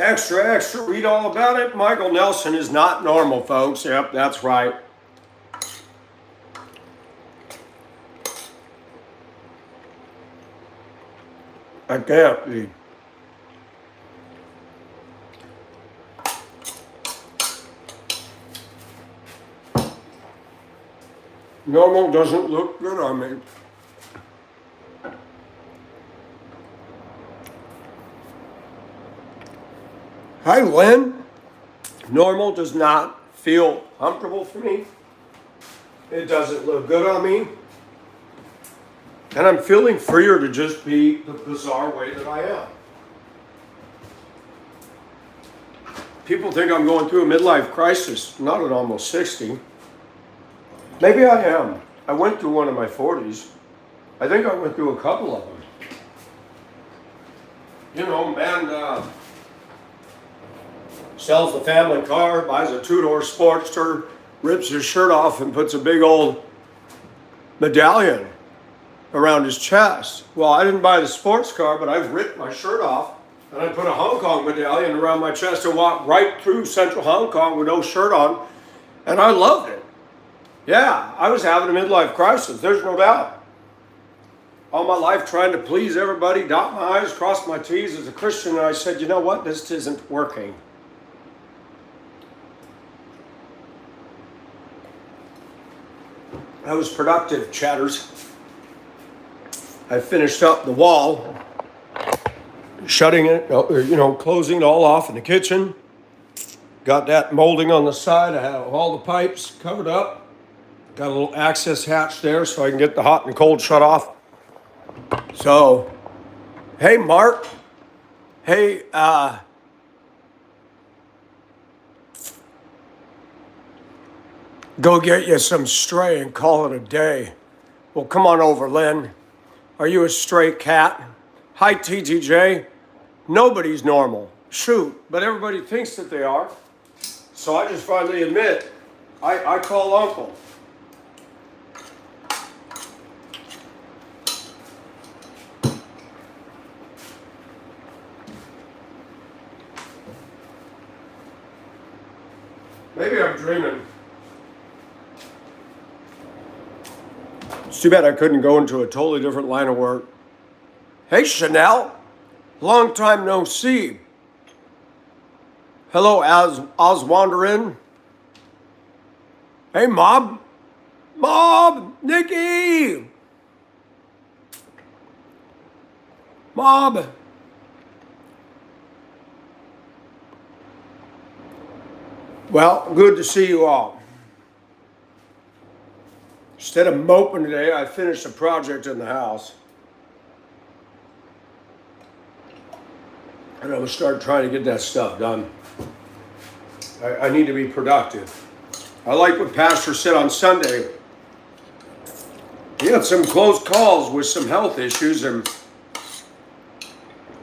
Extra, extra, read all about it. Michael Nelson is not normal, folks. Yep, that's right. I can't be. Normal doesn't look good on me. Hi, Lynn. Normal does not feel comfortable for me. It doesn't look good on me. And I'm feeling freer to just be the bizarre way that I am. People think I'm going through a midlife crisis. Not at almost 60. Maybe I am. I went through one in my 40s. I think I went through a couple of them. You know, man sells the family car, buys a two-door Sportster, rips his shirt off and puts a big old medallion around his chest. Well, I didn't buy the sports car, but I've ripped my shirt off and I put a Hong Kong medallion around my chest and walked right through central Hong Kong with no shirt on, and I loved it. Yeah, I was having a midlife crisis, there's no doubt. All my life trying to please everybody, dot my I's, cross my T's as a Christian, and I said, you know what, this isn't working. I was productive, chatters. I finished up the wall, shutting it, closing it all off in the kitchen. Got that molding on the side. I have all the pipes covered up. Got a little access hatch there so I can get the hot and cold shut off. So, hey, Mark. Hey, go get you some stray and call it a day. Well, come on over, Lynn. Are you a stray cat? Hi, TTJ. Nobody's normal. Shoot, but everybody thinks that they are. So I just finally admit, I call Uncle. Maybe I'm dreaming. It's too bad I couldn't go into a totally different line of work. Hey, Chanel. Long time no see. Hello, Oz Wanderin. Hey, Mob. Mob. Nikki. Mob. Well, good to see you all. Instead of moping today, I finished a project in the house. And I'm going to start trying to get that stuff done. I need to be productive. I like what Pastor said on Sunday. He had some close calls with some health issues, and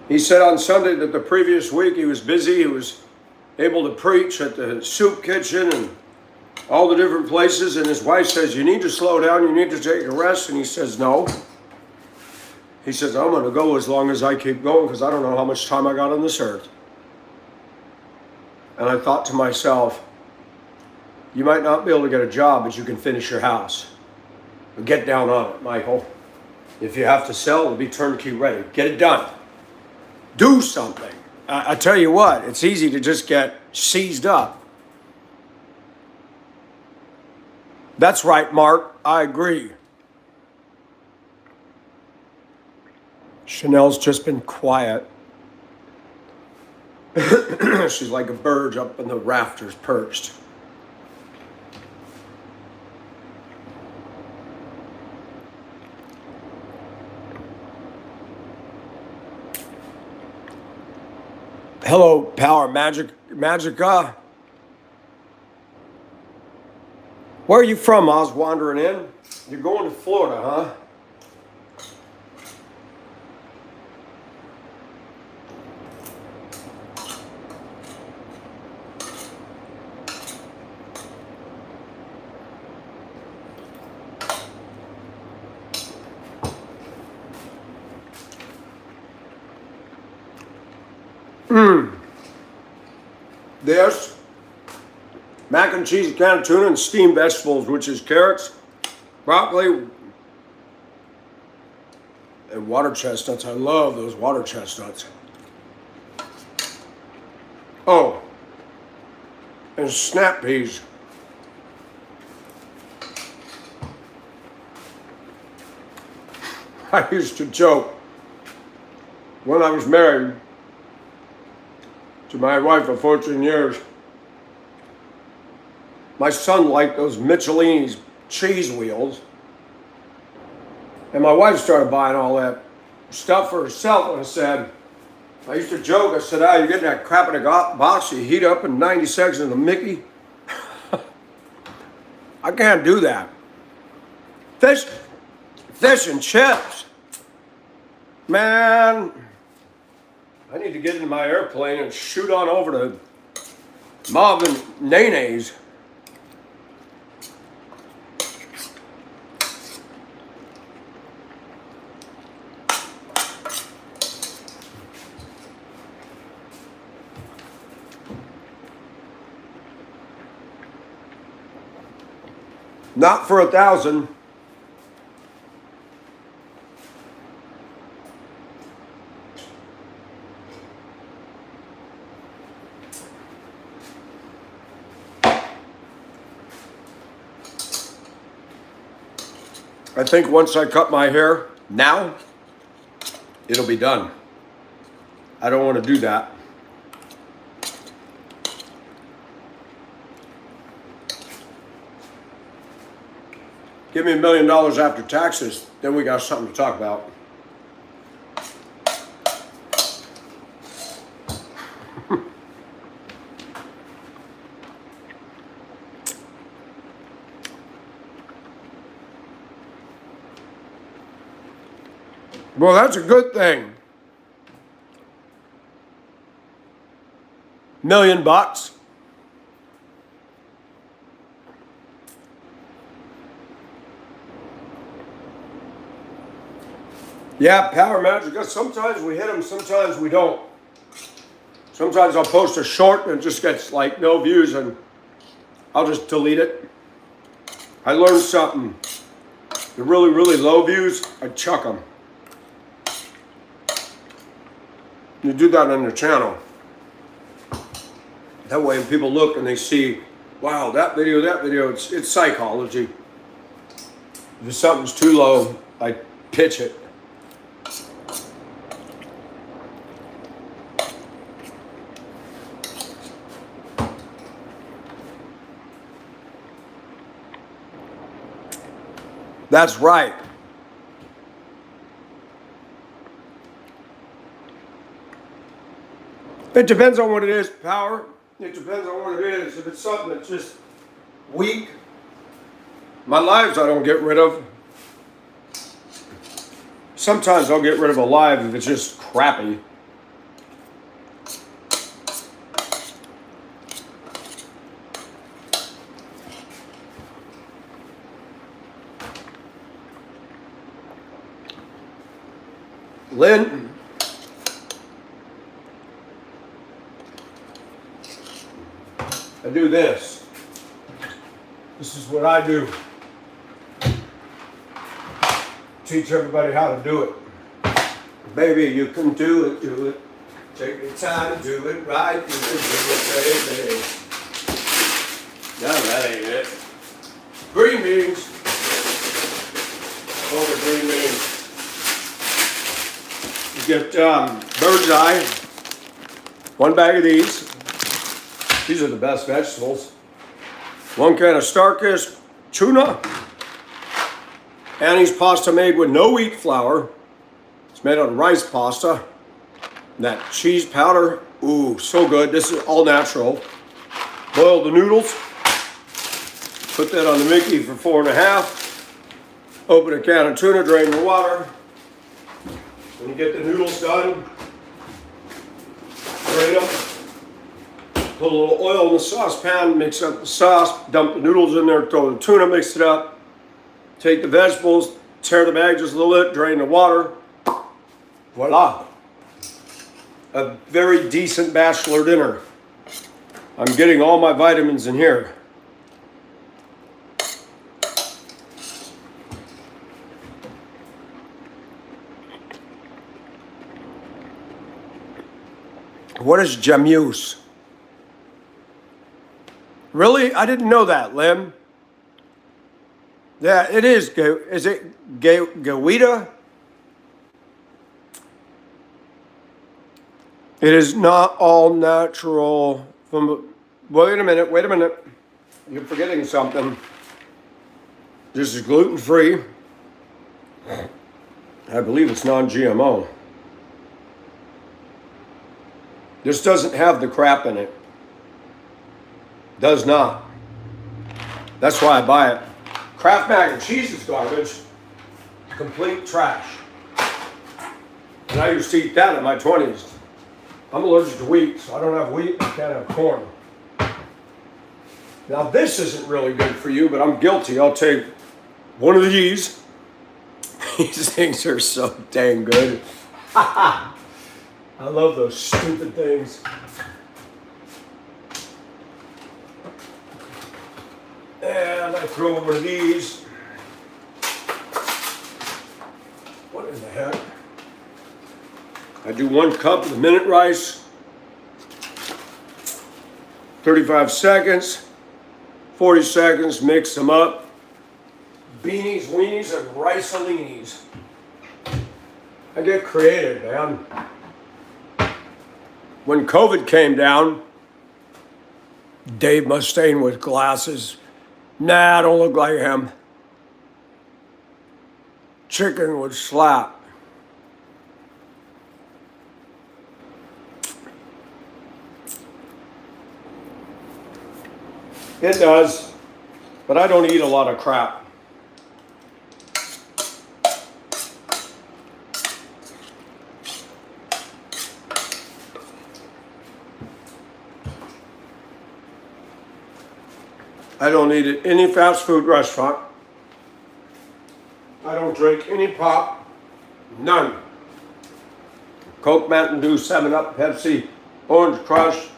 he said on Sunday that the previous week he was busy. He was able to preach at the soup kitchen and all the different places, and his wife says, you need to slow down, you need to take a rest, and he says, no. He says, I'm going to go as long as I keep going because I don't know how much time I got on this earth. And I thought to myself, you might not be able to get a job, but you can finish your house. Get down on it, Michael. If you have to sell, it'll be turnkey ready. Get it done. Do something. I tell you what, it's easy to just get seized up. That's right, Mark. I agree. Chanel's just been quiet. She's like a bird up in the rafters perched. Hello, Power Magica. Where are you from, Oz Wandering In? You're going to Florida, huh? this, mac and cheese, a can of tuna, and steamed vegetables, which is carrots, broccoli, and water chestnuts. I love those water chestnuts. Oh, and snap peas. I used to joke when I was married to my wife of 14 years. My son liked those Michelin's cheese wheels. And my wife started buying all that stuff for herself. And I used to joke, I said, you're getting that crap in a box, you heat up in 90 seconds in the Mickey. I can't do that. Fish and chips. Man, I need to get into my airplane and shoot on over to Mom and Nene's. Not for 1,000. I think once I cut my hair now, it'll be done. I don't want to do that. Give me $1 million after taxes, then we got something to talk about. Well, that's a good thing. $1 million. Yeah, power manager, because sometimes we hit them, sometimes we don't. Sometimes I'll post a short and it just gets like no views and I'll just delete it. I learned something. The really, really low views, I chuck them. You do that on your channel. That way when people look and they see, wow, that video, it's psychology. If something's too low, I pitch it. That's right. It depends on what it is, power. It depends on what it is. If it's something that's just weak, my lives I don't get rid of. Sometimes I'll get rid of a live if it's just crappy. Lynn, I do this. This is what I do. Teach everybody how to do it. Baby, you can do it, do it. Take your time to do it right. You can do it, baby. No, that ain't it. Green beans. Oh, the green beans. You get bird's eye. 1 bag of these. These are the best vegetables. 1 can of Starkist tuna. Annie's pasta made with no wheat flour. It's made on rice pasta. And that cheese powder, ooh, so good. This is all natural. Boil the noodles. Put that on the Mickey for 4.5. Open a can of tuna, drain the water. When you get the noodles done, drain them. Put a little oil in the saucepan, mix up the sauce, dump the noodles in there, throw the tuna, mix it up. Take the vegetables, tear the bag just a little bit, drain the water. Voila. A very decent bachelor dinner. I'm getting all my vitamins in here. What is jamuse? Really? I didn't know that, Lim. Yeah, it is. Is it Gawita? It is not all natural. Wait a minute. You're forgetting something. This is gluten-free. I believe it's non-GMO. This doesn't have the crap in it. Does not. That's why I buy it. Kraft mac and cheese is garbage. Complete trash. And I used to eat that in my 20s. I'm allergic to wheat, so I don't have wheat, I can't have corn. Now this isn't really good for you, but I'm guilty. I'll take one of these. These things are so dang good. I love those stupid things. And I throw in one of these. What in the heck? I do 1 cup of the minute rice. 35 seconds. 40 seconds, mix them up. Beanies, weenies, and rice-a-leanies. I get creative, man. When COVID came down, Dave Mustaine with glasses. Nah, I don't look like him. Chicken would slap. It does, but I don't eat a lot of crap. I don't eat at any fast food restaurant. I don't drink any pop. None. Coke, Mountain Dew, 7-Up, Pepsi, Orange Crush,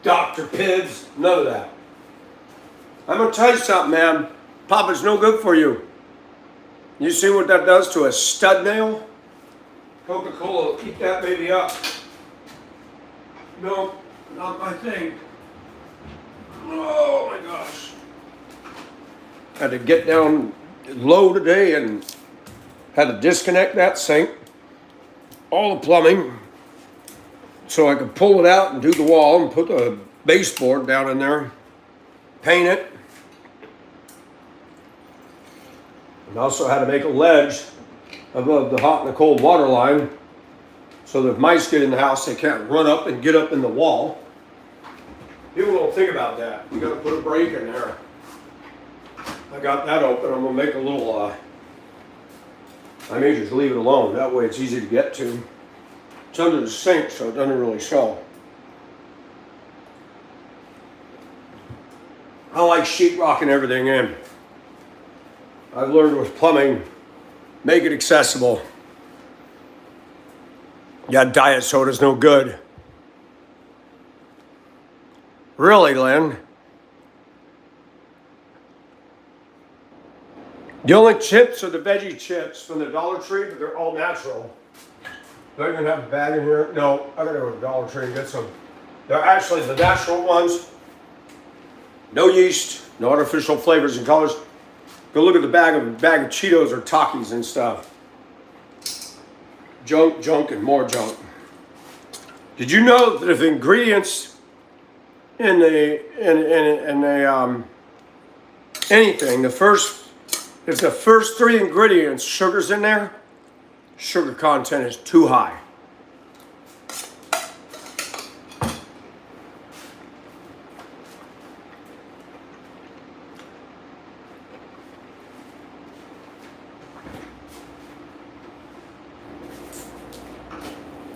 Dr. Pibbs, none of that. I'm going to tell you something, man. Pop is no good for you. You see what that does to a stud nail? Coca-Cola will eat that baby up. No, not my thing. Oh my gosh. Had to get down low today and had to disconnect that sink. All the plumbing. So I could pull it out and do the wall and put the baseboard down in there. Paint it. And also had to make a ledge above the hot and the cold water line. So that if mice get in the house, they can't run up and get up in the wall. People don't think about that. You got to put a break in there. I got that open. I'm going to make a little, I may just leave it alone. That way it's easy to get to. It's under the sink, so it doesn't really show. I like sheetrocking everything in. I've learned with plumbing, make it accessible. Yeah, diet soda's no good. Really, Lynn? The only chips are the veggie chips from the Dollar Tree, but they're all natural. Do I even have a bag in here? No, I gotta go to the Dollar Tree and get some. They're actually the natural ones. No yeast, no artificial flavors and colors. Go look at the bag of Cheetos or Takis and stuff. Junk, and more junk. Did you know that if the ingredients in anything, if the first 3 ingredients, sugar's in there, sugar content is too high.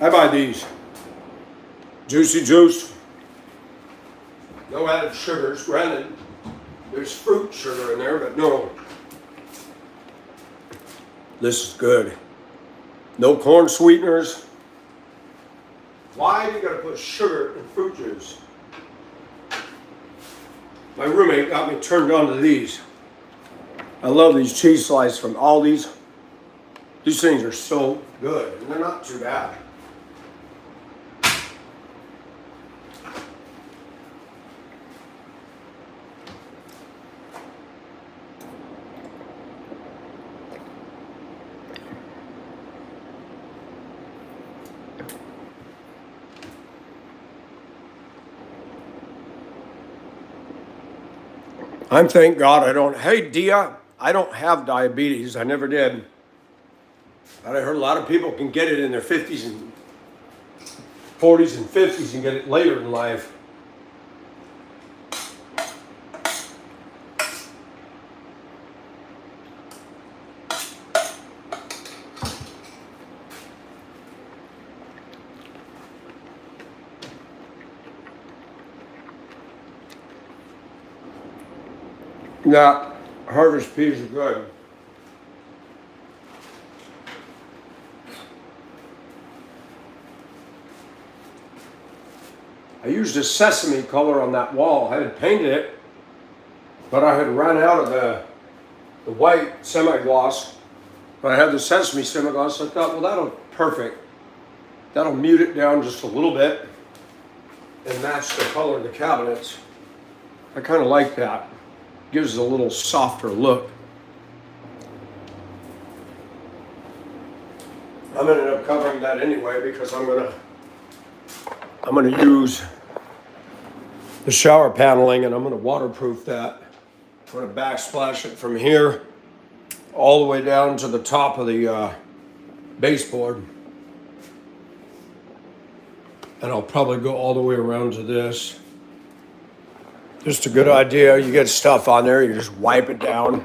I buy these. Juicy Juice. No added sugars. Granted, there's fruit sugar in there, but no. This is good. No corn sweeteners. Why do you gotta put sugar in fruit juice? My roommate got me turned on to these. I love these cheese slices from Aldi's. These things are so good, and they're not too bad. Thank God I don't, hey Dia, I don't have diabetes. I never did. But I heard a lot of people can get it in their 50s and 40s and 50s and get it later in life. Yeah, harvest peas are good. I used a sesame color on that wall. I had painted it, but I had run out of the white semi-gloss. But I had the sesame semi-gloss. So I thought, well, that'll perfect. That'll mute it down just a little bit and match the color of the cabinets. I kind of like that. Gives it a little softer look. I'm ended up covering that anyway because I'm gonna use the shower paneling and I'm gonna waterproof that. I'm gonna backsplash it from here all the way down to the top of the baseboard. And I'll probably go all the way around to this. Just a good idea. You get stuff on there, you just wipe it down.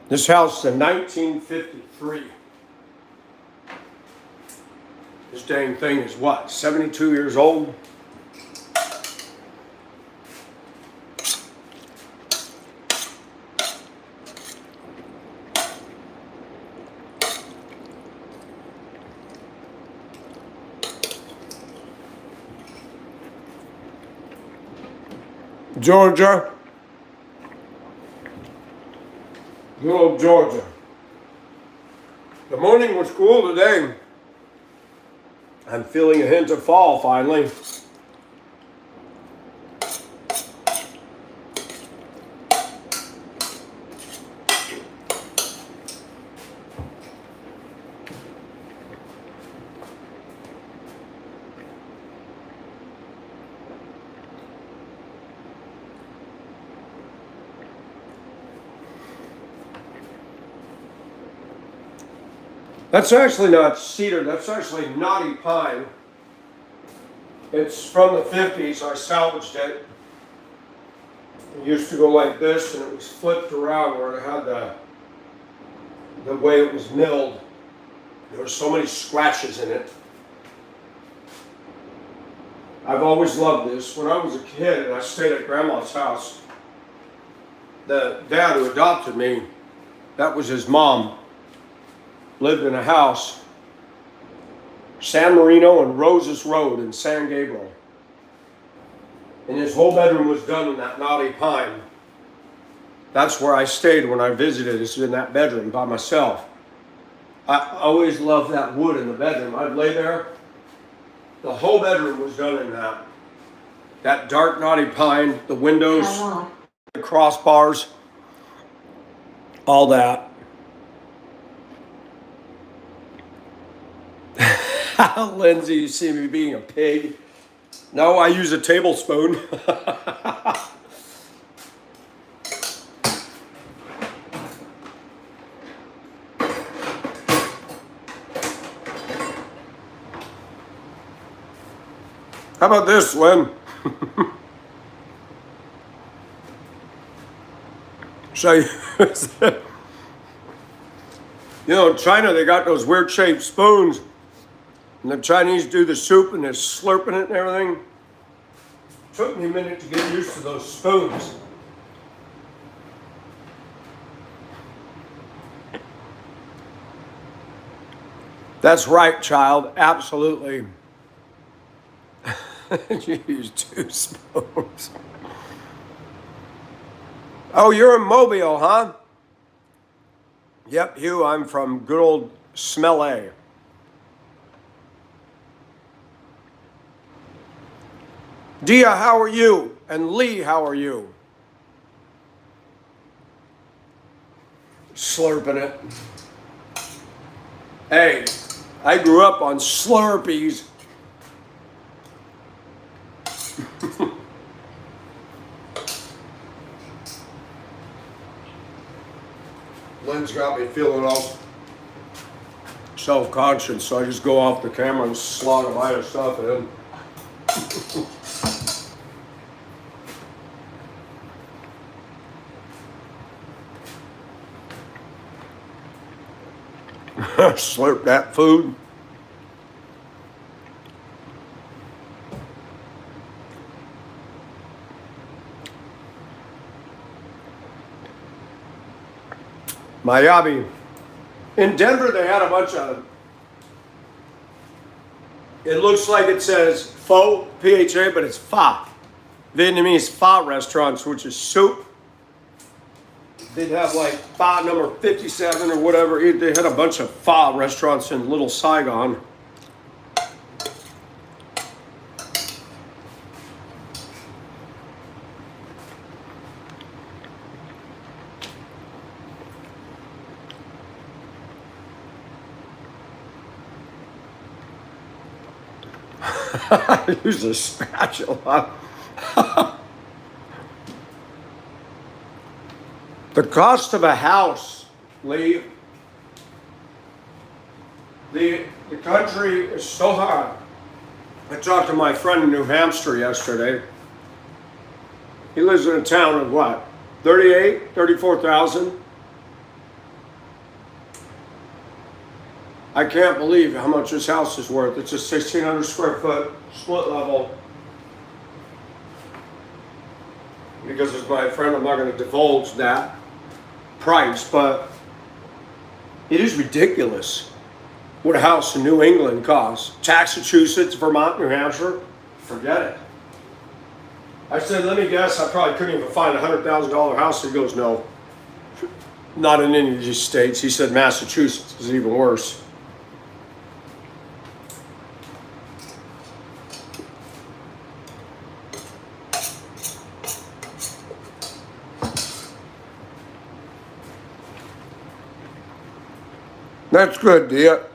This house is in 1953. This dang thing is what, 72 years old? Georgia. Good old Georgia. The morning was cool today. I'm feeling a hint of fall finally. That's actually not cedar, that's actually knotty pine. It's from the 50s, I salvaged it. It used to go like this and it was flipped around where it had the way it was milled. There were so many scratches in it. I've always loved this. When I was a kid and I stayed at Grandma's house, the dad who adopted me, that was his mom, lived in a house, San Marino and Roses Road in San Gabriel. And his whole bedroom was done in that knotty pine. That's where I stayed when I visited, is in that bedroom by myself. I always loved that wood in the bedroom. I'd lay there. The whole bedroom was done in that. That dark knotty pine, the windows, the crossbars, all that. Lindsay, you see me being a pig. No, I use a tablespoon. How about this, Lynn? So, you know, in China, they got those weird shaped spoons. And the Chinese do the soup and they're slurping it and everything. It took me a minute to get used to those spoons. That's right, child. Absolutely. You use two spoons. Oh, you're in Mobile, huh? Yep, Hugh, I'm from good old Smell-A. Dia, how are you? And Lee, how are you? Slurping it. Hey, I grew up on Slurpees. Lynn's got me feeling all self-conscious, so I just go off the camera and slog a bite of stuff in. Slurp that food. Miami. In Denver, they had a bunch of, it looks like it says pho, P-H-A, but it's pho. Vietnamese pho restaurants, which is soup. They'd have like pho number 57 or whatever. They had a bunch of pho restaurants in Little Saigon. Use a spatula. The cost of a house, Lee, the country is so high. I talked to my friend in New Hampshire yesterday. He lives in a town of what, 34,000? I can't believe how much this house is worth. It's a 1,600 square foot split level. Because as my friend, I'm not going to divulge that price, but it is ridiculous what a house in New England costs. Massachusetts, Vermont, New Hampshire, forget it. I said, let me guess, I probably couldn't even find a $100,000 house. He goes, no, not in any of these states. He said Massachusetts is even worse. That's good, dear.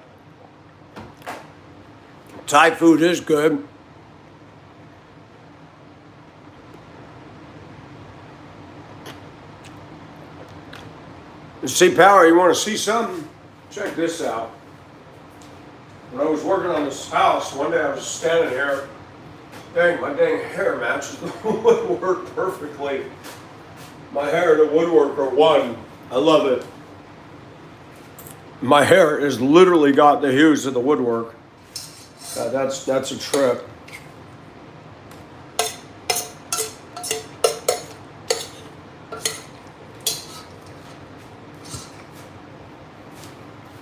Thai food is good. See, Power, you want to see something? Check this out. When I was working on this house, one day I was standing here. Dang, my dang hair matches the woodwork perfectly. My hair and the woodwork are one. I love it. My hair has literally got the hues of the woodwork. That's a trip.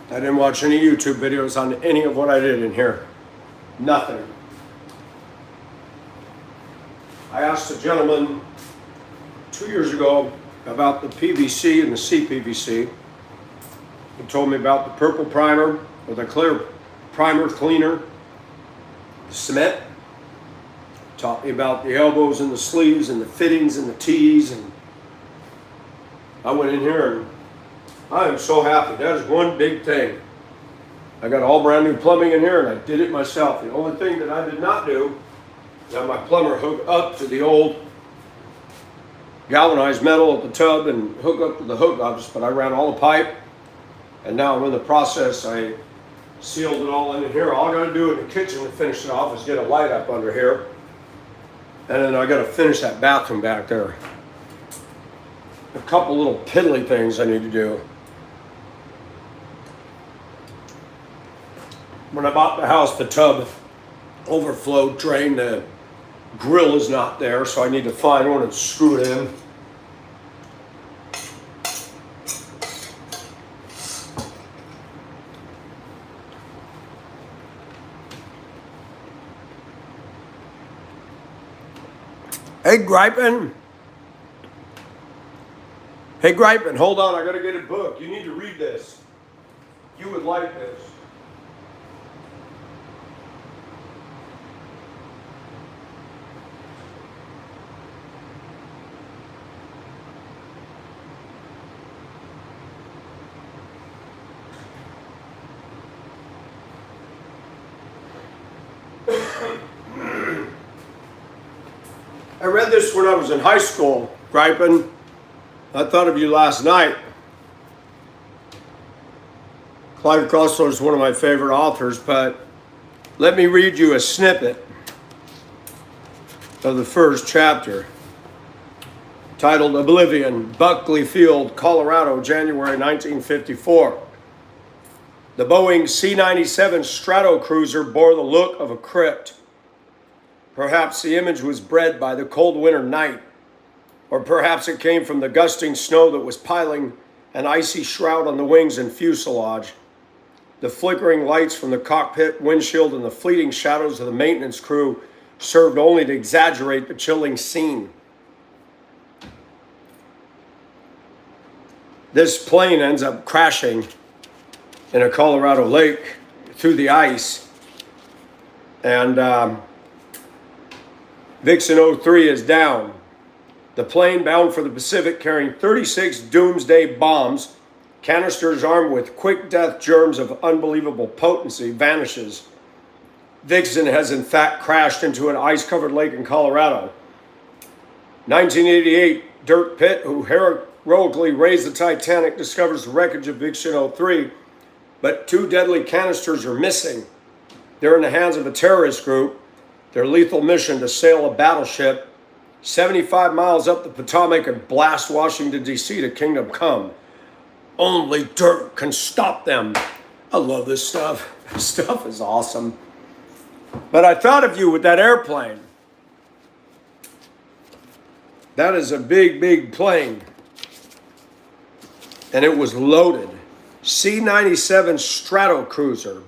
I didn't watch any YouTube videos on any of what I did in here. Nothing. I asked a gentleman 2 years ago about the PVC and the CPVC. He told me about the purple primer or the clear primer cleaner, the cement. Taught me about the elbows and the sleeves and the fittings and the T's. And I went in here and I am so happy. That is one big thing. I got all brand new plumbing in here and I did it myself. The only thing that I did not do is have my plumber hook up to the old galvanized metal at the tub and hook up to the hookups, but I ran all the pipe. And now I'm in the process. I sealed it all in here. All I got to do in the kitchen to finish it off is get a light up under here. And then I got to finish that bathroom back there. A couple little piddly things I need to do. When I bought the house, the tub overflowed drain. The grill is not there, so I need to find one and screw it in. Hey, Griping. Hey, Gripin, hold on. I got to get a book. You need to read this. You would like this. I read this when I was in high school, Gripin. I thought of you last night. Clive Crossler is one of my favorite authors, but let me read you a snippet of the first chapter, titled Oblivion, Buckley Field, Colorado, January 1954. The Boeing C-97 Stratocruiser bore the look of a crypt. Perhaps the image was bred by the cold winter night, or perhaps it came from the gusting snow that was piling an icy shroud on the wings and fuselage. The flickering lights from the cockpit windshield and the fleeting shadows of the maintenance crew served only to exaggerate the chilling scene. This plane ends up crashing in a Colorado lake through the ice, and Vixen 03 is down. The plane, bound for the Pacific, carrying 36 doomsday bombs, canisters armed with quick death germs of unbelievable potency, vanishes. Vixen has in fact crashed into an ice-covered lake in Colorado. 1988, Dirk Pitt, who heroically raised the Titanic, discovers the wreckage of Vixen 03, but 2 deadly canisters are missing. They're in the hands of a terrorist group. Their lethal mission to sail a battleship 75 miles up the Potomac and blast Washington, D.C. to Kingdom Come. Only Dirk can stop them. I love this stuff. This stuff is awesome. But I thought of you with that airplane. That is a big, big plane. And it was loaded. C-97 Stratocruiser.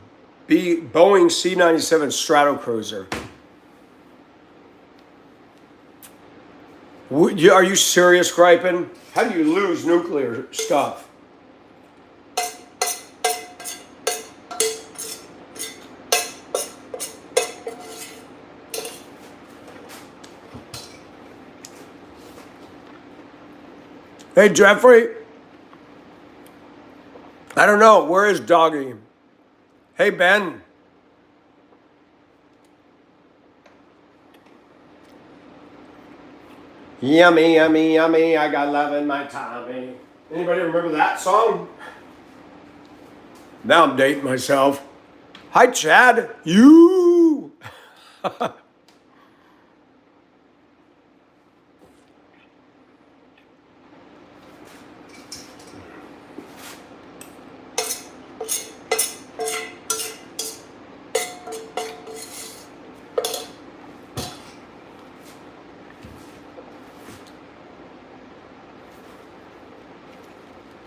Boeing C-97 Stratocruiser. Are you serious, Gripin? How do you lose nuclear stuff? Hey, Jeffrey. I don't know. Where is Doggy? Hey, Ben. Yummy, yummy, yummy, I got love in my tummy. Anybody remember that song? Now I'm dating myself. Hi, Chad. You.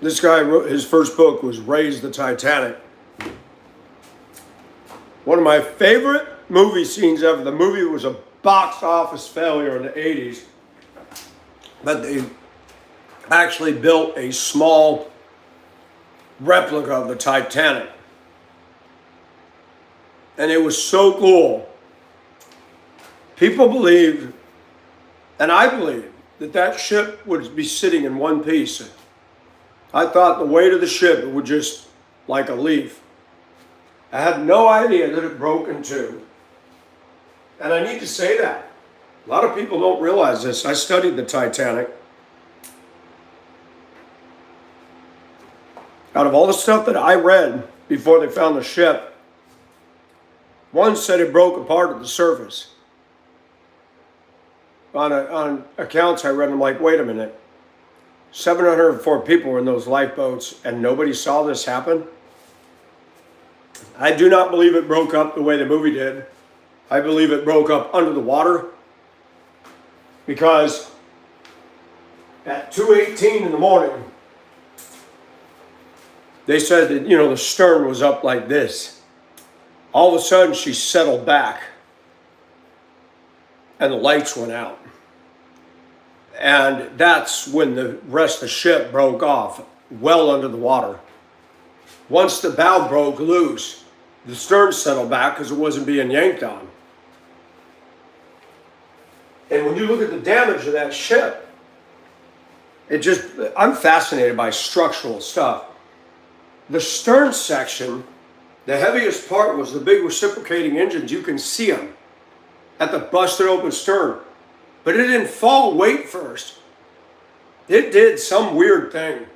This guy wrote, his first book was Raise the Titanic. One of my favorite movie scenes ever. The movie was a box office failure in the 80s. But they actually built a small replica of the Titanic. And it was so cool. People believed, and I believed, that that ship would be sitting in one piece. I thought the weight of the ship would just like a leaf. I had no idea that it broke in two. And I need to say that. A lot of people don't realize this. I studied the Titanic. Out of all the stuff that I read before they found the ship, one said it broke apart at the surface. On accounts I read, I'm like, wait a minute. 704 people were in those lifeboats and nobody saw this happen? I do not believe it broke up the way the movie did. I believe it broke up under the water, because at 2:18 in the morning, they said that, the stern was up like this. All of a sudden, she settled back and the lights went out. And that's when the rest of the ship broke off, well under the water. Once the bow broke loose, the stern settled back because it wasn't being yanked on. And when you look at the damage of that ship, I'm fascinated by structural stuff. The stern section, the heaviest part was the big reciprocating engines. You can see them at the busted open stern. But it didn't fall weight first. It did some weird thing.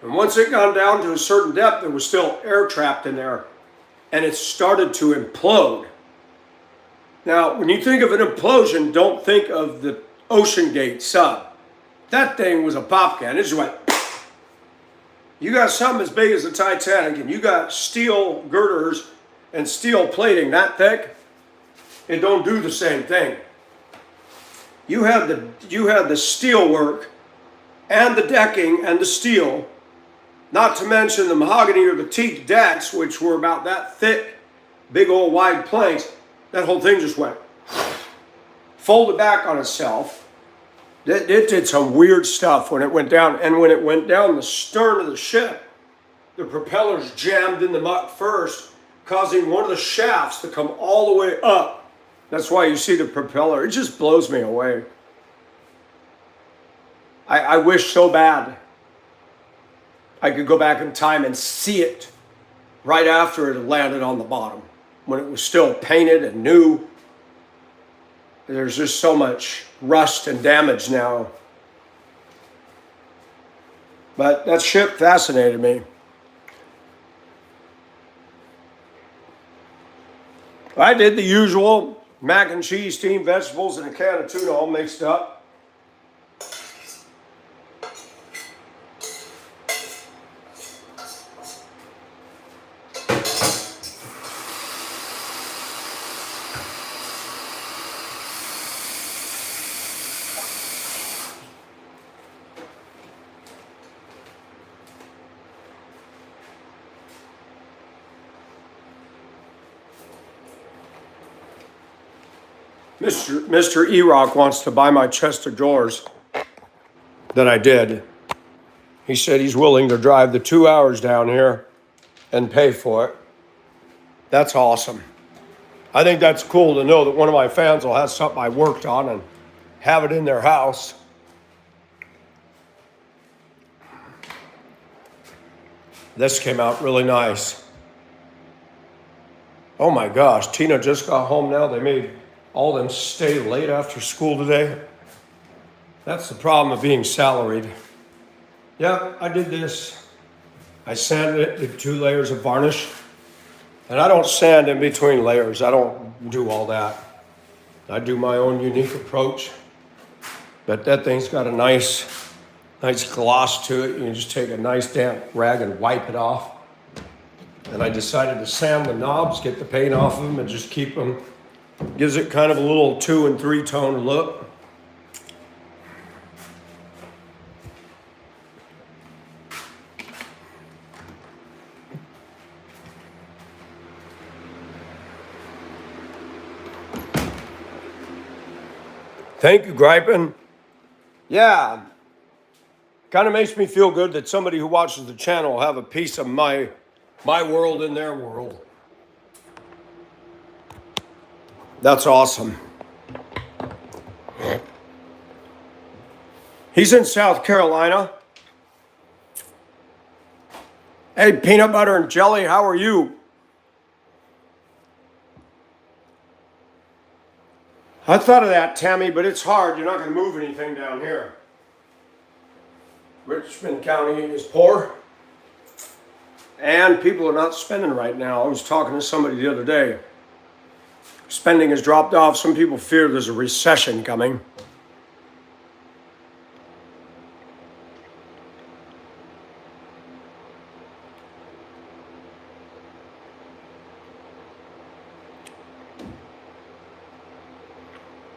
And once it got down to a certain depth, there was still air trapped in there. And it started to implode. Now, when you think of an implosion, don't think of the Ocean Gate sub. That thing was a pop can. It just went. You got something as big as the Titanic, and you got steel girders and steel plating that thick, it don't do the same thing. You had the steel work and the decking and the steel, not to mention the mahogany or the teak decks, which were about that thick, big old wide planks. That whole thing just went, folded back on itself. It did some weird stuff when it went down. And when it went down the stern of the ship, the propellers jammed in the muck first, causing one of the shafts to come all the way up. That's why you see the propeller. It just blows me away. I wish so bad I could go back in time and see it right after it had landed on the bottom, when it was still painted and new. There's just so much rust and damage now. But that ship fascinated me. I did the usual mac and cheese, steamed vegetables, and a can of tuna all mixed up. Mr. E-Rock wants to buy my chest of drawers that I did. He said he's willing to drive the 2 hours down here and pay for it. That's awesome. I think that's cool to know that one of my fans will have something I worked on and have it in their house. This came out really nice. Oh my gosh, Tina just got home now. They made all them stay late after school today. That's the problem of being salaried. Yeah, I did this. I sanded it, did 2 layers of varnish. And I don't sand in between layers. I don't do all that. I do my own unique approach. But that thing's got a nice gloss to it. You can just take a nice damp rag and wipe it off. And I decided to sand the knobs, get the paint off of them, and just keep them. Gives it kind of a little 2 and 3 tone look. Thank you, Griping. Yeah, kind of makes me feel good that somebody who watches the channel will have a piece of my world in their world. That's awesome. He's in South Carolina. Hey, peanut butter and jelly, how are you? I thought of that, Tammy, but it's hard. You're not going to move anything down here. Richmond County is poor, and people are not spending right now. I was talking to somebody the other day. Spending has dropped off. Some people fear there's a recession coming.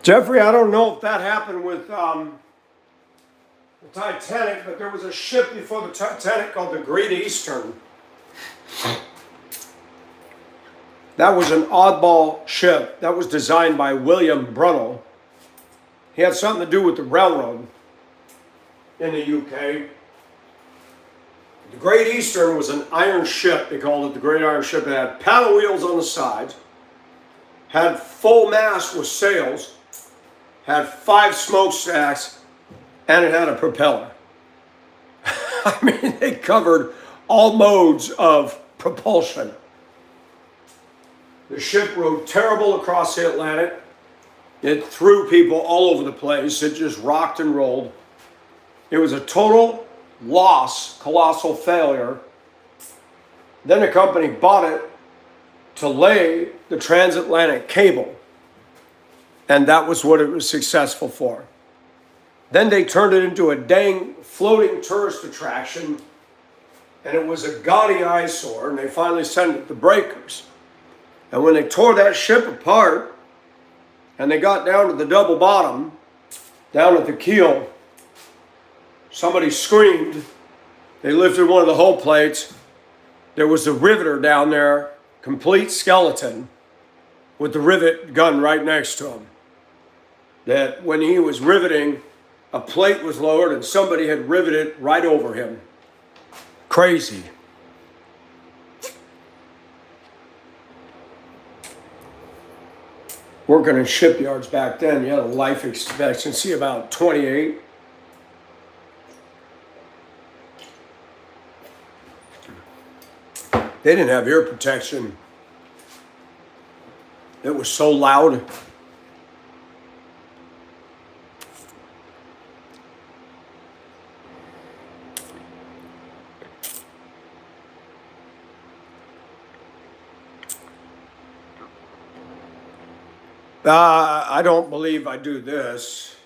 Jeffrey, I don't know if that happened with the Titanic, but there was a ship before the Titanic called the Great Eastern. That was an oddball ship. That was designed by William Brunel. He had something to do with the railroad. in the UK. The Great Eastern was an iron ship. They called it the Great Iron Ship. It had paddle wheels on the sides, had full mast with sails, had 5 smokestacks, and it had a propeller. I mean, they covered all modes of propulsion. The ship rode terrible across the Atlantic. It threw people all over the place. It just rocked and rolled. It was a total loss, colossal failure. Then the company bought it to lay the transatlantic cable. And that was what it was successful for. Then they turned it into a dang floating tourist attraction. And it was a gaudy eyesore. And they finally sent it to breakers. And when they tore that ship apart, and they got down to the double bottom, down at the keel, somebody screamed. They lifted one of the hull plates. There was a riveter down there, complete skeleton, with the rivet gun right next to him. That when he was riveting, a plate was lowered and somebody had riveted right over him. Crazy. Working in shipyards back then, you had a life expectancy about 28. They didn't have ear protection. It was so loud. I don't believe I do this.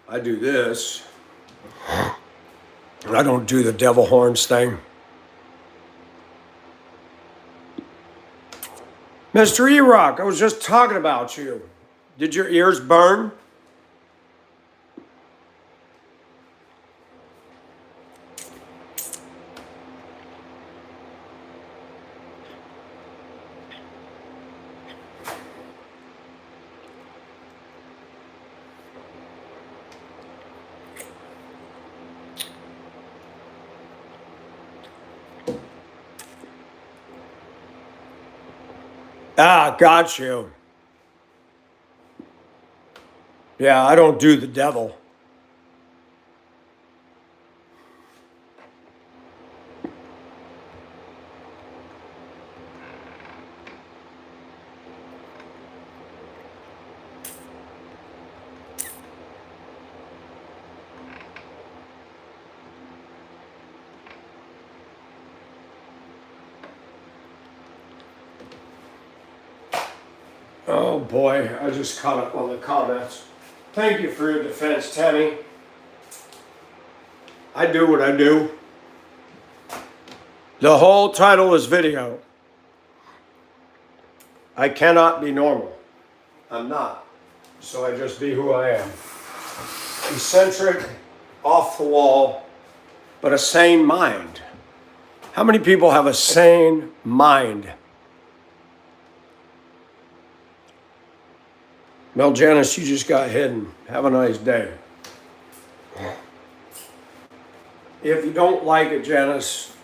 I do this. I don't do the devil horns thing. Mr. E-Rock, I was just talking about you. Did your ears burn? Ah, got you. Yeah, I don't do the devil. Oh boy, I just caught up on the comments. Thank you for your defense, Tammy. I do what I do. The whole title is video. I cannot be normal. I'm not. So I just be who I am. Eccentric, off the wall, but a sane mind. How many people have a sane mind? Mel Janice, you just got hidden. Have a nice day. If you don't like it, Janice,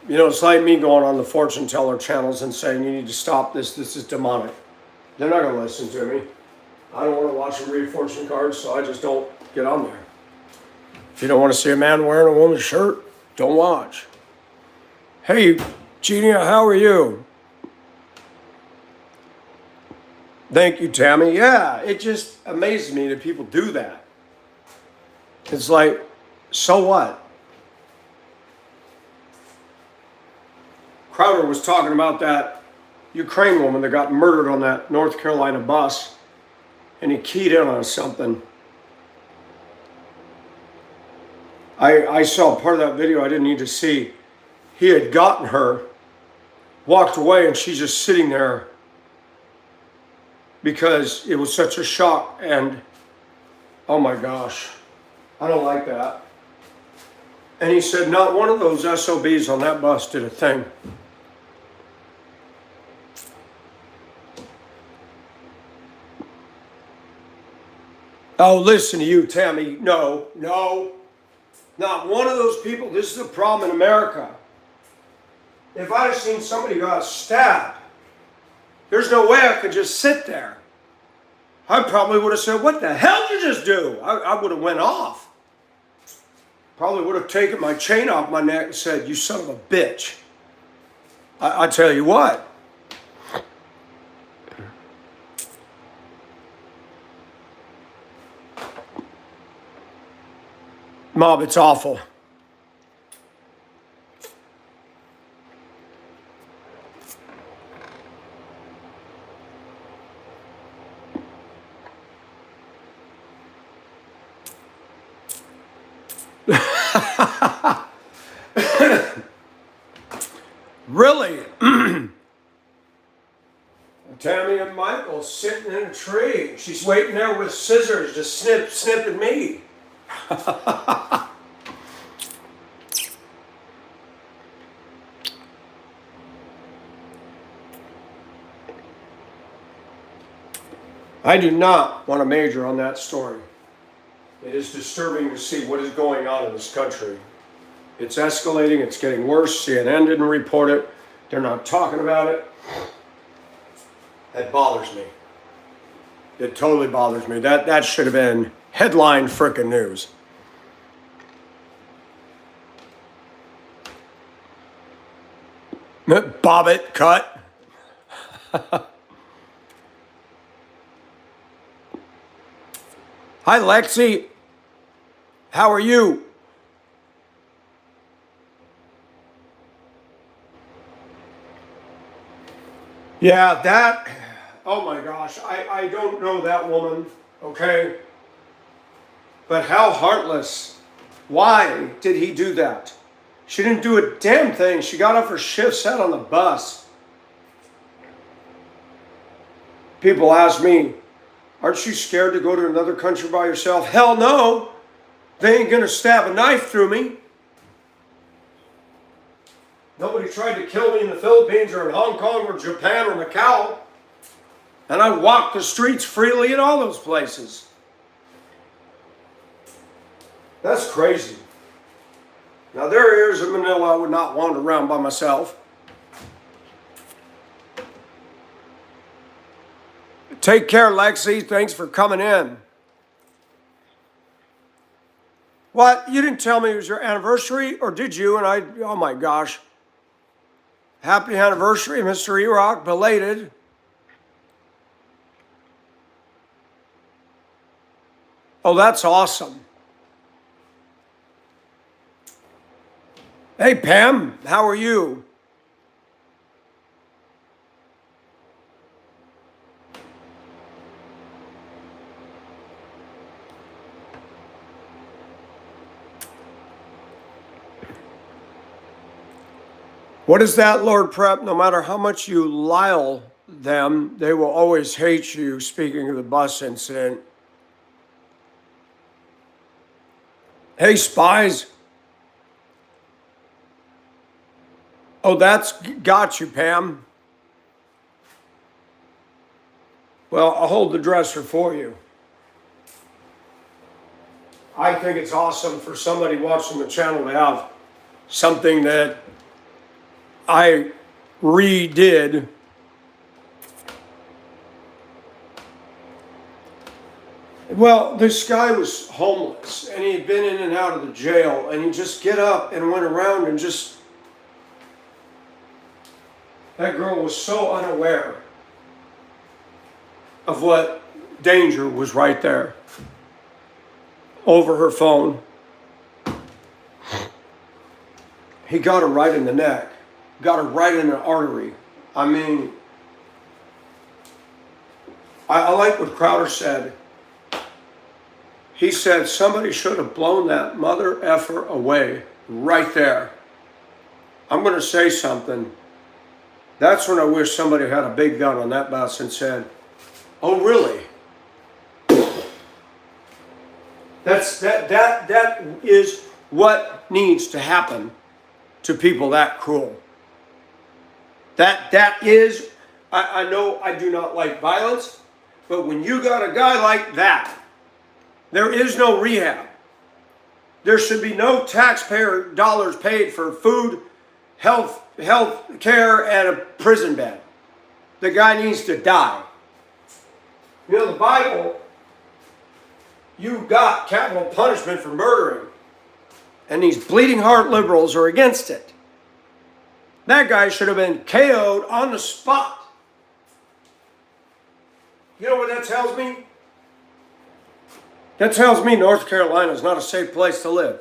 you know, it's like me going on the fortune teller channels and saying, you need to stop this, this is demonic. They're not going to listen to me. I don't want to watch them read fortune cards, so I just don't get on there. If you don't want to see a man wearing a woman's shirt, don't watch. Hey, Genia, how are you? Thank you, Tammy. Yeah, it just amazes me that people do that. It's like, so what? Crowder was talking about that Ukraine woman that got murdered on that North Carolina bus, and he keyed in on something. I saw part of that video I didn't need to see. He had gotten her, walked away, and she's just sitting there because it was such a shock, and oh my gosh, I don't like that. And he said not one of those SOBs on that bus did a thing. Oh, listen to you, Tammy. No, no. Not one of those people. This is a problem in America. If I'd have seen somebody who got stabbed, there's no way I could just sit there. I probably would have said, what the hell did you just do? I would have went off. Probably would have taken my chain off my neck and said, you son of a bitch. I tell you what. Mob, it's awful. Really? Tammy and Michael sitting in a tree. She's waiting there with scissors to snip at me. I do not want to major on that story. It is disturbing to see what is going on in this country. It's escalating, it's getting worse. CNN didn't report it. They're not talking about it. That bothers me. It totally bothers me. That should have been headline frickin' news. Bob it, cut. Hi, Lexi. How are you? Yeah, that, oh my gosh, I don't know that woman, okay? But how heartless. Why did he do that? She didn't do a damn thing. She got off her shift, sat on the bus. People ask me, aren't you scared to go to another country by yourself? Hell no. They ain't gonna stab a knife through me. Nobody tried to kill me in the Philippines or in Hong Kong or Japan or Macau. And I walk the streets freely in all those places. That's crazy. Now there are areas of Manila I would not wander around by myself. Take care, Lexi. Thanks for coming in. What? You didn't tell me it was your anniversary, or did you? And I, oh my gosh. Happy anniversary, Mr. E-Rock, belated. Oh, that's awesome. Hey, Pam, how are you? What is that, Lord Prep? No matter how much you lile them, they will always hate you. Speaking of the bus incident. Hey, spies. Oh, that's got you, Pam. Well, I'll hold the dresser for you. I think it's awesome for somebody watching the channel to have something that I redid. Well, this guy was homeless and he had been in and out of the jail, and he just get up and went around and just, that girl was so unaware of what danger was right there over her phone. He got her right in the neck. Got her right in an artery. I mean, I like what Crowder said. He said somebody should have blown that mother effer away right there. I'm going to say something. That's when I wish somebody had a big gun on that bus and said, oh, really? That is what needs to happen to people that cruel. That is, I know I do not like violence, but when you got a guy like that, There is no rehab. There should be no taxpayer dollars paid for food, health care, and a prison bed. The guy needs to die. You know, the Bible, you got capital punishment for murdering. And these bleeding heart liberals are against it. That guy should have been KO'd on the spot. You know what that tells me? That tells me North Carolina is not a safe place to live.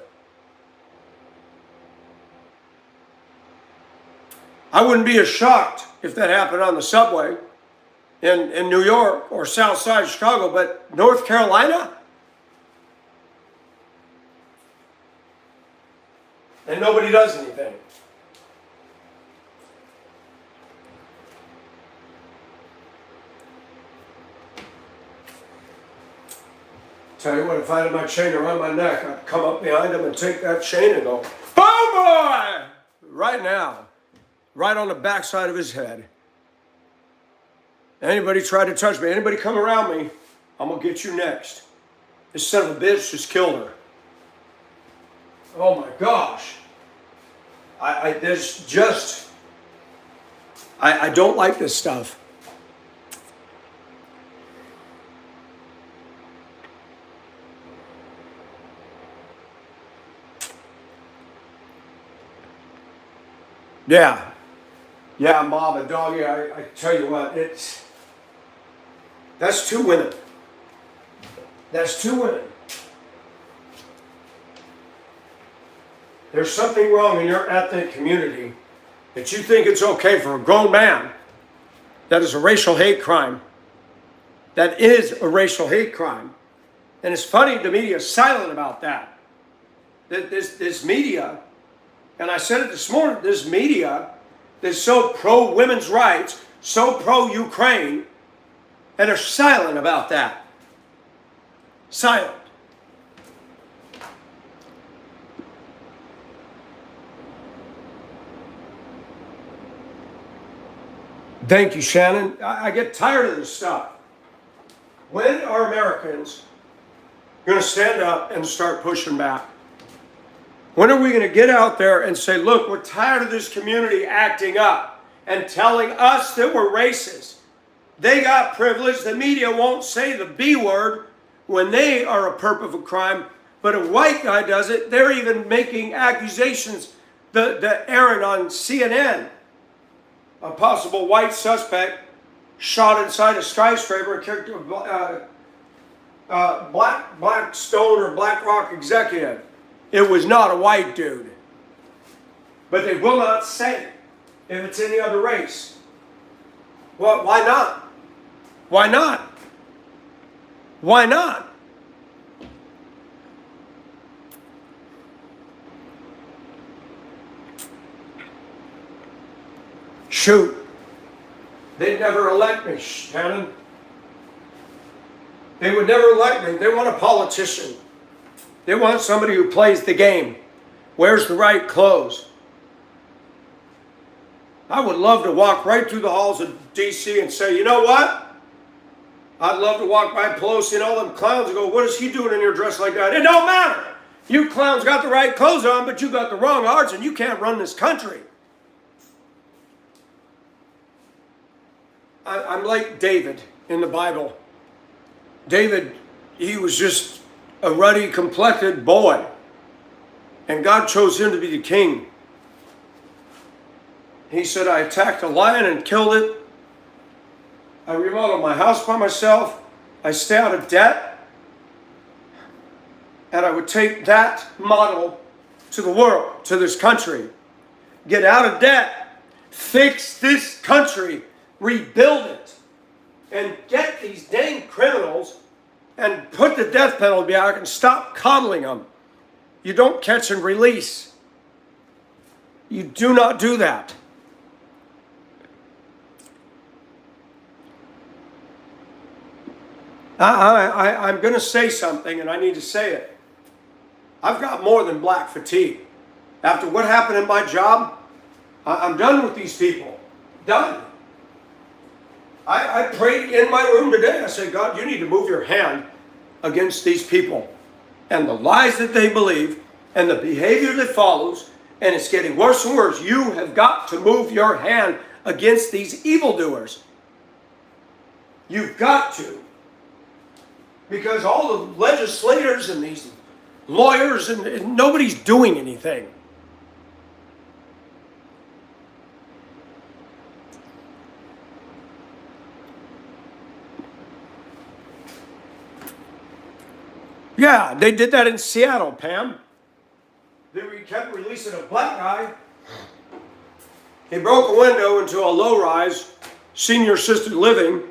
I wouldn't be as shocked if that happened on the subway in New York or South Side Chicago, but North Carolina? And nobody does anything. Tell you what, if I had my chain around my neck, I'd come up behind him and take that chain and go, boom, boy! Right now. Right on the backside of his head. Anybody try to touch me, anybody come around me, I'm going to get you next. This son of a bitch just killed her. Oh my gosh. I don't like this stuff. Yeah, Mom and Doggy, I tell you what, that's two women. That's two women. There's something wrong in your ethnic community that you think it's okay for a grown man. That is a racial hate crime. That is a racial hate crime. And it's funny, the media is silent about that. This media, and I said it this morning, this media is so pro-women's rights, so pro-Ukraine, and they're silent about that. Silent. Thank you, Shannon. I get tired of this stuff. When are Americans going to stand up and start pushing back? When are we going to get out there and say, look, we're tired of this community acting up and telling us that we're racist? They got privilege. The media won't say the B word when they are a perp of a crime, but a white guy does it. They're even making accusations. The Aaron on CNN, a possible white suspect shot inside a skyscraper, kicked a Blackstone or BlackRock executive. It was not a white dude. But they will not say if it's any other race. Well, why not? Why not? Why not? Shoot. They'd never elect me, Shannon. They would never elect me. They want a politician. They want somebody who plays the game, wears the right clothes. I would love to walk right through the halls of D.C. and say, you know what? I'd love to walk by Pelosi and all them clowns and go, what is he doing in here dressed like that? It don't matter. You clowns got the right clothes on, but you got the wrong hearts and you can't run this country. I'm like David in the Bible. David, he was just a ruddy complected boy. And God chose him to be the king. He said, I attacked a lion and killed it. I remodeled my house by myself. I stay out of debt. And I would take that model to the world, to this country. Get out of debt. Fix this country. Rebuild it. And get these dang criminals and put the death penalty back and stop coddling them. You don't catch and release. You do not do that. I'm going to say something, and I need to say it. I've got more than black fatigue. After what happened in my job, I'm done with these people. Done. I prayed in my room today. I said, God, you need to move your hand against these people and the lies that they believe and the behavior that follows, and it's getting worse and worse. You have got to move your hand against these evildoers. You've got to. Because all the legislators and these lawyers, and nobody's doing anything. Yeah, they did that in Seattle, Pam. They kept releasing a black guy. He broke a window into a low-rise senior assisted living,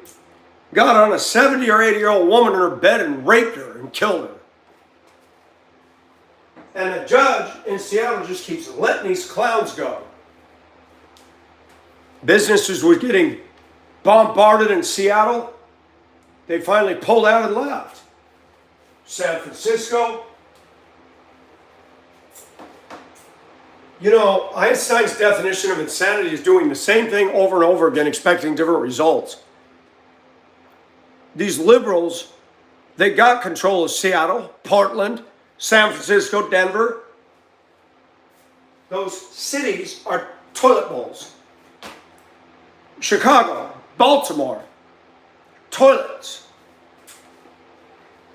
got on a 70 or 80-year-old woman in her bed and raped her and killed her. And the judge in Seattle just keeps letting these clowns go. Businesses were getting bombarded in Seattle. They finally pulled out and left. San Francisco. You know, Einstein's definition of insanity is doing the same thing over and over again, expecting different results. These liberals, they got control of Seattle, Portland, San Francisco, Denver. Those cities are toilet bowls. Chicago, Baltimore, toilets.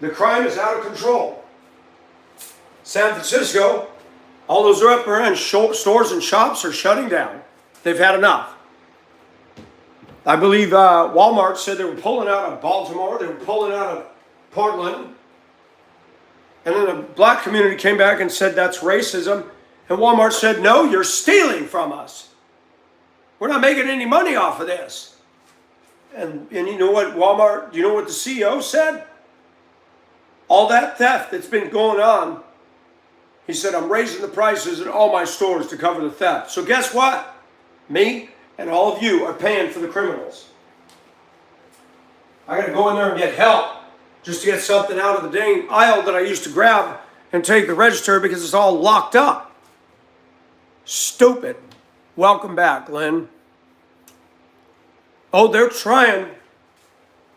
The crime is out of control. San Francisco, all those upper end stores and shops are shutting down. They've had enough. I believe Walmart said they were pulling out of Baltimore. They were pulling out of Portland. And then the black community came back and said that's racism. And Walmart said, no, you're stealing from us. We're not making any money off of this. And you know what Walmart, you know what the CEO said? All that theft that's been going on, he said, I'm raising the prices at all my stores to cover the theft. So guess what? Me and all of you are paying for the criminals. I got to go in there and get help just to get something out of the dang aisle that I used to grab and take the register because it's all locked up. Stupid. Welcome back, Lynn. Oh, they're trying.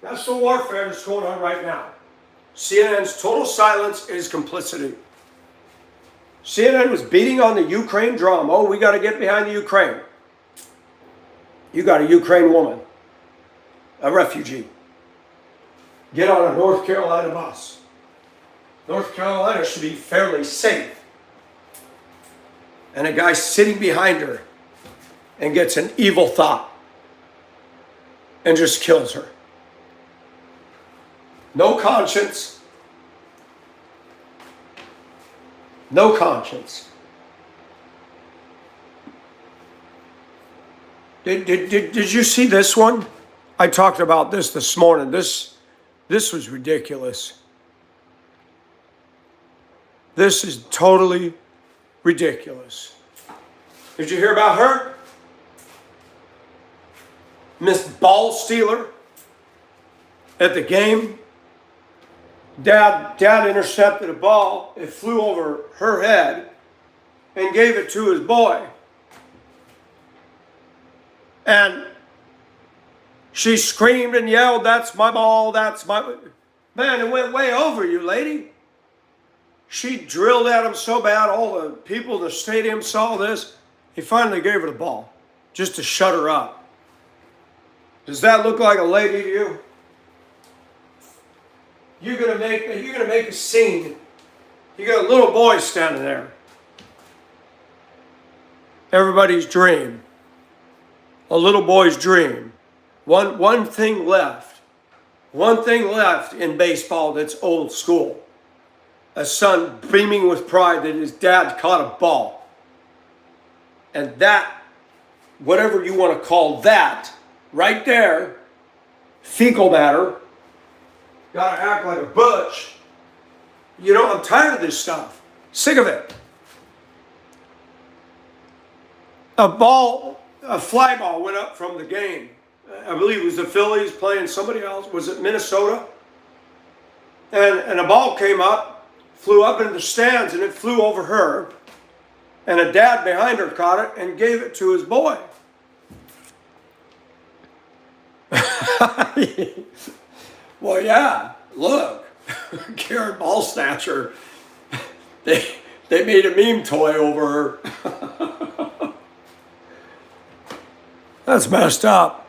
That's the warfare that's going on right now. CNN's total silence is complicity. CNN was beating on the Ukraine drum. Oh, we got to get behind the Ukraine. You got a Ukraine woman, a refugee. Get on a North Carolina bus. North Carolina should be fairly safe. And a guy sitting behind her and gets an evil thought and just kills her. No conscience. No conscience. Did you see this one? I talked about this morning. This was ridiculous. This is totally ridiculous. Did you hear about her? Miss Ball Stealer at the game. Dad intercepted a ball. It flew over her head and gave it to his boy. And she screamed and yelled, that's my ball, that's my... Man, it went way over you, lady. She drilled at him so bad, all the people in the stadium saw this. He finally gave her the ball, just to shut her up. Does that look like a lady to you? You're gonna make a scene. You got a little boy standing there. Everybody's dream. A little boy's dream. One thing left. One thing left in baseball that's old school. A son beaming with pride that his dad caught a ball. And that, whatever you want to call that, right there, fecal matter, gotta act like a butch. You know, I'm tired of this stuff. Sick of it. A fly ball went up from the game. I believe it was the Phillies playing somebody else. Was it Minnesota? And a ball came up, flew up into the stands, and it flew over her. And a dad behind her caught it and gave it to his boy. Well, yeah, look, Karen Ball Snatcher. They made a meme toy over her. That's messed up.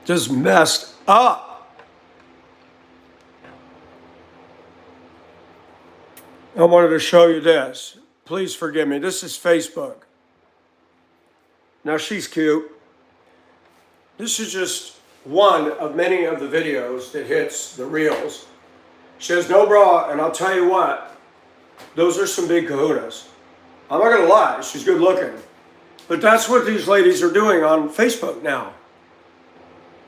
Just messed up. I wanted to show you this. Please forgive me. This is Facebook. Now she's cute. This is just one of many of the videos that hits the reels. She has no bra, and I'll tell you what, those are some big kahunas. I'm not gonna lie, she's good looking. But that's what these ladies are doing on Facebook now.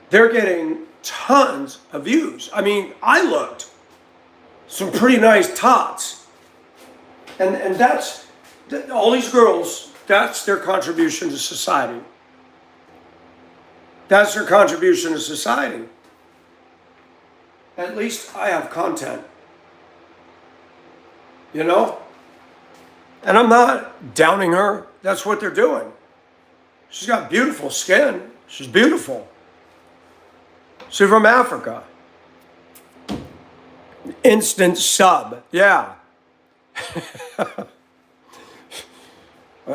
They're getting tons of views. I mean, I looked. Some pretty nice tots. And that's, all these girls, that's their contribution to society. That's their contribution to society. At least I have content. You know? And I'm not downing her. That's what they're doing. She's got beautiful skin. She's beautiful. She's from Africa. Instant sub. Yeah.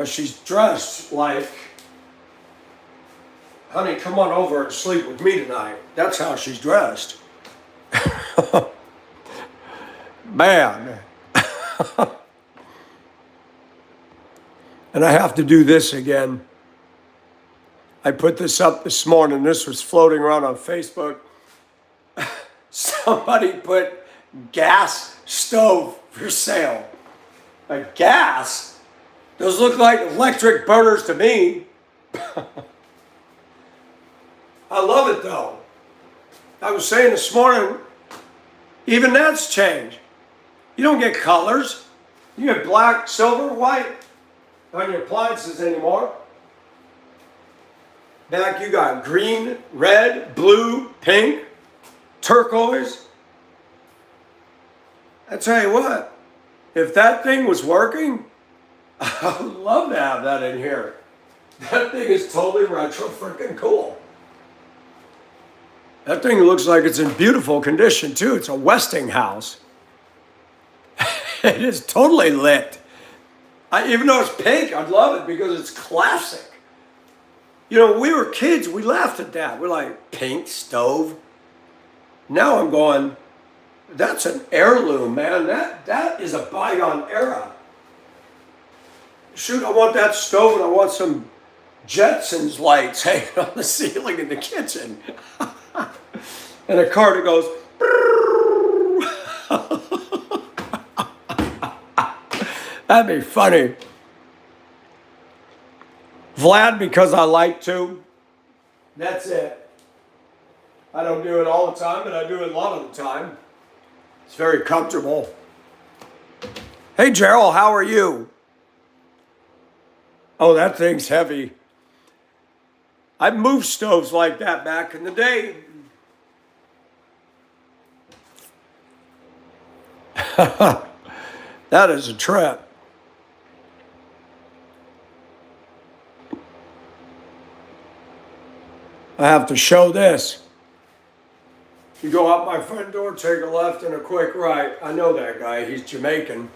She's dressed like, honey, come on over and sleep with me tonight. That's how she's dressed. Man. And I have to do this again. I put this up this morning. This was floating around on Facebook. Somebody put gas stove for sale. A gas? Those look like electric burners to me. I love it though. I was saying this morning, even that's changed. You don't get colors. You get black, silver, white on your appliances anymore. Back you got green, red, blue, pink, turquoise. I tell you what, if that thing was working, I would love to have that in here. That thing is totally retro freaking cool. That thing looks like it's in beautiful condition too. It's a Westinghouse. It is totally lit. Even though it's pink, I'd love it because it's classic. You know, when we were kids, we laughed at that. We're like, pink stove? Now I'm going, that's an heirloom, man. That is a bygone era. Shoot, I want that stove and I want some Jetsons lights hanging on the ceiling in the kitchen. And a car that goes, that'd be funny. Vlad, because I like to. That's it. I don't do it all the time, but I do it a lot of the time. It's very comfortable. Hey, Gerald, how are you? Oh, that thing's heavy. I moved stoves like that back in the day. That is a trip. I have to show this. You go out my front door, take a left and a quick right. I know that guy. He's Jamaican.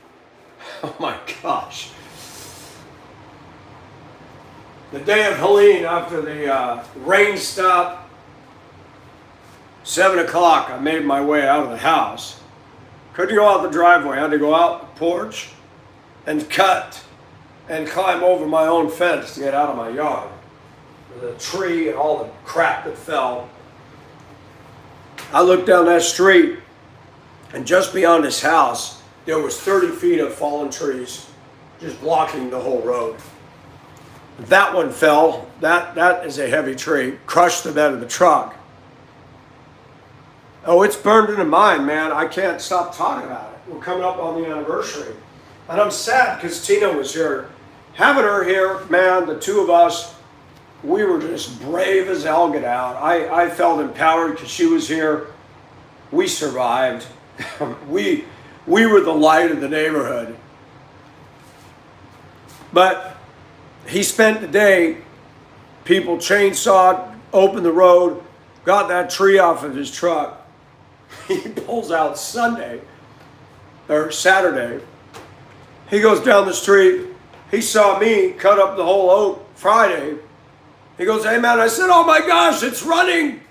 Oh my gosh. The day of Helene, after the rain stopped, 7 o'clock, I made my way out of the house. Couldn't go out the driveway. I had to go out the porch and cut and climb over my own fence to get out of my yard. The tree and all the crap that fell. I looked down that street, and just beyond his house, there was 30 feet of fallen trees just blocking the whole road. That one fell. That is a heavy tree. Crushed the bed of the truck. Oh, it's burned into mine, man. I can't stop talking about it. We're coming up on the anniversary. And I'm sad because Tina was here. Having her here, man, the two of us, we were just brave as hell get out. I felt empowered because she was here. We survived. we were the light of the neighborhood. But he spent the day, people chainsawed, opened the road, got that tree off of his truck. He pulls out Sunday or Saturday. He goes down the street. He saw me cut up the whole oak Friday. He goes, hey man, I said, oh my gosh, it's running.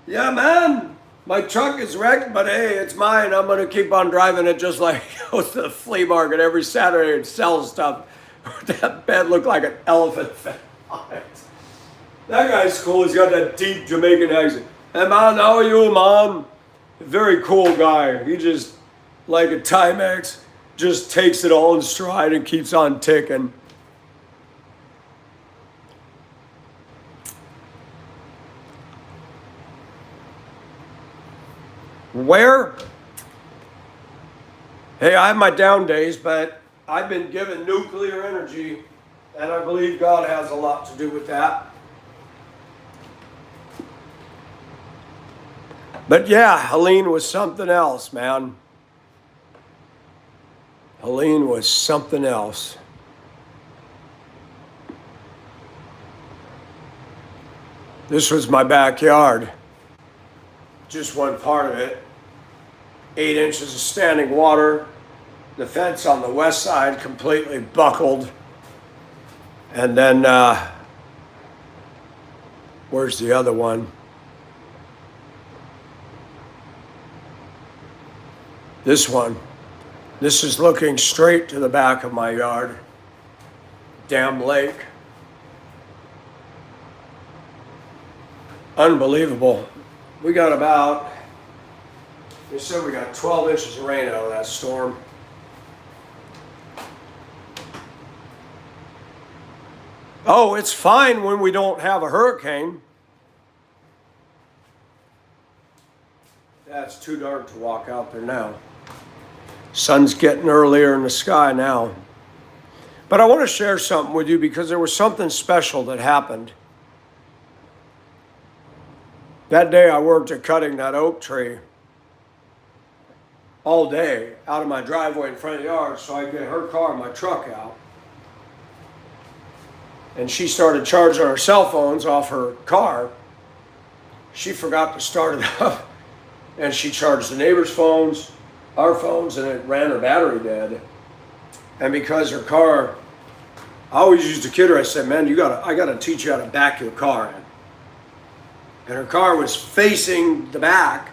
Yeah, man, my truck is wrecked, but hey, it's mine. I'm going to keep on driving it just like he goes to the flea market every Saturday and sells stuff. That bed looked like an elephant fed on it. That guy's cool. He's got that deep Jamaican accent. Hey man, how are you, man? Very cool guy. He just, like a Timex, just takes it all in stride and keeps on ticking. Where? Hey, I have my down days, but I've been given nuclear energy, and I believe God has a lot to do with that. But yeah, Helene was something else, man. Helene was something else. This was my backyard. Just one part of it. 8 inches of standing water. The fence on the west side completely buckled. And then, where's the other one? This one. This is looking straight to the back of my yard. Damn lake. Unbelievable. We got about, they said we got 12 inches of rain out of that storm. Oh, it's fine when we don't have a hurricane. That's too dark to walk out there now. Sun's getting earlier in the sky now. But I want to share something with you because there was something special that happened. That day I worked at cutting that oak tree all day out of my driveway in front of the yard so I could get her car and my truck out. And she started charging her cell phones off her car. She forgot to start it up. And she charged the neighbor's phones, our phones, and it ran her battery dead. And because her car, I always used to kid her, I said, man, I gotta teach you how to back your car in. And her car was facing the back,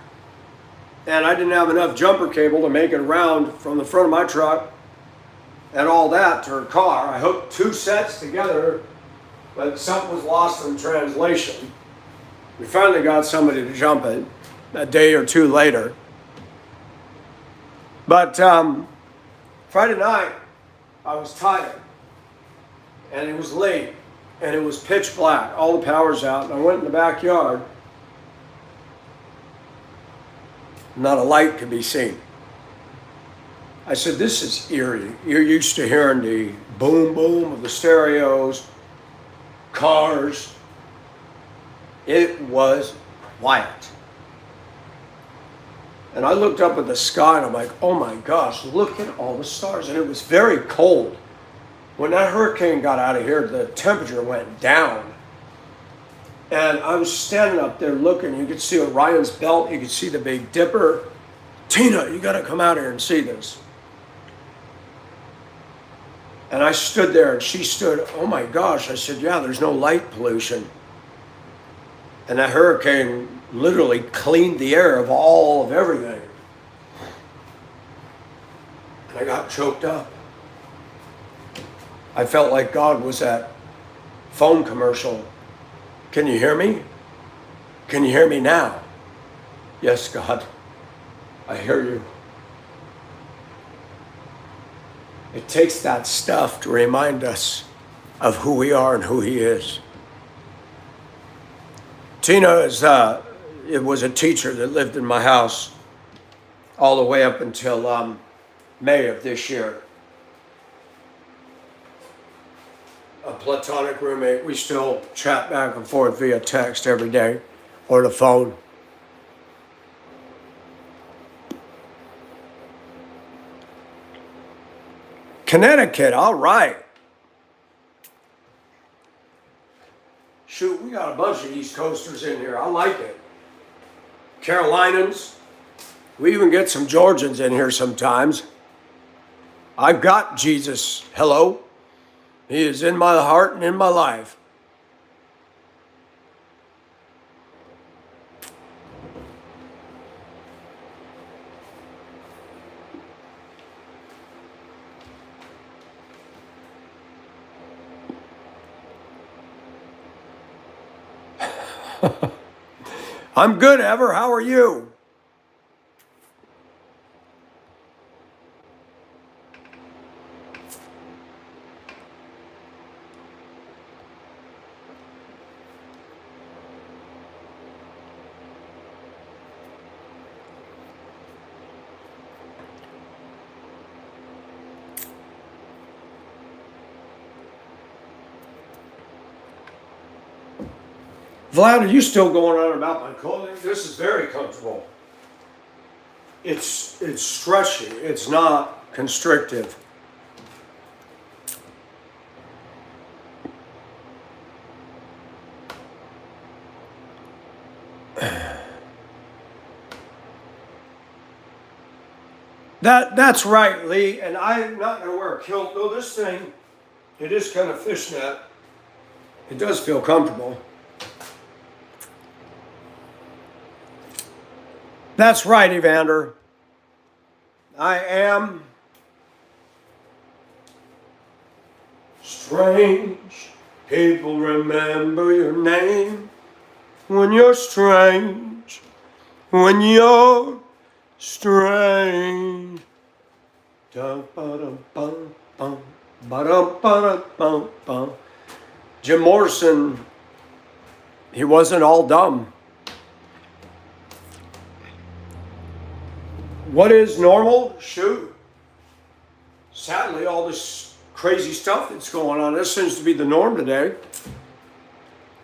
and I didn't have enough jumper cable to make it around from the front of my truck and all that to her car. I hooked 2 sets together, but something was lost in translation. We finally got somebody to jump it a day or 2 later. But Friday night, I was tired, and it was late, and it was pitch black. All the power's out, and I went in the backyard. Not a light could be seen. I said, this is eerie. You're used to hearing the boom, boom of the stereos, cars. It was quiet. And I looked up at the sky and I'm like, oh my gosh, look at all the stars. And it was very cold. When that hurricane got out of here, the temperature went down. And I was standing up there looking. You could see Orion's belt. You could see the Big Dipper. Tina, you got to come out here and see this. And I stood there and she stood, oh my gosh. I said, yeah, there's no light pollution. And that hurricane literally cleaned the air of all of everything. And I got choked up. I felt like God was that phone commercial. Can you hear me? Can you hear me now? Yes, God, I hear you. It takes that stuff to remind us of who we are and who He is. Tina was a teacher that lived in my house all the way up until May of this year. A platonic roommate. We still chat back and forth via text every day or the phone. Connecticut, all right. Shoot, we got a bunch of East Coasters in here. I like it. Carolinians, We even get some Georgians in here sometimes. I've got Jesus. Hello. He is in my heart and in my life. I'm good, Ever. How are you? Vlad, are you still going on about my clothing? This is very comfortable. It's stretchy. It's not constrictive. That's right, Lee. And I'm not going to wear a kilt. Though this thing, it is kind of fishnet. It does feel comfortable. That's right, Evander. I am strange. People remember your name when you're strange. When you're strange. Jim Morrison, he wasn't all dumb. What is normal? Shoot. Sadly, all this crazy stuff that's going on, this seems to be the norm today.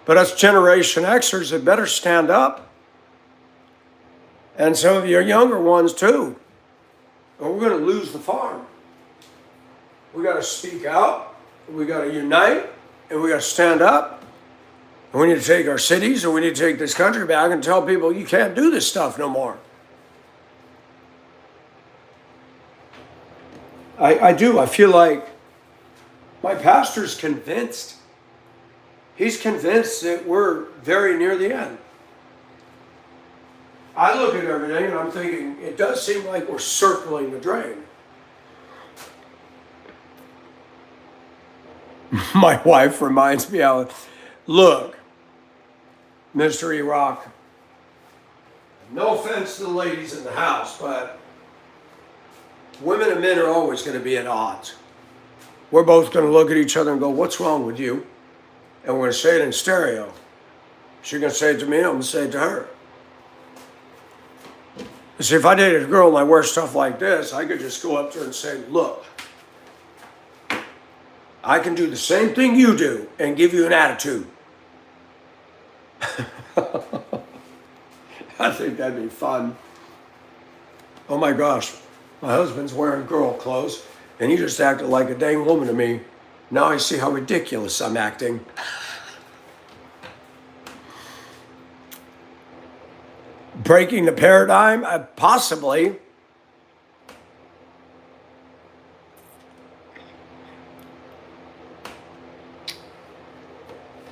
But us Generation Xers had better stand up. And some of your younger ones too. Or we're going to lose the farm. We got to speak out. We got to unite. And we got to stand up. And we need to take our cities, and we need to take this country back and tell people you can't do this stuff no more. I do. I feel like my pastor's convinced. He's convinced that we're very near the end. I look at everything and I'm thinking, it does seem like we're circling the drain. My wife reminds me of, look, Mr. Iraq, no offense to the ladies in the house, but women and men are always going to be at odds. We're both going to look at each other and go, what's wrong with you? And we're going to say it in stereo. She's going to say it to me, I'm going to say it to her. See, if I dated a girl and I wear stuff like this, I could just go up to her and say, look, I can do the same thing you do and give you an attitude. I think that'd be fun. Oh my gosh, my husband's wearing girl clothes and he just acted like a dang woman to me. Now I see how ridiculous I'm acting. Breaking the paradigm? Possibly.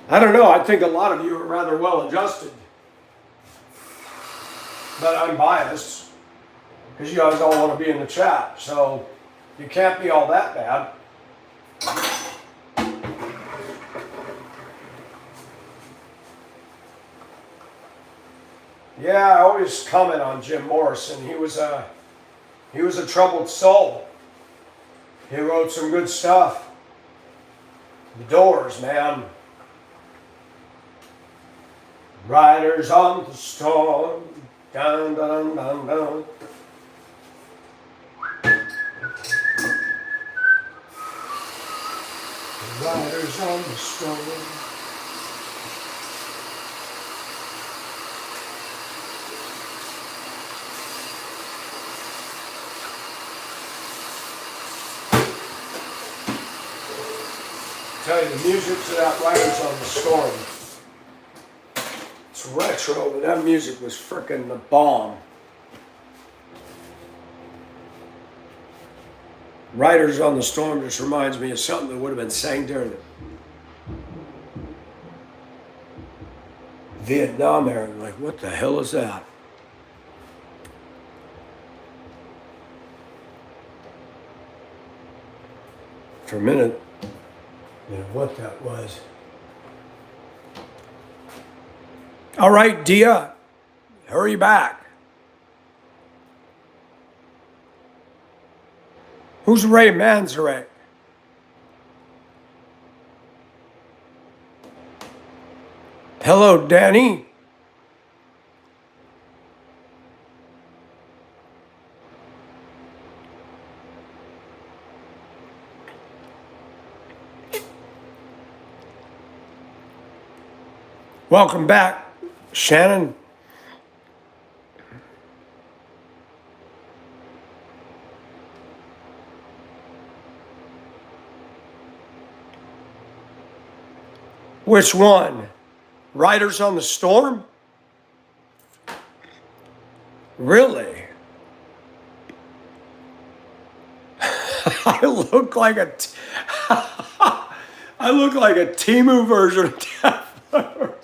I don't know. I think a lot of you are rather well adjusted. But I'm biased because you guys all want to be in the chat. So you can't be all that bad. Yeah, I always comment on Jim Morrison. He was a troubled soul. He wrote some good stuff. The Doors, man. Riders on the storm. Dun, dun, dun, dun. Riders on the storm. Tell you, the music to that Riders on the Storm. It's retro, but that music was frickin' the bomb. Riders on the Storm just reminds me of something that would have been sang during the Vietnam era. Like, what the hell is that? For a minute, you know what that was. All right, Dia, hurry back. Who's Ray Manzarek? Hello, Danny. Welcome back, Shannon. Which one? Riders on the Storm? Really? I look like a I look like a Timu version of Def Leppard.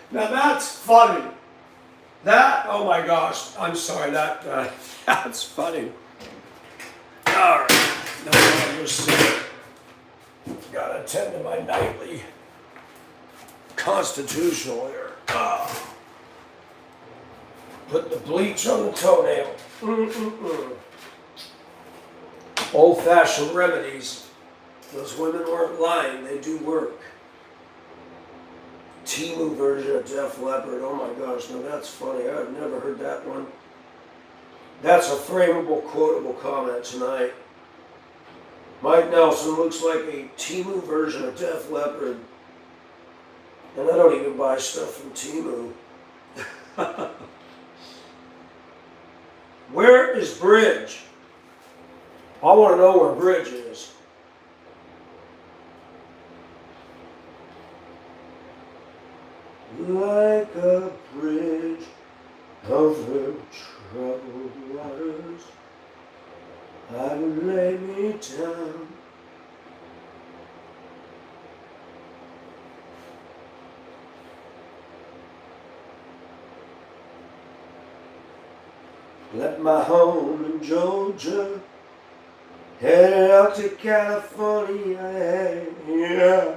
Now that's funny. That, oh my gosh, I'm sorry, that's funny. All right, now I just gotta attend to my nightly constitutional here. Put the bleach on the toenail. Old-fashioned remedies. Those women weren't lying, they do work. Timu version of Def Leppard. Oh my gosh, no, that's funny. I've never heard that one. That's a frameable, quotable comment tonight. Mike Nelson looks like a Timu version of Def Leppard. And I don't even buy stuff from Timu. Where is Bridge? I want to know where Bridge is. Like a bridge over troubled waters, I would lay me down. Left my home in Georgia, headed out to California, yeah.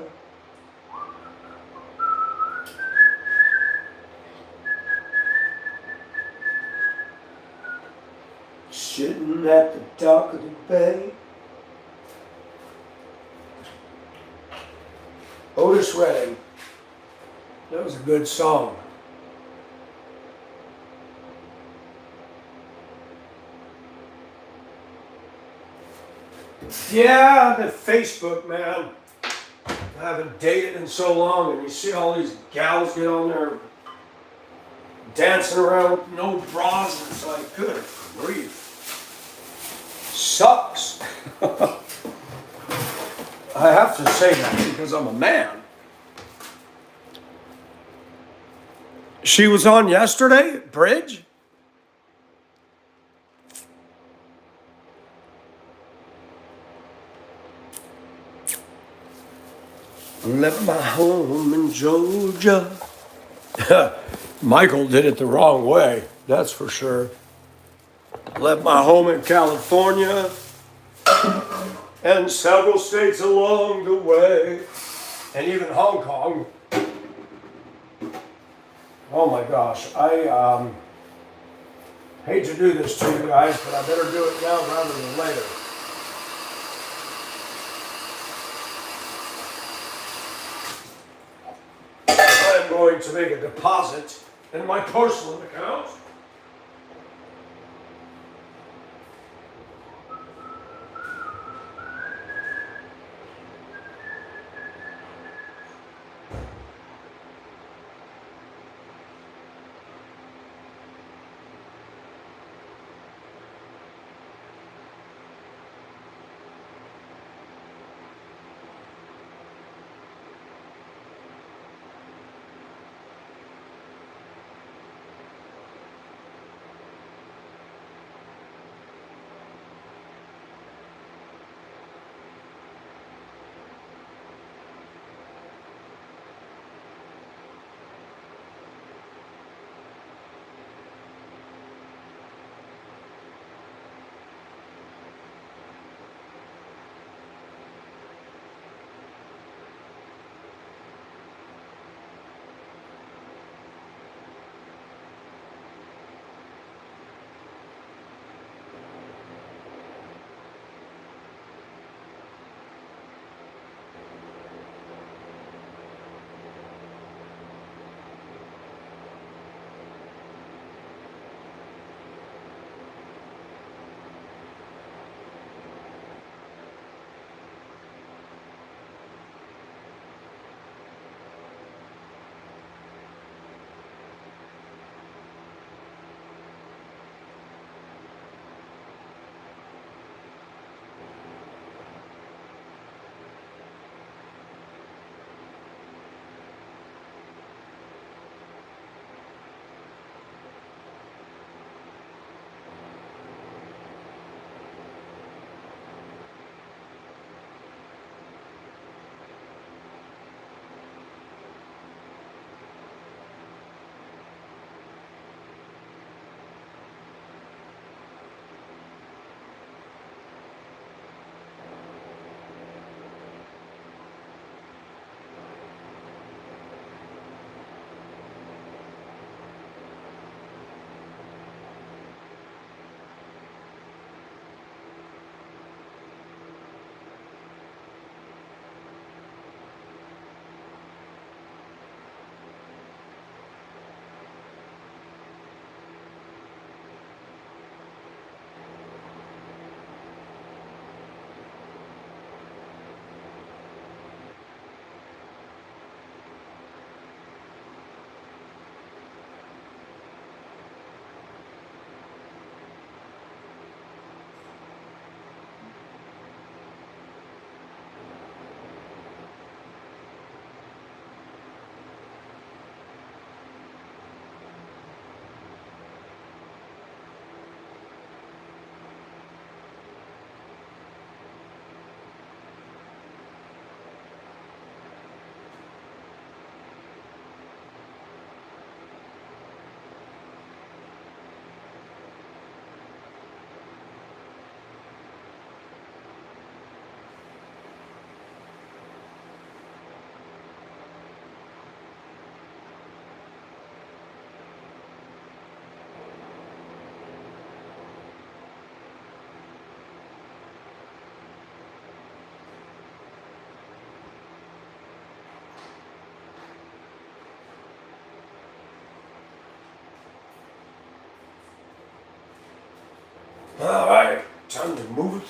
Sitting at the dock of the bay. Otis Redding. That was a good song. Yeah, the Facebook, man. I haven't dated in so long, and you see all these gals get on there dancing around with no bras, and it's like, good grief. Sucks. I have to say that because I'm a man. She was on yesterday, Bridge? Left my home in Georgia. Michael did it the wrong way, that's for sure. Left my home in California and several states along the way, and even Hong Kong. Oh my gosh, I hate to do this to you guys, but I better do it now rather than later. I'm going to make a deposit in my porcelain account.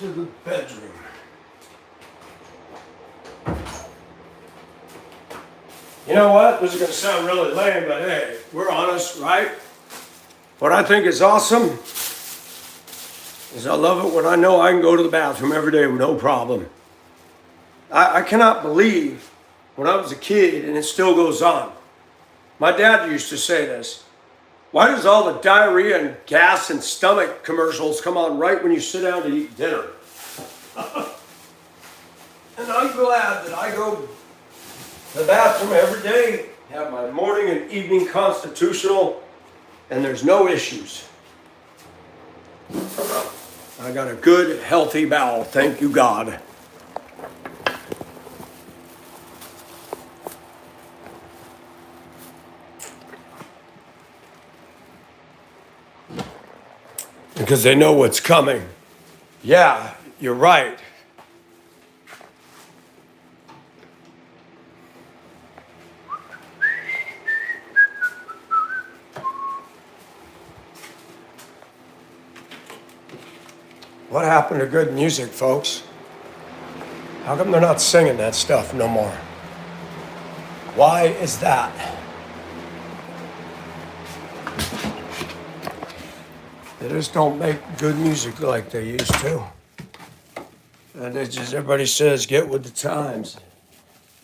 to the bedroom. You know what? This is going to sound really lame, but hey, we're honest, right? What I think is awesome is I love it when I know I can go to the bathroom every day with no problem. I cannot believe when I was a kid, and it still goes on. My dad used to say this. Why does all the diarrhea and gas and stomach commercials come on right when you sit down to eat dinner? And I'm glad that I go to the bathroom every day, have my morning and evening constitutional, and there's no issues. I got a good, healthy bowel, thank you God. Because they know what's coming. Yeah, you're right. What happened to good music, folks? How come they're not singing that stuff no more? Why is that? They just don't make good music like they used to. And it's just everybody says, get with the times.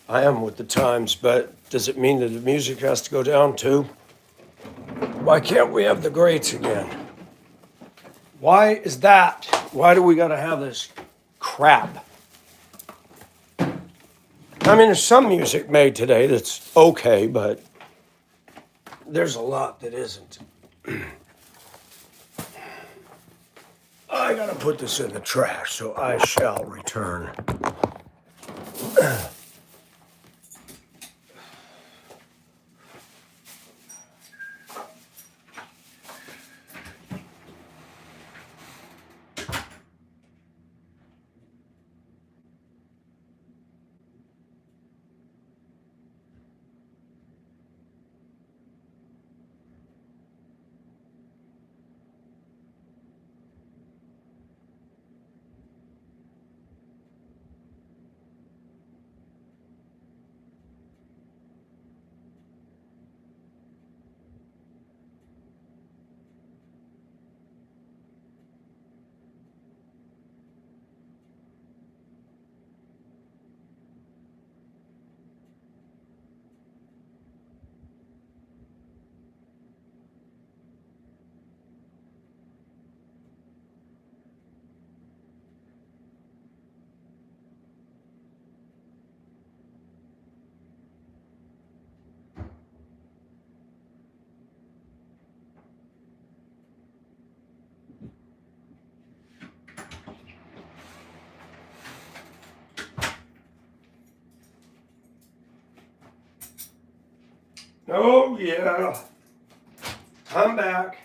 I am with the times, but does it mean that the music has to go down too? Why can't we have the greats again? Why is that? Why do we gotta have this crap? I mean, there's some music made today that's okay, but there's a lot that isn't. I gotta put this in the trash, so I shall return. Oh yeah, I'm back.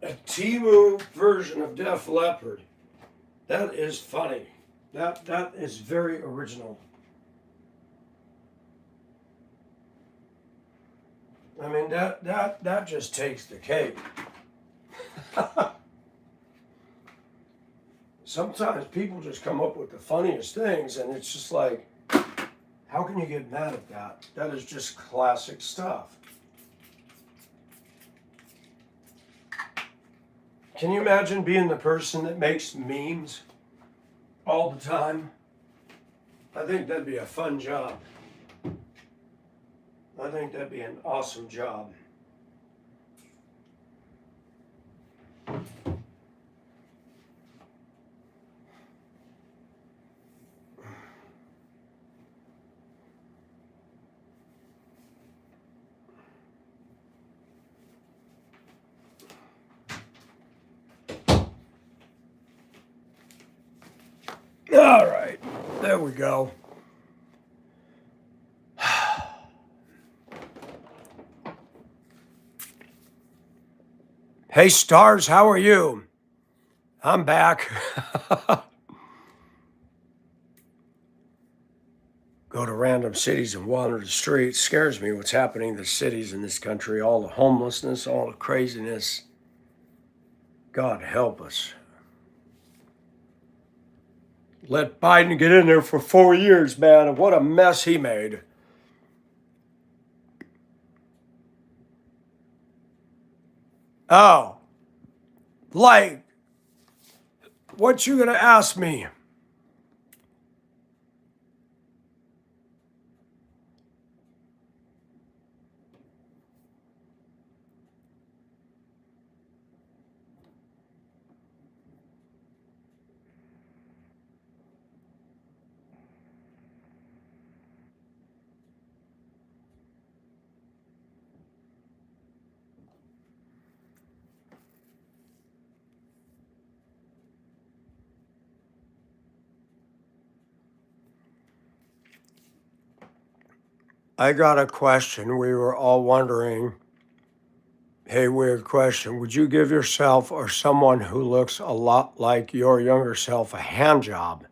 A Timu version of Def Leppard. That is funny. That is very original. I mean, that just takes the cake. Sometimes people just come up with the funniest things, and it's just like, how can you get mad at that? That is just classic stuff. Can you imagine being the person that makes memes all the time? I think that'd be a fun job. I think that'd be an awesome job. All right, there we go. Hey, Stars, how are you? I'm back. Go to random cities and wander the streets. Scares me what's happening in the cities in this country. All the homelessness, all the craziness. God help us. Let Biden get in there for 4 years, man, and what a mess he made. Oh, like, what you gonna ask me? I got a question. We were all wondering, hey, weird question. Would you give yourself or someone who looks a lot like your younger self a hand job?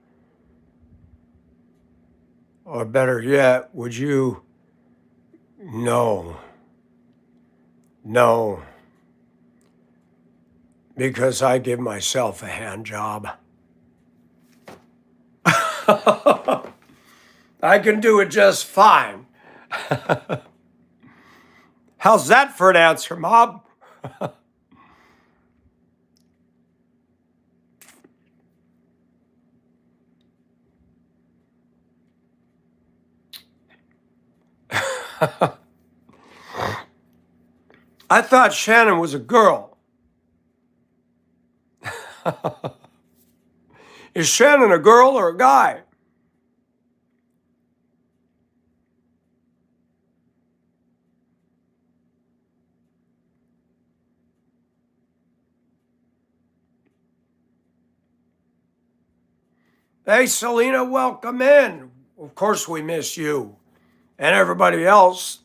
Or better yet, would you? No. No. Because I give myself a hand job. I can do it just fine. How's that for an answer, Mom? I thought Shannon was a girl. Is Shannon a girl or a guy? Hey, Selena, welcome in. Of course, we miss you and everybody else.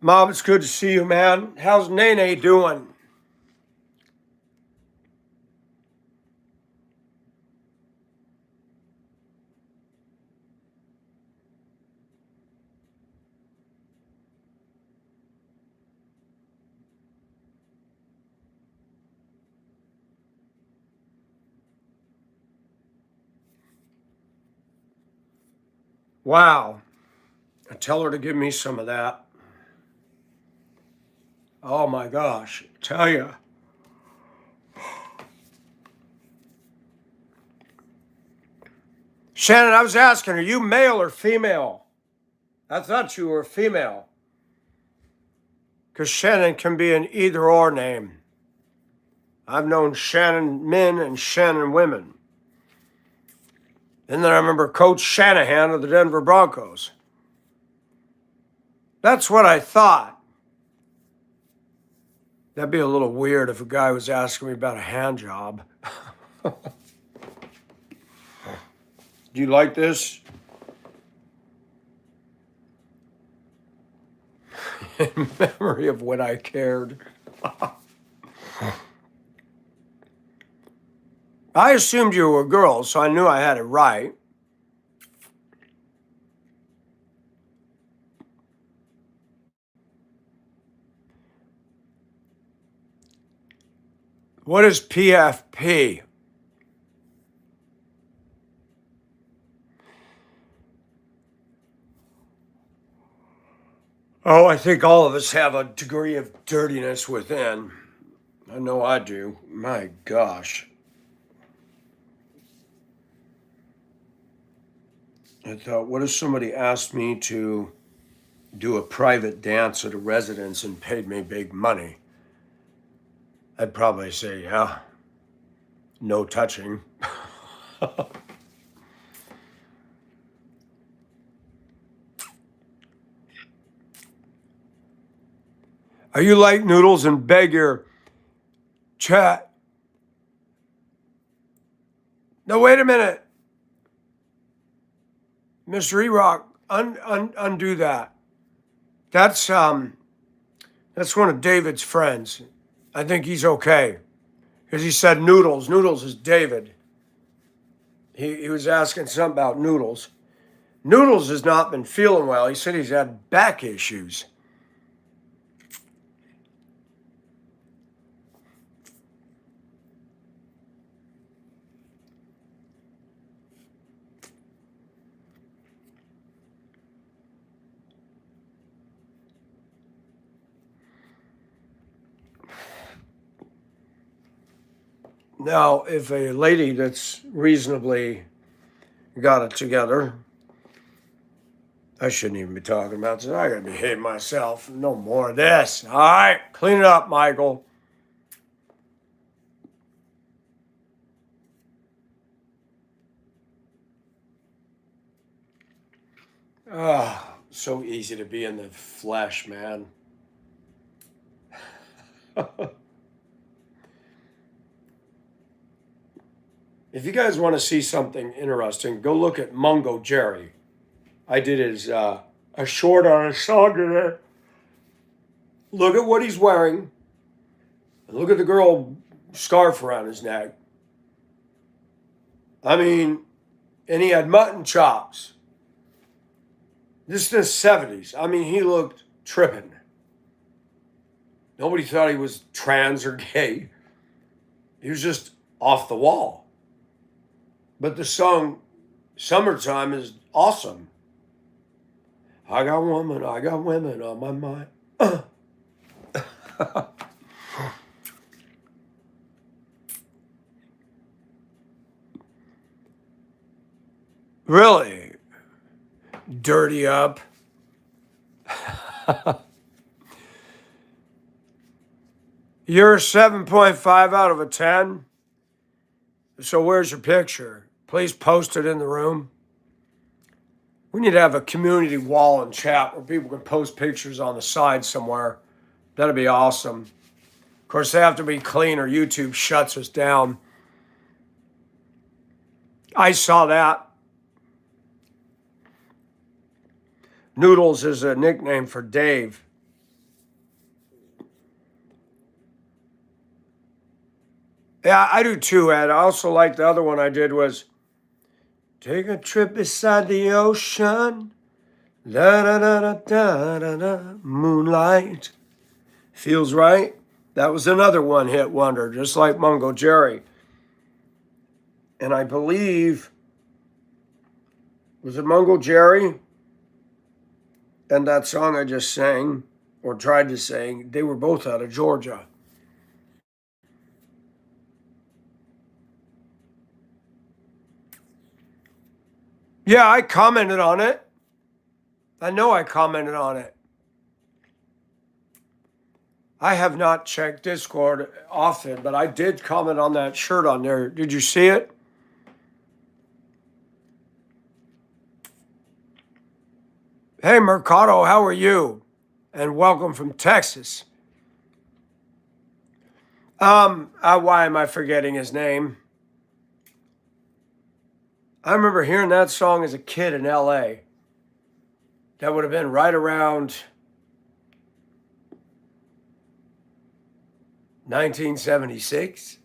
Mom, it's good to see you, man. How's Nene doing? Wow. Tell her to give me some of that. Oh my gosh. Tell you. Shannon, I was asking, are you male or female? I thought you were female. Because Shannon can be an either or name. I've known Shannon men and Shannon women. And then I remember Coach Shanahan of the Denver Broncos. That's what I thought. That'd be a little weird if a guy was asking me about a hand job. Do you like this? In memory of when I cared. I assumed you were a girl, so I knew I had it right. What is PFP? Oh, I think all of us have a degree of dirtiness within. I know I do. My gosh. I thought, what if somebody asked me to do a private dance at a residence and paid me big money? I'd probably say, yeah, no touching. Are you like noodles and beg your chat No, wait a minute. Mr. E-Rock, undo that. That's one of David's friends. I think he's okay. Because he said Noodles. Noodles is David. He was asking something about Noodles. Noodles has not been feeling well. He said he's had back issues. Now, if a lady that's reasonably got it together, I shouldn't even be talking about this. I gotta behave myself. No more of this. All right, clean it up, Michael. Ah, so easy to be in the flesh, man. If you guys want to see something interesting, go look at Mungo Jerry. I did his a short on his song today. Look at what he's wearing. Look at the girl scarf around his neck. I mean, and he had mutton chops. This is the 70s. I mean, he looked tripping. Nobody thought he was trans or gay. He was just off the wall. But the song Summertime is awesome. I got women on my mind. Really? Dirty up. You're 7.5 out of a 10. So where's your picture? Please post it in the room. We need to have a community wall and chat where people can post pictures on the side somewhere. That'd be awesome. Of course, they have to be clean or YouTube shuts us down. I saw that. Noodles is a nickname for Dave. Yeah, I do too, Ed. I also like the other one I did was take a trip beside the ocean. Da da da da da da da. Moonlight. Feels right. That was another one-hit wonder, just like Mungo Jerry. And I believe, was it Mungo Jerry? And that song I just sang, or tried to sing, they were both out of Georgia. Yeah, I commented on it. I know I commented on it. I have not checked Discord often, but I did comment on that shirt on there. Did you see it? Hey, Mercado, how are you? And welcome from Texas. Why am I forgetting his name? I remember hearing that song as a kid in LA. That would have been right around 1976.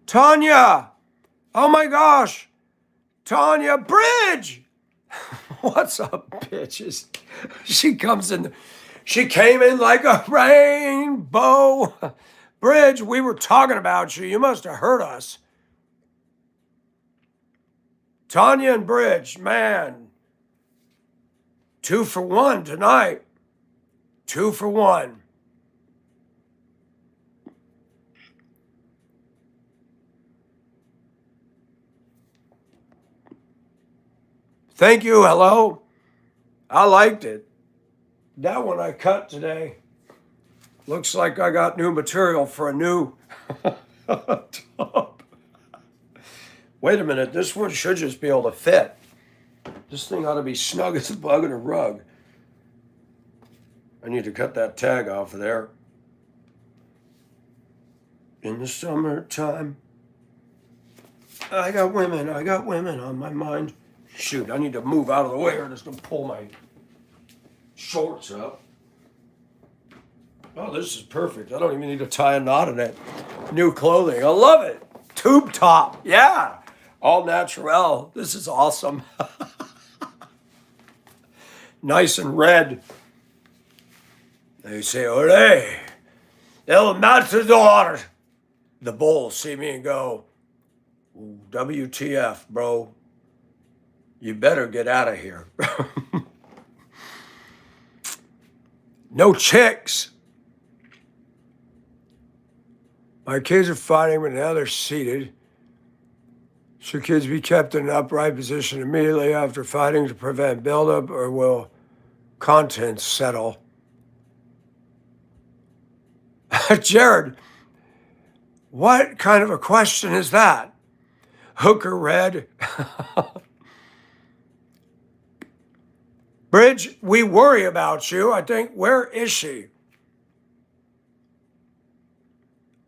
Tanya! Oh my gosh! Tanya Bridge! What's up, bitches? She came in like a rainbow. Bridge, we were talking about you. You must have heard us. Tanya and Bridge, man. 2 for 1 tonight. 2 for 1. Thank you. Hello. I liked it. That one I cut today. Looks like I got new material for a new top. Wait a minute. This one should just be able to fit. This thing ought to be snug as a bug in a rug. I need to cut that tag off of there. in the summertime. I got women on my mind. Shoot, I need to move out of the way or I'm just going to pull my shorts up. Oh, this is perfect. I don't even need to tie a knot in it. New clothing. I love it. Tube top. Yeah. All natural. This is awesome. Nice and red. They say, ole, el matador. The bulls see me and go, WTF, bro. You better get out of here. No chicks. My kids are fighting, but now they're seated. Should kids be kept in an upright position immediately after fighting to prevent buildup, or will contents settle? Jared, what kind of a question is that? Hooker red. Bridge, we worry about you. I think, where is she?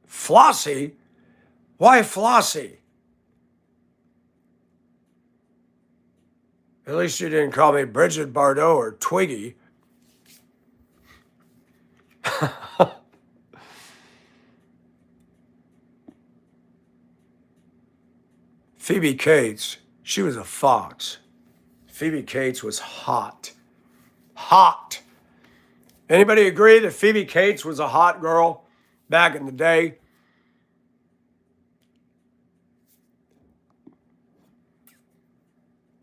Flossie? Why Flossie? At least you didn't call me Bridget Bardot or Twiggy. Phoebe Cates, she was a fox. Phoebe Cates was hot. Hot. Anybody agree that Phoebe Cates was a hot girl back in the day?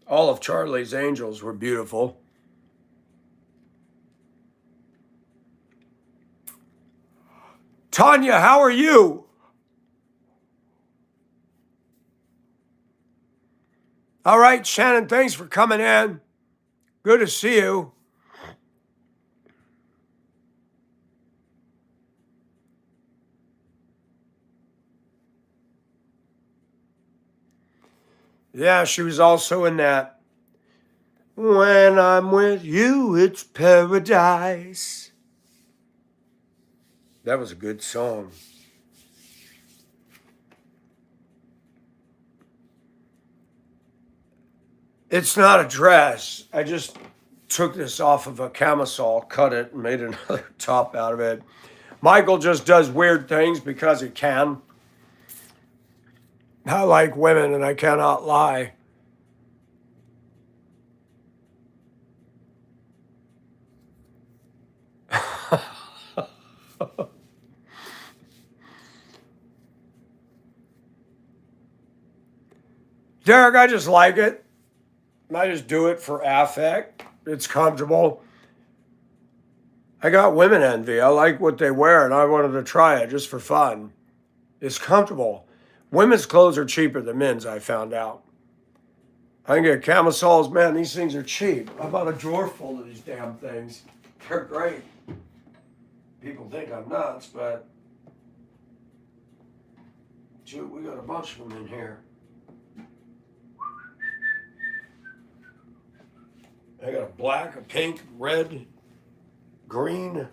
All of Charlie's Angels were beautiful. Tanya, how are you? All right, Shannon, thanks for coming in. Good to see you. Yeah, she was also in that. When I'm with you, it's paradise. That was a good song. It's not a dress. I just took this off of a camisole, cut it, and made another top out of it. Michael just does weird things because he can. I like women, and I cannot lie. Derek, I just like it. I just do it for affect. It's comfortable. I got women envy. I like what they wear, and I wanted to try it just for fun. It's comfortable. Women's clothes are cheaper than men's, I found out. I can get camisoles. Man, these things are cheap. I bought a drawer full of these damn things. They're great. People think I'm nuts, but shoot, we got a bunch of them in here. I got a black, a pink, red, green.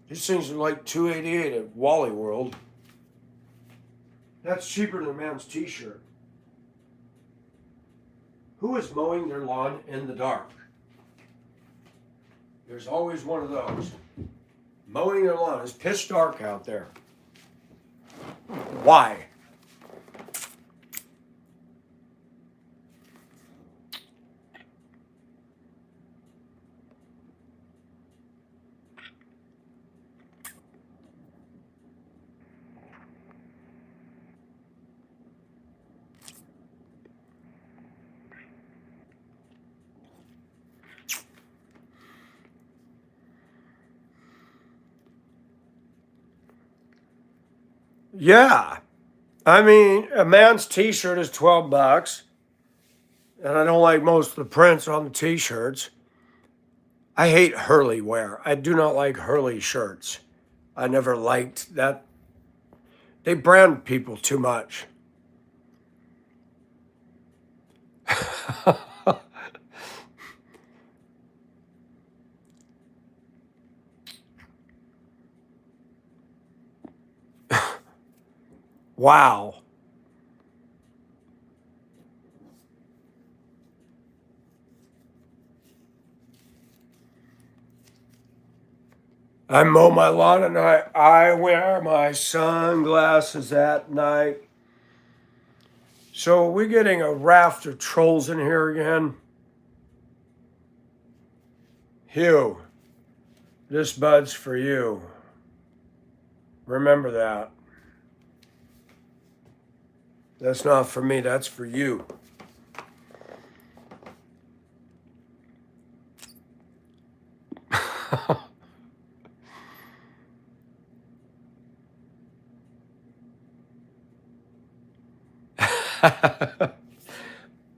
These things are like $288 at Wally World. That's cheaper than a man's t-shirt. Who is mowing their lawn in the dark? There's always one of those. Mowing their lawn. It's pitch dark out there. Why? Yeah. I mean, a man's t-shirt is $12, and I don't like most of the prints on the t-shirts. I hate Hurley wear. I do not like Hurley shirts. I never liked that. They brand people too much. Wow. I mow my lawn at night. I wear my sunglasses at night. So are we getting a raft of trolls in here again? Hugh, this bud's for you. Remember that. That's not for me, that's for you.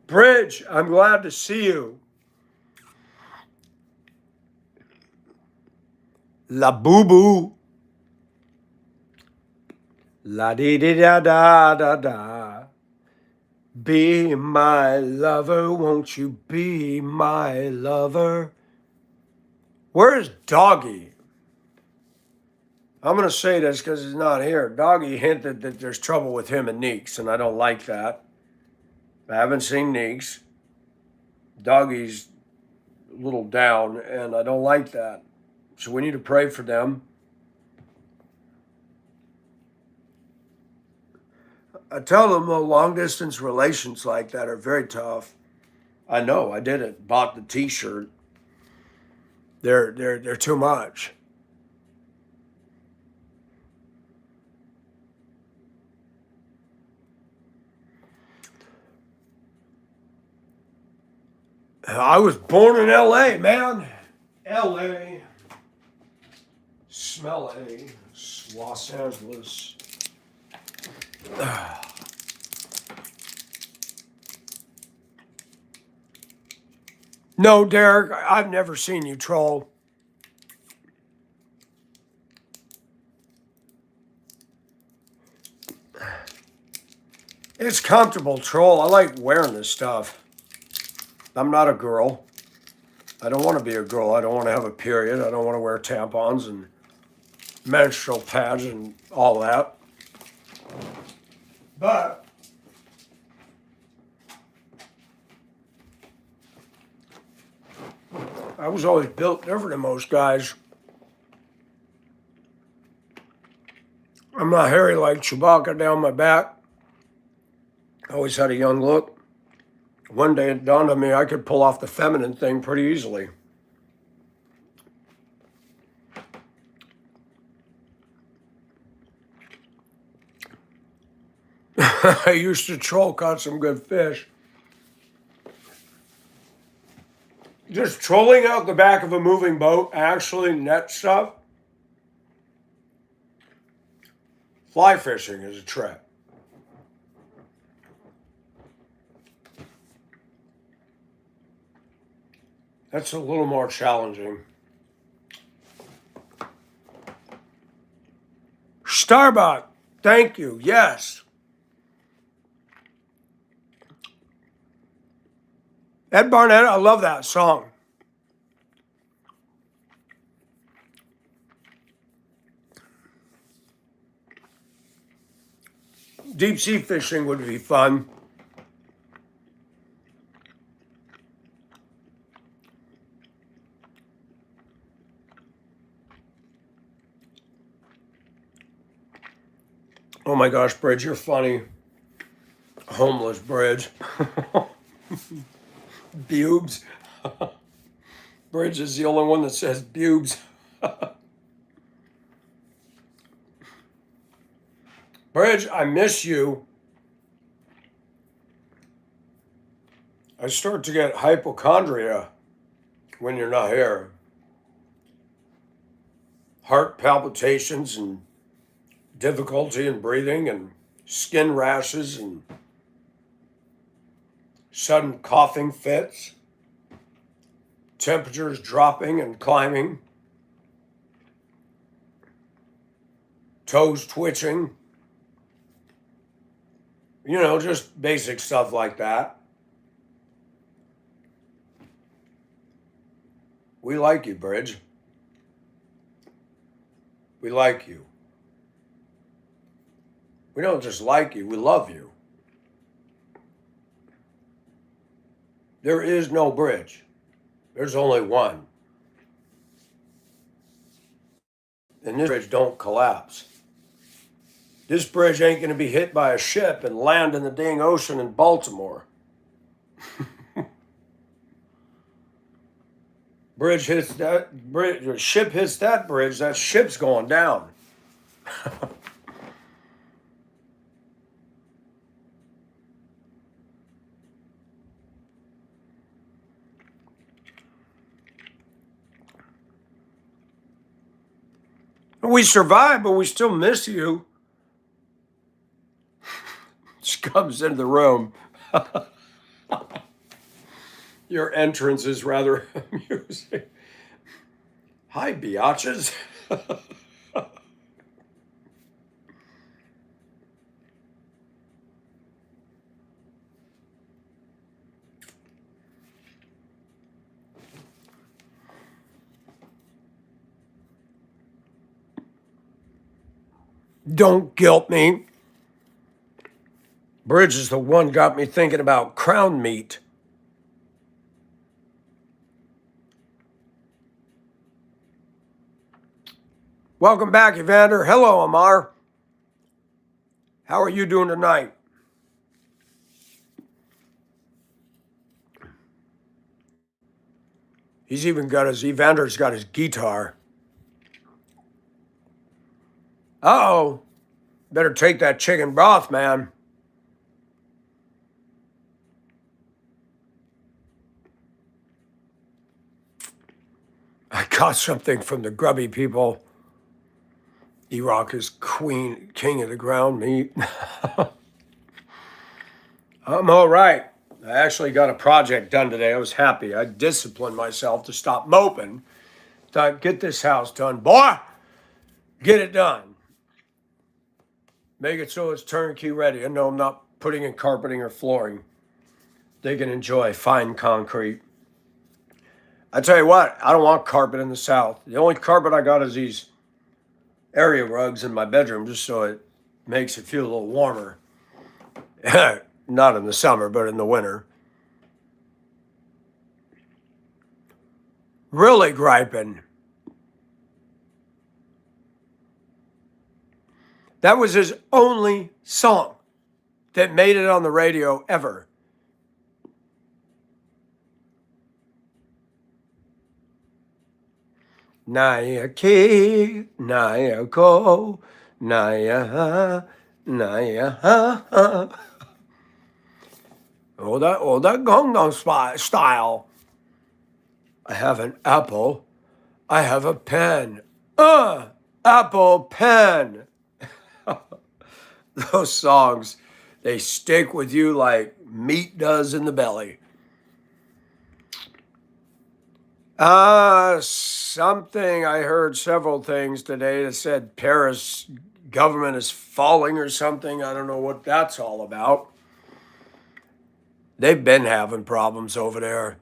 Bridge, I'm glad to see you. La boo boo. La dee dee da da da da. Be my lover, won't you be my lover? Where's Doggy? I'm going to say this because he's not here. Doggy hinted that there's trouble with him and Neeks, and I don't like that. I haven't seen Neeks. Doggy's a little down, and I don't like that. So we need to pray for them. I tell them long distance relations like that are very tough. I know, I did it. Bought the T-shirt. They're too much. I was born in L.A., man. L.A. Smell A. Los Angeles. No, Derek, I've never seen you troll. It's comfortable, troll. I like wearing this stuff. I'm not a girl. I don't want to be a girl. I don't want to have a period. I don't want to wear tampons and menstrual pads and all that. But I was always built different than most guys. I'm not hairy like Chewbacca down my back. I always had a young look. One day it dawned on me I could pull off the feminine thing pretty easily. I used to troll, caught some good fish. Just trolling out the back of a moving boat, actually net stuff. Fly fishing is a trip. That's a little more challenging. Starbuck, thank you, yes. Ed Barnett, I love that song. Deep sea fishing would be fun. Oh my gosh, Bridge, you're funny. Homeless Bridge. Bubes. Bridge is the only one that says bubes. Bridge, I miss you. I start to get hypochondria when you're not here. Heart palpitations and difficulty in breathing and skin rashes and sudden coughing fits. Temperatures dropping and climbing. Toes twitching. You know, just basic stuff like that. We like you, Bridge. We like you. We don't just like you, we love you. There is no bridge. There's only one. And this bridge don't collapse. This bridge ain't going to be hit by a ship and land in the dang ocean in Baltimore. Bridge hits that bridge, or ship hits that bridge, that ship's going down. We survived, but we still miss you. She comes into the room. Your entrance is rather amusing. Hi, biatches. Don't guilt me. Bridge is the one got me thinking about crown meat. Welcome back, Evander. Hello, Amar. How are you doing tonight? Evander's got his guitar. Uh-oh. Better take that chicken broth, man. I got something from the grubby people. Iraq is king of the ground meat. I'm all right. I actually got a project done today. I was happy. I disciplined myself to stop moping. Thought, get this house done. Boy, get it done. Make it so it's turnkey ready. I know I'm not putting in carpeting or flooring. They can enjoy fine concrete. I tell you what, I don't want carpet in the South. The only carpet I got is these area rugs in my bedroom, just so it makes it feel a little warmer. Not in the summer, but in the winter. Really griping. That was his only song that made it on the radio ever. Naya ki, naya ko, naya ha, naya ha. Oh, that Gangnam style. I have an apple. I have a pen. Apple pen. Those songs, they stick with you like meat does in the belly. Something, I heard several things today that said Paris government is falling or something. I don't know what that's all about. They've been having problems over there.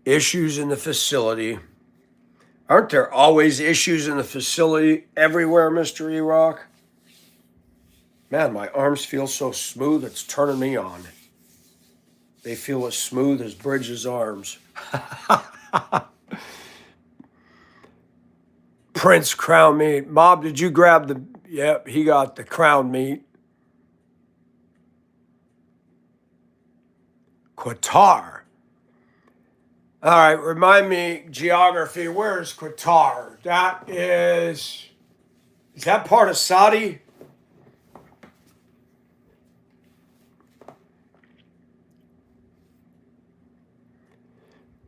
Issues in the facility. Aren't there always issues in the facility everywhere, Mr. Iraq? Man, my arms feel so smooth, it's turning me on. They feel as smooth as Bridges' arms. Prince crown meat. Bob, did you grab the... Yep, he got the crown meat. Qatar. All right, remind me, geography, where's Qatar? That is that part of Saudi?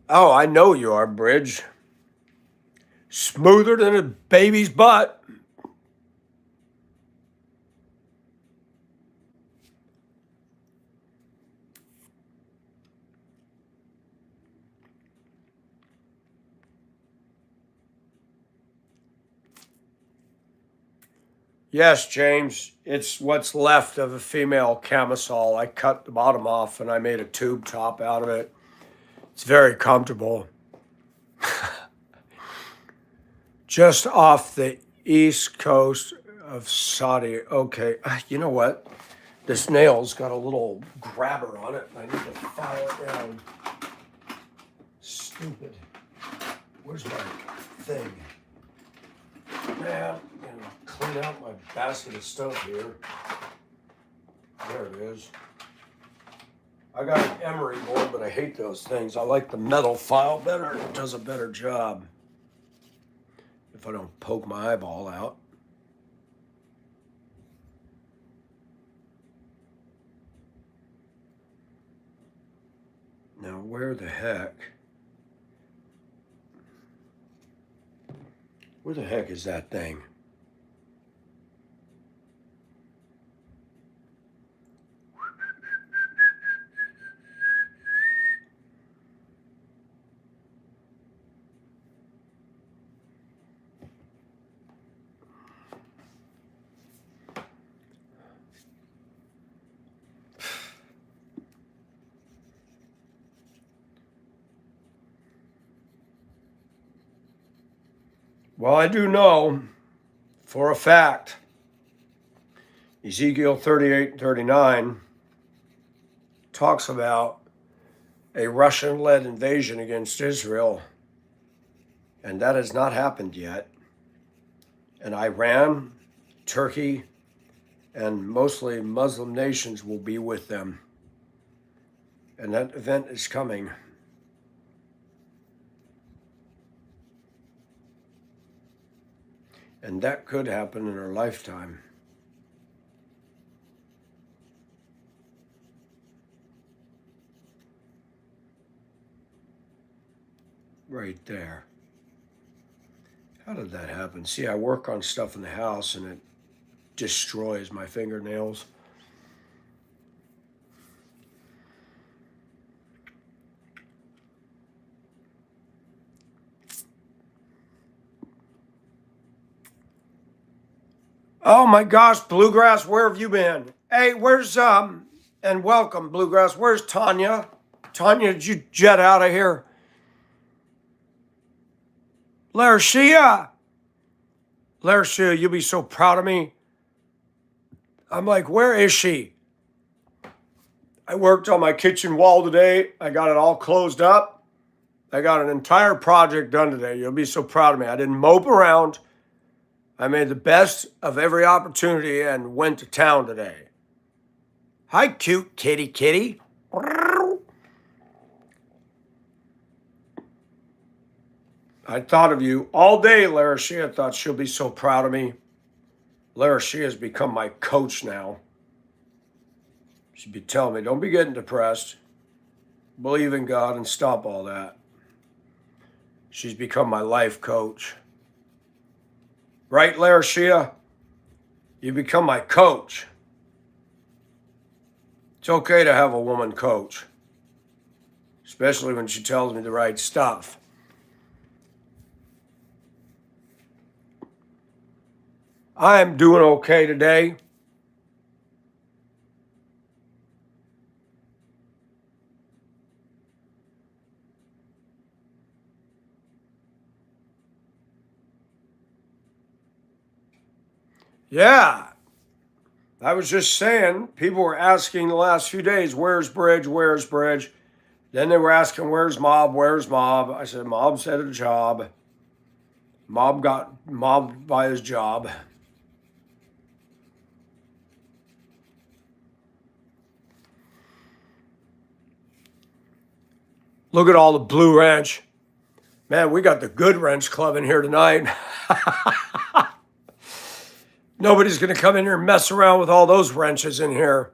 Oh, I know you are, Bridge. Smoother than a baby's butt. Yes, James, it's what's left of a female camisole. I cut the bottom off and I made a tube top out of it. It's very comfortable. just off the east coast of Saudi. Okay, you know what? This nail's got a little grabber on it. I need to file it down. Stupid. Where's my thing? Man, I'm gonna clean out my basket of stuff here. There it is. I got an emery board, but I hate those things. I like the metal file better. It does a better job. If I don't poke my eyeball out. Now, where the heck is that thing? Well, I do know for a fact, Ezekiel 38 and 39 talks about a Russian-led invasion against Israel, and that has not happened yet. And Iran, Turkey, and mostly Muslim nations will be with them. And that event is coming. And that could happen in our lifetime. Right there. How did that happen? See, I work on stuff in the house and it destroys my fingernails. Oh my gosh, Bluegrass, where have you been? Hey, where's and welcome, Bluegrass. Where's Tanya? Tanya, did you jet out of here? Larishia, you'll be so proud of me. I'm like, where is she? I worked on my kitchen wall today. I got it all closed up. I got an entire project done today. You'll be so proud of me. I didn't mope around. I made the best of every opportunity and went to town today. Hi, cute kitty. I thought of you all day, Larishia. I thought she'll be so proud of me. Larishia has become my coach now. She'd be telling me, don't be getting depressed. Believe in God and stop all that. She's become my life coach. Right, Larishia? You become my coach. It's okay to have a woman coach, especially when she tells me the right stuff. I am doing okay today. Yeah. I was just saying, people were asking the last few days, where's Bridge? Then they were asking, where's Mob? I said, Mob's at a job. Mob got mobbed by his job. Look at all the blue wrench. Man, we got the good wrench club in here tonight. Nobody's going to come in here and mess around with all those wrenches in here.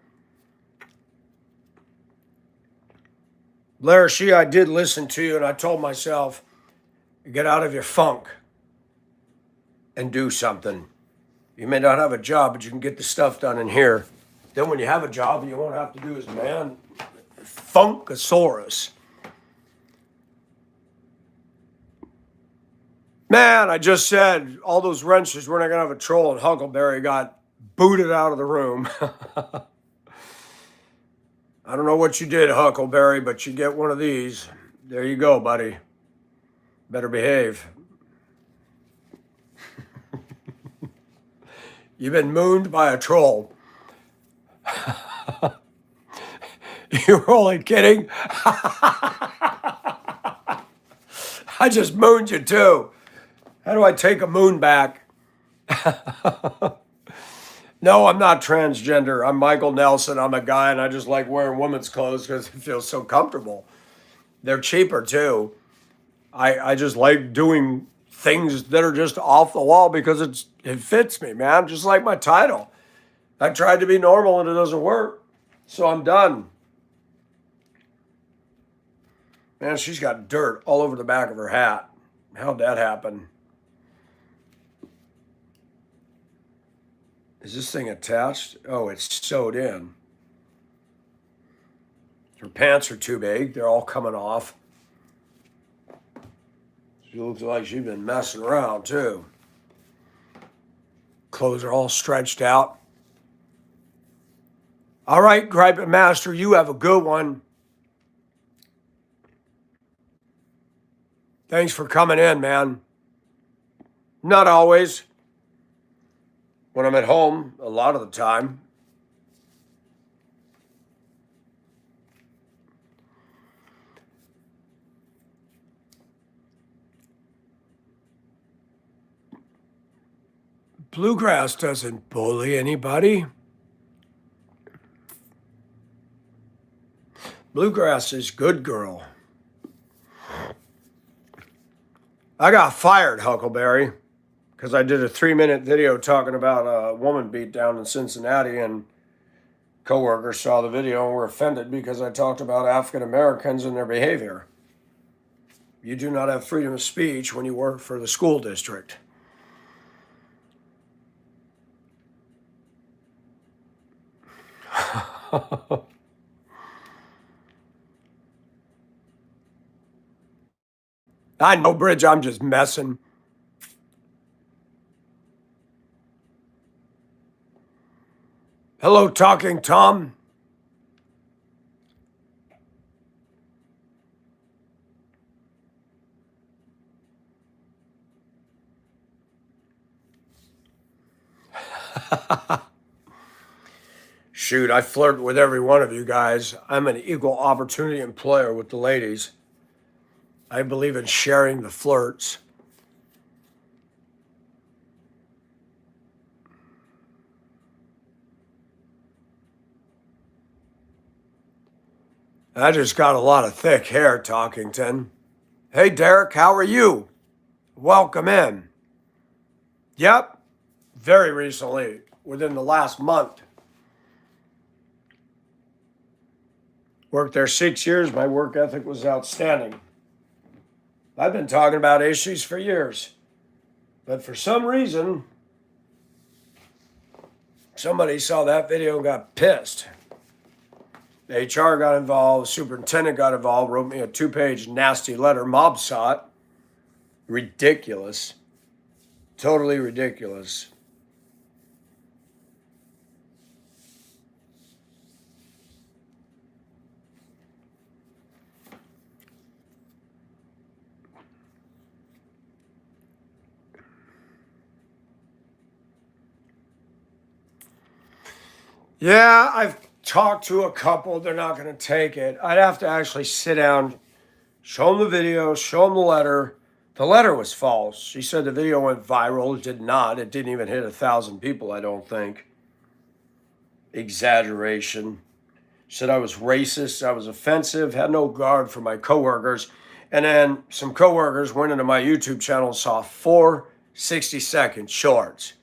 Larishia, I did listen to you, and I told myself, get out of your funk and do something. You may not have a job, but you can get the stuff done in here. Then when you have a job, you won't have to do as man Funkasaurus. Man, I just said all those wrenches, we're not going to have a troll, and Huckleberry got booted out of the room. I don't know what you did, Huckleberry, but you get one of these. There you go, buddy. Better behave. You've been mooned by a troll. You were only kidding. I just mooned you too. How do I take a moon back? No, I'm not transgender. I'm Michael Nelson. I'm a guy, and I just like wearing women's clothes because it feels so comfortable. They're cheaper too. I just like doing things that are just off the wall because it fits me, man. Just like my title. I tried to be normal and it doesn't work. So I'm done. Man, she's got dirt all over the back of her hat. How'd that happen? Is this thing attached? Oh, it's sewed in. Her pants are too big. They're all coming off. She looks like she's been messing around too. Clothes are all stretched out. All right, Gripe Master, you have a good one. Thanks for coming in, man. Not always. When I'm at home, a lot of the time. Bluegrass doesn't bully anybody. Bluegrass is good girl. I got fired, Huckleberry, because I did a 3-minute video talking about a woman beat down in Cincinnati, and coworkers saw the video and were offended because I talked about African Americans and their behavior. You do not have freedom of speech when you work for the school district. I know, Bridge, I'm just messing. Hello, Talking Tom. Shoot, I flirt with every one of you guys. I'm an equal opportunity employer with the ladies. I believe in sharing the flirts. I just got a lot of thick hair, Talkington. Hey, Derek, how are you? Welcome in. Yep, very recently, within the last month. Worked there 6 years. My work ethic was outstanding. I've been talking about issues for years. But for some reason, somebody saw that video and got pissed. The HR got involved, superintendent got involved, wrote me a 2-page nasty letter. Mob saw it. Ridiculous. Totally ridiculous. Yeah, I've talked to a couple. They're not going to take it. I'd have to actually sit down, show them the video, show them the letter. The letter was false. She said the video went viral. It did not. It didn't even hit 1,000 people, I don't think. Exaggeration. She said I was racist, I was offensive, had no regard for my coworkers. And then some coworkers went into my YouTube channel and saw 4 60-second shorts.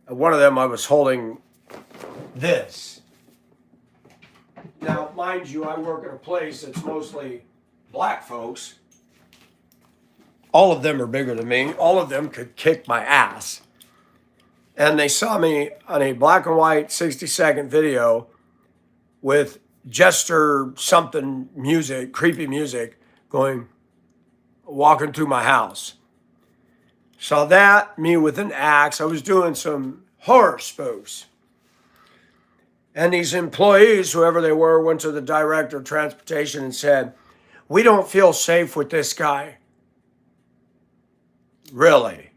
One of them I was holding this. Now, mind you, I work at a place that's mostly black folks. All of them are bigger than me. All of them could kick my ass. And they saw me on a black and white 60-second video with jester something music, creepy music, walking through my house. Saw that, me with an axe. I was doing some horror spoofs. And these employees, whoever they were, went to the director of transportation and said, "We don't feel safe with this guy." Really?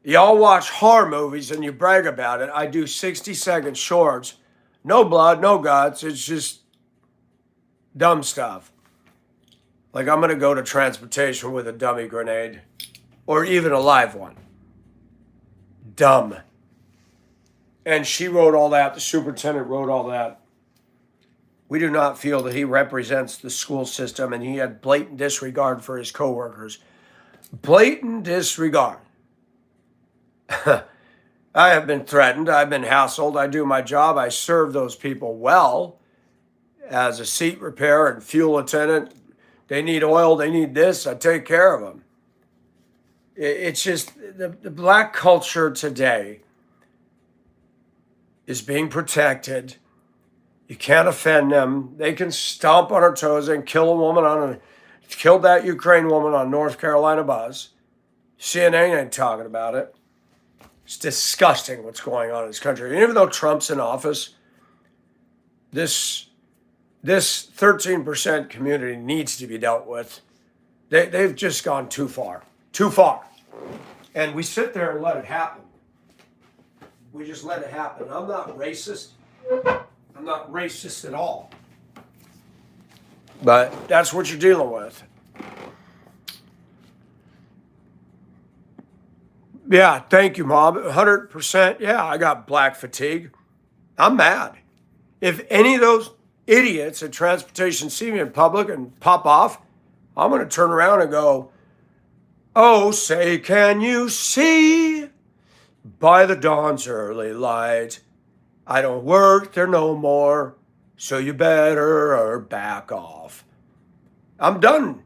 Y'all watch horror movies and you brag about it. I do 60-second shorts. No blood, no guts. It's just dumb stuff. Like I'm going to go to transportation with a dummy grenade or even a live one. Dumb. And she wrote all that. The superintendent wrote all that. We do not feel that he represents the school system, and he had blatant disregard for his coworkers. Blatant disregard. I have been threatened. I've been hassled. I do my job. I serve those people well as a seat repair and fuel attendant. They need oil. They need this. I take care of them. It's just the black culture today is being protected. You can't offend them. They can stomp on our toes and kill a woman killed that Ukraine woman on North Carolina bus. CNN ain't talking about it. It's disgusting what's going on in this country. And even though Trump's in office, this 13% community needs to be dealt with. They've just gone too far. Too far. And we sit there and let it happen. We just let it happen. I'm not racist. I'm not racist at all. But that's what you're dealing with. Yeah, thank you, Mom. 100%. Yeah, I got black fatigue. I'm mad. If any of those idiots at transportation see me in public and pop off, I'm going to turn around and go, oh, say, can you see by the dawn's early light? I don't work there no more, so you better back off. I'm done.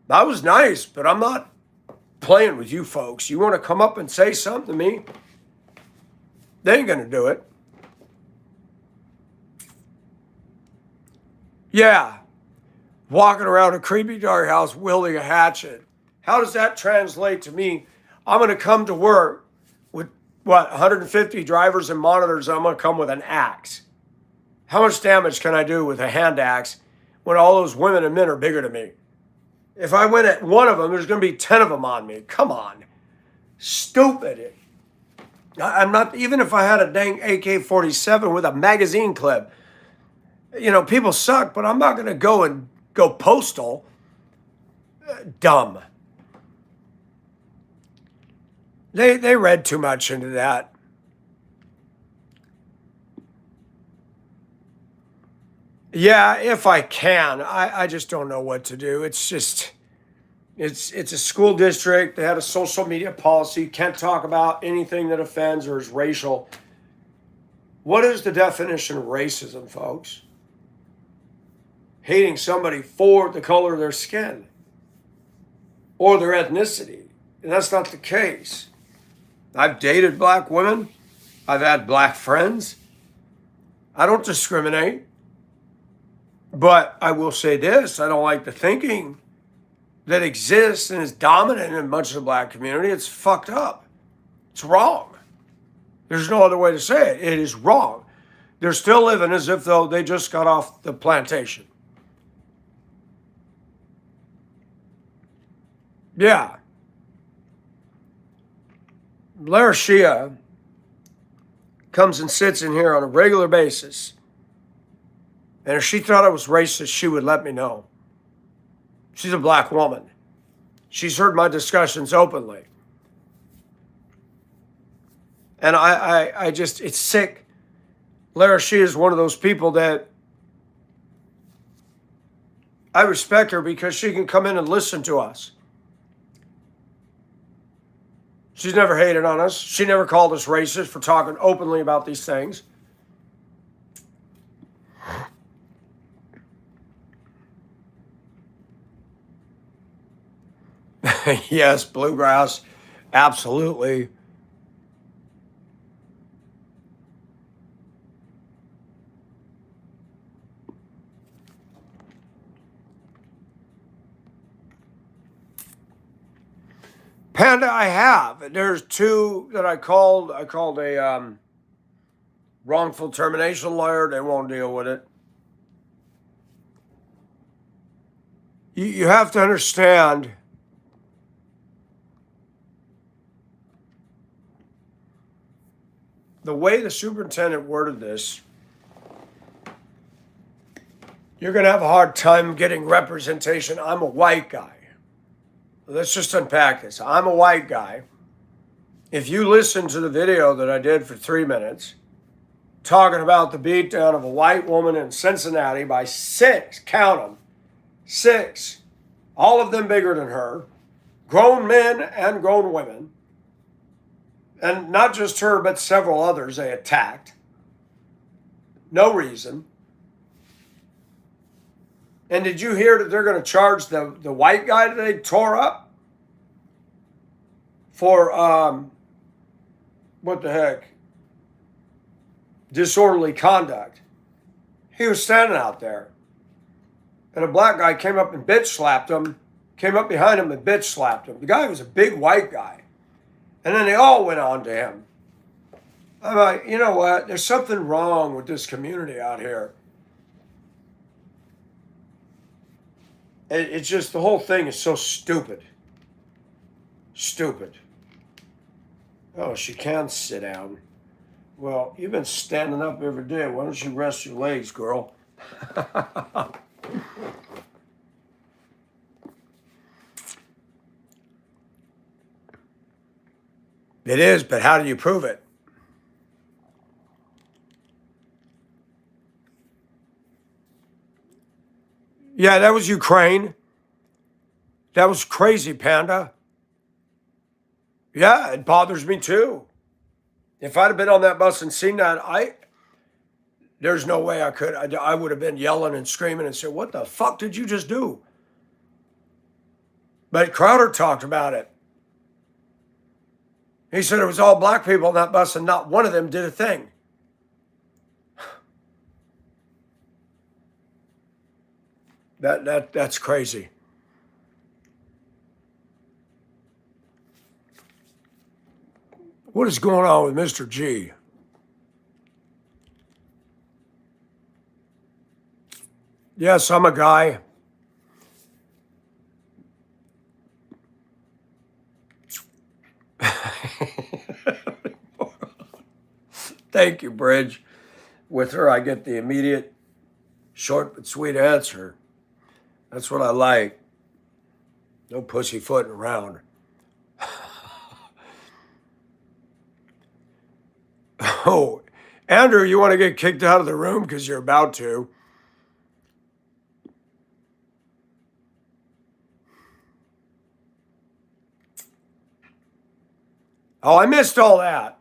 That was nice, but I'm not playing with you folks. You want to come up and say something to me? They ain't going to do it. Yeah, walking around a creepy dark house wielding a hatchet. How does that translate to me? I'm going to come to work with, 150 drivers and monitors. I'm going to come with an axe. How much damage can I do with a hand axe when all those women and men are bigger than me? If I went at one of them, there's going to be 10 of them on me. Come on. Stupid. I'm not, even if I had a dang AK-47 with a magazine clip, people suck, but I'm not going to go postal. Dumb. They read too much into that. Yeah, if I can. I just don't know what to do. It's just, it's a school district. They had a social media policy. You can't talk about anything that offends or is racial. What is the definition of racism, folks? Hating somebody for the color of their skin or their ethnicity. And that's not the case. I've dated black women. I've had black friends. I don't discriminate. But I will say this, I don't like the thinking that exists and is dominant in much of the black community. It's fucked up. It's wrong. There's no other way to say it. It is wrong. They're still living as if though they just got off the plantation. Yeah. Lara Shia comes and sits in here on a regular basis. And if she thought I was racist, she would let me know. She's a black woman. She's heard my discussions openly. And I just, it's sick. Lara Shia is one of those people that I respect her because she can come in and listen to us. She's never hated on us. She never called us racist for talking openly about these things. Yes, bluegrass, absolutely. Panda, I have. There's two that I called. I called a wrongful termination lawyer. They won't deal with it. You have to understand the way the superintendent worded this, you're going to have a hard time getting representation. I'm a white guy. Let's just unpack this. I'm a white guy. If you listen to the video that I did for 3 minutes, talking about the beatdown of a white woman in Cincinnati by 6, count them, 6, all of them bigger than her, grown men and grown women, and not just her, but several others they attacked. No reason. And did you hear that they're going to charge the white guy that they tore up for, what the heck, disorderly conduct? He was standing out there. And a black guy came up and bitch slapped him, came up behind him and bitch slapped him. The guy was a big white guy. And then they all went on to him. I'm like, you know what? There's something wrong with this community out here. It's just the whole thing is so stupid. Stupid. Oh, she can sit down. Well, you've been standing up every day. Why don't you rest your legs, girl? It is, but how do you prove it? Yeah, that was Ukraine. That was crazy, Panda. Yeah, it bothers me too. If I'd have been on that bus and seen that, there's no way I could. I would have been yelling and screaming and said, "What the fuck did you just do?" But Crowder talked about it. He said it was all black people on that bus and not one of them did a thing. That's crazy. What is going on with Mr. G? Yes, I'm a guy. Thank you, Bridge. With her, I get the immediate, short but sweet answer. That's what I like. No pussyfooting around. Oh, Andrew, you want to get kicked out of the room because you're about to. Oh, I missed all that.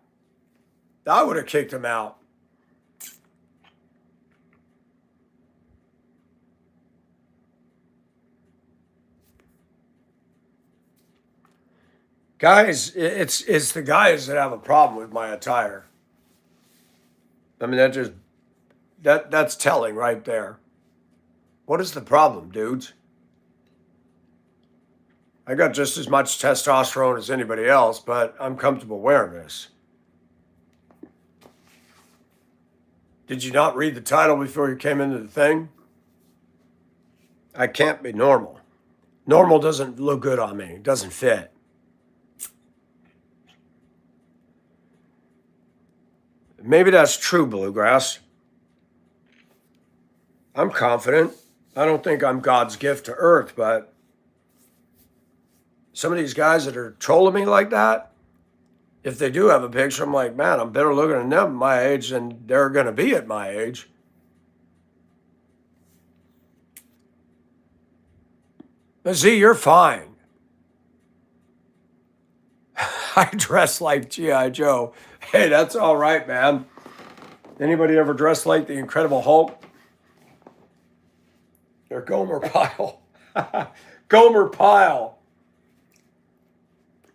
I would have kicked him out. Guys, it's the guys that have a problem with my attire. I mean, that's telling right there. What is the problem, dudes? I got just as much testosterone as anybody else, but I'm comfortable wearing this. Did you not read the title before you came into the thing? I can't be normal. Normal doesn't look good on me. It doesn't fit. Maybe that's true, Bluegrass. I'm confident. I don't think I'm God's gift to earth, but some of these guys that are trolling me like that, if they do have a picture, I'm like, man, I'm better looking than them at my age than they're going to be at my age. But Z, you're fine. I dress like G.I. Joe. Hey, that's all right, man. Anybody ever dressed like the Incredible Hulk? Or Gomer Pyle. Gomer Pyle.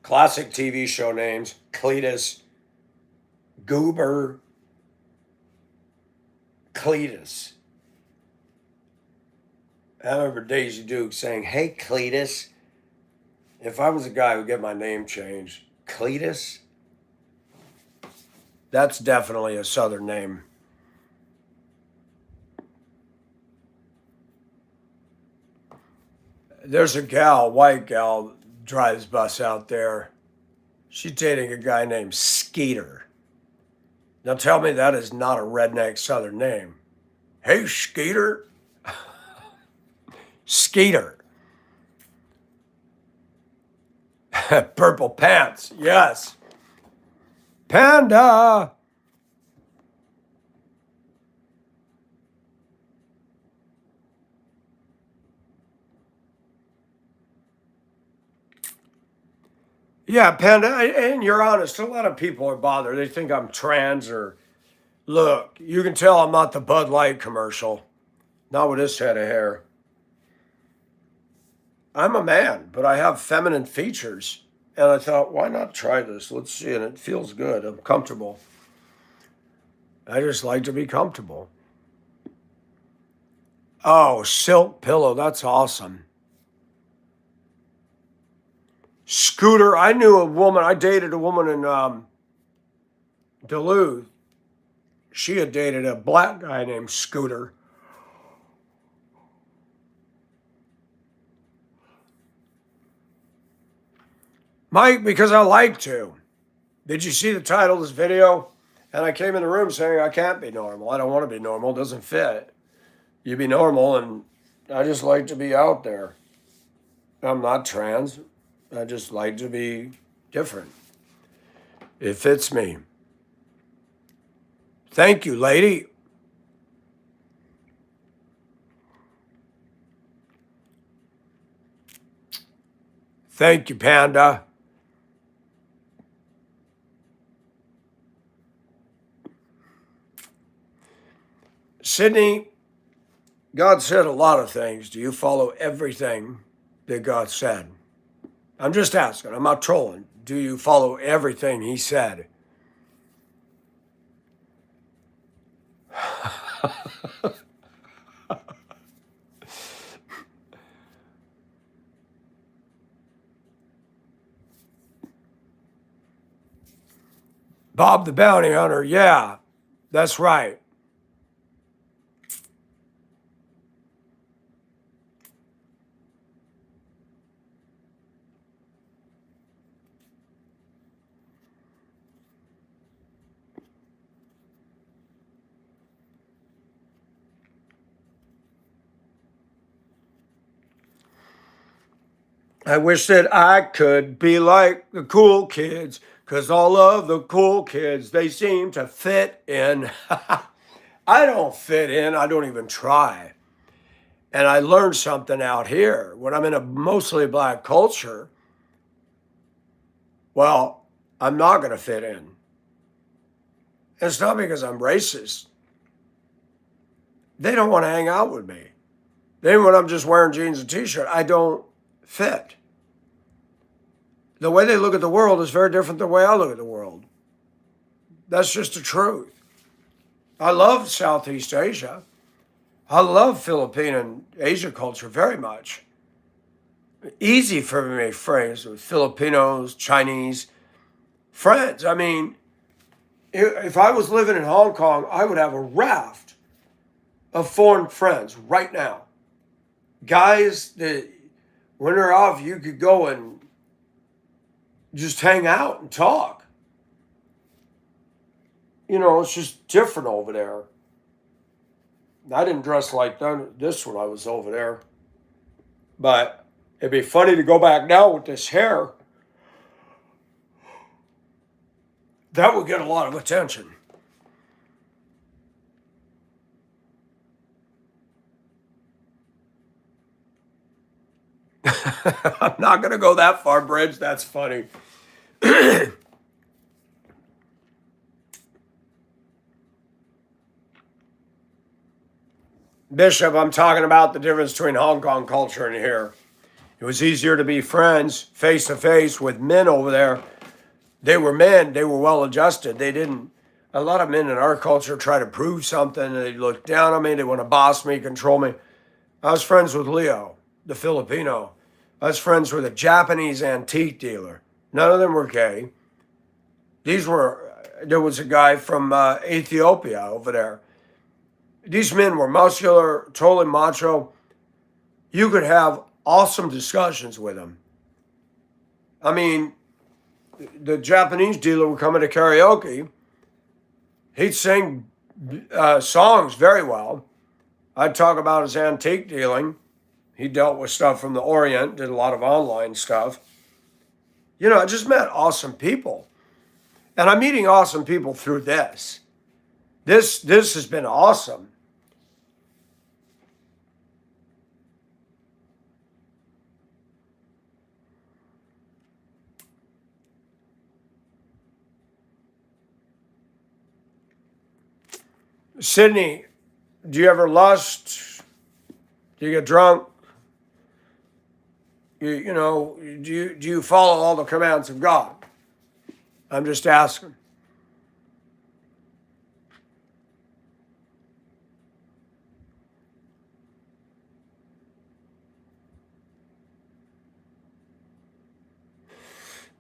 Classic TV show names. Cletus. Goober. Cletus. I remember Daisy Duke saying, "Hey, Cletus." If I was a guy who would get my name changed, Cletus? That's definitely a Southern name. There's a gal, white gal, drives bus out there. She's dating a guy named Skeeter. Now tell me that is not a redneck Southern name. Hey, Skeeter. Skeeter. Purple pants. Yes. Panda. Yeah, Panda. And you're honest. A lot of people are bothered. They think I'm trans or look. You can tell I'm not the Bud Light commercial. Not with this head of hair. I'm a man, but I have feminine features. And I thought, why not try this? Let's see. And it feels good. I'm comfortable. I just like to be comfortable. Oh, silk pillow. That's awesome. Scooter. I knew a woman. I dated a woman in Duluth. She had dated a black guy named Scooter. Mike, because I like to. Did you see the title of this video? And I came in the room saying I can't be normal. I don't want to be normal. It doesn't fit. You be normal, and I just like to be out there. I'm not trans. I just like to be different. It fits me. Thank you, lady. Thank you, Panda. Sydney, God said a lot of things. Do you follow everything that God said? I'm just asking. I'm not trolling. Do you follow everything he said? Bob the Bounty Hunter. Yeah, that's right. I wish that I could be like the cool kids, because all of the cool kids, they seem to fit in. I don't fit in. I don't even try. And I learned something out here. When I'm in a mostly black culture, well, I'm not going to fit in. And it's not because I'm racist. They don't want to hang out with me. Then when I'm just wearing jeans and t-shirt, I don't fit. The way they look at the world is very different than the way I look at the world. That's just the truth. I love Southeast Asia. I love Philippine and Asia culture very much. Easy for me to make friends with Filipinos, Chinese friends. I mean, if I was living in Hong Kong, I would have a raft of foreign friends right now. Guys that when they're off, you could go and just hang out and talk. You know, it's just different over there. I didn't dress like this when I was over there. But it'd be funny to go back now with this hair. That would get a lot of attention. I'm not going to go that far, Bridge. That's funny. Bishop, I'm talking about the difference between Hong Kong culture and here. It was easier to be friends face to face with men over there. They were men. They were well adjusted. They didn't. A lot of men in our culture try to prove something. They look down on me. They want to boss me, control me. I was friends with Leo, the Filipino. I was friends with a Japanese antique dealer. None of them were gay. There was a guy from Ethiopia over there. These men were muscular, totally macho. You could have awesome discussions with them. I mean, the Japanese dealer would come into karaoke. He'd sing songs very well. I'd talk about his antique dealing. He dealt with stuff from the Orient, did a lot of online stuff. You know, I just met awesome people. And I'm meeting awesome people through this. This has been awesome. Sydney, do you ever lust? Do you get drunk? You know, do you follow all the commands of God? I'm just asking.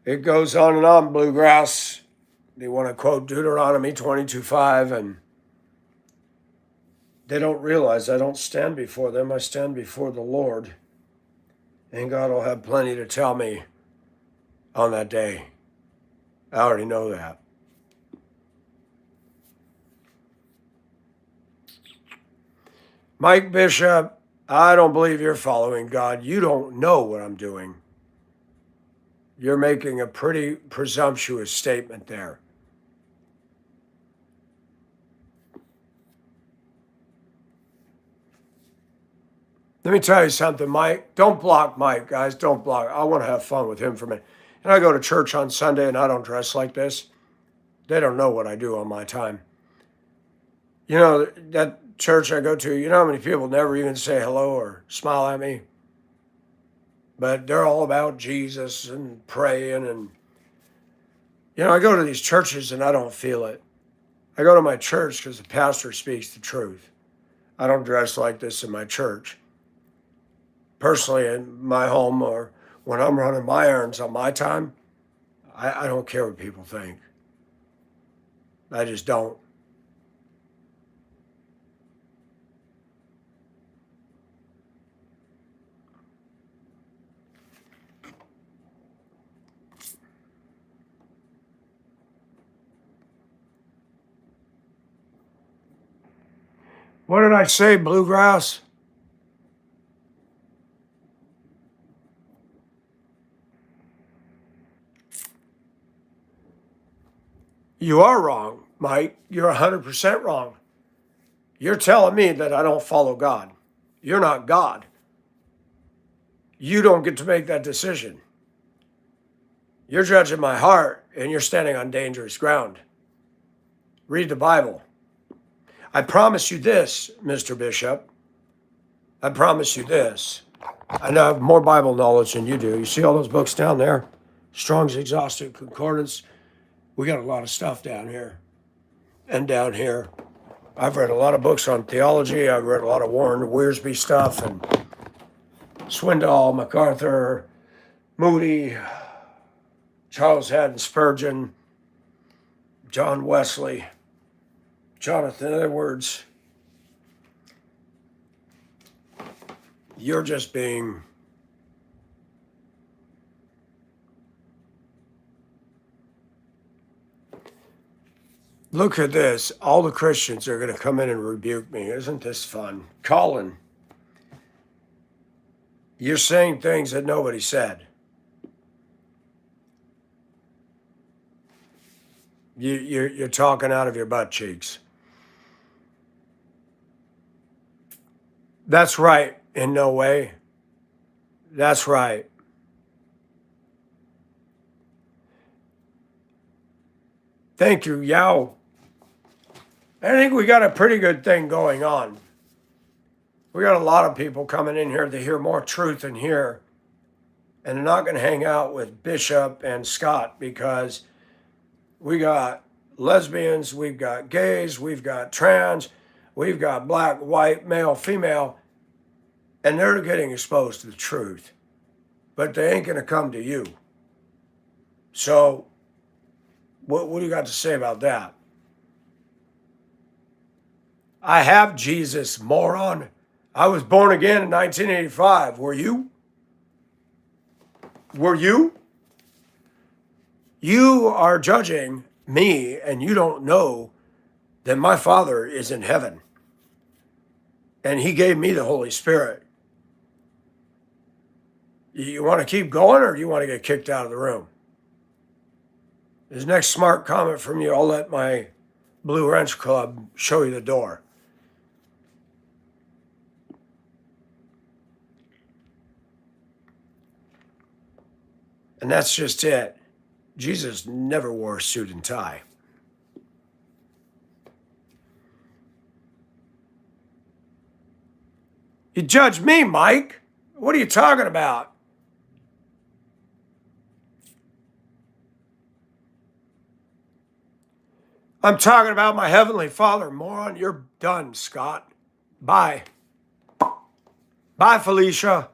It goes on and on, Bluegrass. They want to quote Deuteronomy 22:5, and they don't realize I don't stand before them. I stand before the Lord. And God will have plenty to tell me on that day. I already know that. Mike Bishop, I don't believe you're following God. You don't know what I'm doing. You're making a pretty presumptuous statement there. Let me tell you something, Mike. Don't block Mike, guys. Don't block. I want to have fun with him for a minute. And I go to church on Sunday and I don't dress like this. They don't know what I do on my time. You know, that church I go to, you know how many people never even say hello or smile at me? But they're all about Jesus and praying. And, you know, I go to these churches and I don't feel it. I go to my church because the pastor speaks the truth. I don't dress like this in my church. Personally, in my home or when I'm running my errands on my time, I don't care what people think. I just don't. What did I say, Bluegrass? You are wrong, Mike. You're 100% wrong. You're telling me that I don't follow God. You're not God. You don't get to make that decision. You're judging my heart and you're standing on dangerous ground. Read the Bible. I promise you this, Mr. Bishop. I promise you this. I know I have more Bible knowledge than you do. You see all those books down there? Strong's Exhaustive Concordance. We got a lot of stuff down here and down here. I've read a lot of books on theology. I've read a lot of Warren Wiersbe stuff and Swindoll, MacArthur, Moody, Charles Haddon Spurgeon, John Wesley, Jonathan Edwards. You're just being look at this. All the Christians are going to come in and rebuke me. Isn't this fun? Colin, you're saying things that nobody said. You're talking out of your butt cheeks. That's right. In no way. That's right. Thank you, Yao. I think we got a pretty good thing going on. We got a lot of people coming in here to hear more truth in here. And they're not going to hang out with Bishop and Scott because we got lesbians, we've got gays, we've got trans, we've got black, white, male, female, and they're getting exposed to the truth. But they ain't going to come to you. So, what do you got to say about that? I have Jesus, moron. I was born again in 1985. Were you? Were you? You are judging me and you don't know then my Father is in heaven. And he gave me the Holy Spirit. You want to keep going, or do you want to get kicked out of the room? This next smart comment from you, I'll let my Blue Wrench Club show you the door. And that's just it. Jesus never wore a suit and tie. You judge me, Mike. What are you talking about? I'm talking about my Heavenly Father, moron. You're done, Scott. Bye. Bye, Felicia.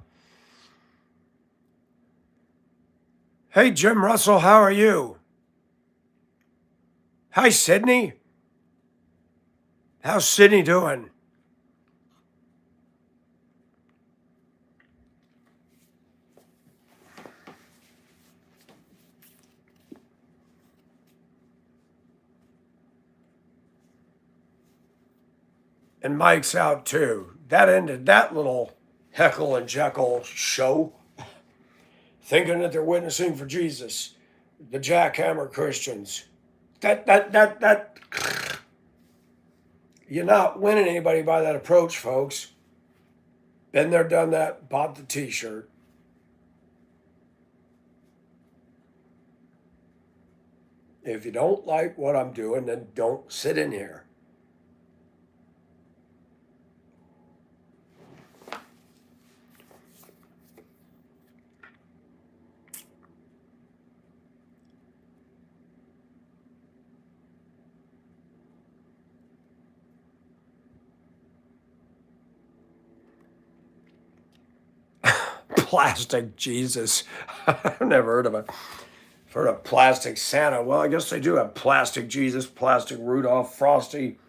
Hey, Jim Russell, how are you? Hi, Sydney. How's Sydney doing? And Mike's out too. That ended that little Heckle and Jekyll show, thinking that they're witnessing for Jesus. The jackhammer Christians. That. You're not winning anybody by that approach, folks. Been there, done that, bought the t-shirt. If you don't like what I'm doing, then don't sit in here. Plastic Jesus. I've never heard of it. I've heard of plastic Santa. Well, I guess they do have plastic Jesus, plastic Rudolph, Frosty.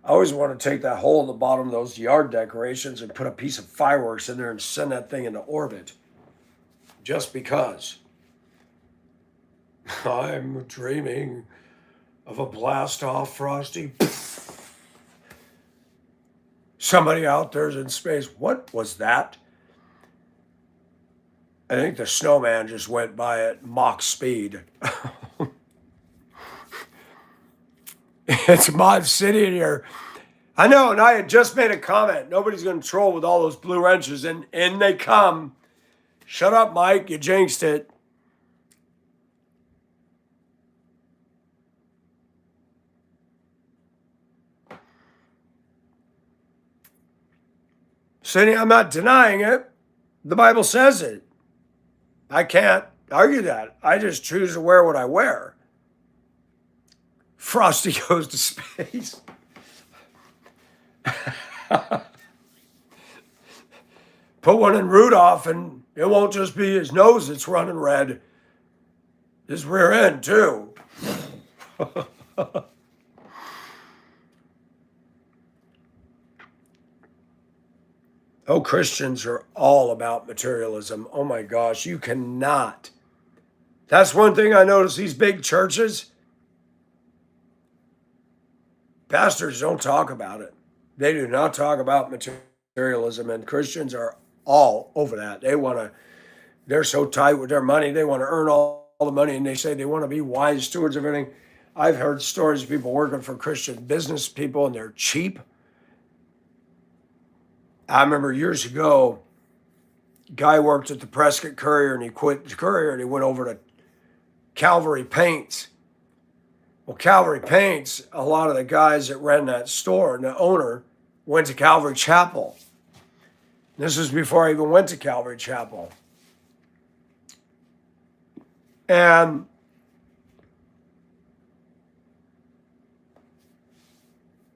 I always want to take that hole in the bottom of those yard decorations and put a piece of fireworks in there and send that thing into orbit. Just because. I'm dreaming of a blast off, Frosty. Somebody out there's in space. What was that? I think the snowman just went by at Mach speed. It's Mod City in here. I know, and I had just made a comment. Nobody's going to troll with all those blue wrenches, and in they come. Shut up, Mike. You jinxed it. Cindy, I'm not denying it. The Bible says it. I can't argue that. I just choose to wear what I wear. Frosty goes to space. Put one in Rudolph, and it won't just be his nose that's running red. His rear end, too. Oh, Christians are all about materialism. Oh my gosh, you cannot. That's one thing I notice, these big churches, pastors don't talk about it. They do not talk about materialism, and Christians are all over that. They're so tight with their money, they want to earn all the money, and they say they want to be wise stewards of everything. I've heard stories of people working for Christian business people, and they're cheap. I remember years ago, a guy worked at the Prescott Courier, and he quit the Courier and he went over to Calvary Paints. Well, Calvary Paints, a lot of the guys that ran that store and the owner went to Calvary Chapel. This was before I even went to Calvary Chapel. And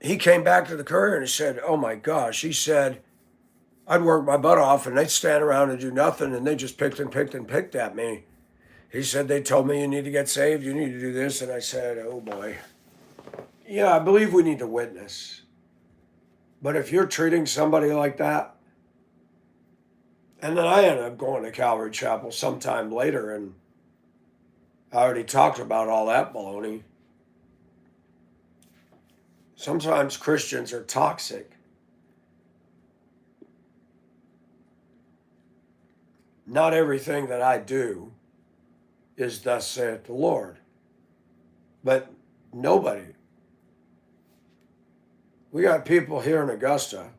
he came back to the Courier and he said, oh my gosh, he said, I'd work my butt off and they'd stand around and do nothing, and they just picked at me. He said, they told me you need to get saved, you need to do this. And I said, oh boy. Yeah, I believe we need to witness. But if you're treating somebody like that, and then I ended up going to Calvary Chapel sometime later, and I already talked about all that baloney. Sometimes Christians are toxic. Not everything that I do is thus saith the Lord. But nobody. We got people here in Augusta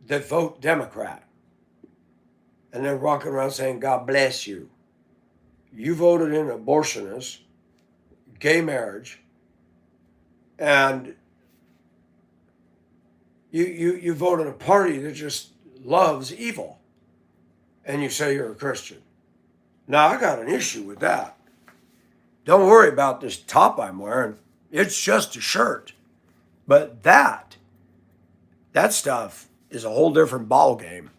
that vote Democrat. And they're walking around saying, God bless you. You voted in abortionist, gay marriage, and you voted a party that just loves evil. And you say you're a Christian. Now, I got an issue with that. Don't worry about this top I'm wearing. It's just a shirt. But that stuff is a whole different ball game.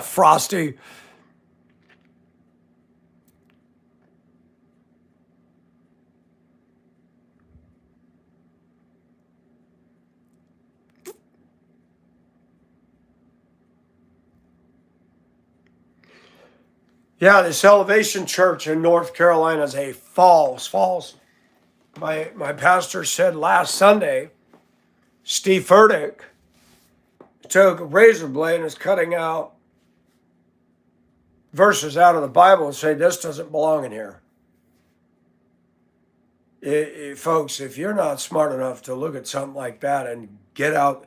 Frosty. Yeah, this Elevation Church in North Carolina is a false. My pastor said last Sunday, Steve Furtick took a razor blade and is cutting out verses out of the Bible and say, this doesn't belong in here. Folks, if you're not smart enough to look at something like that and get out,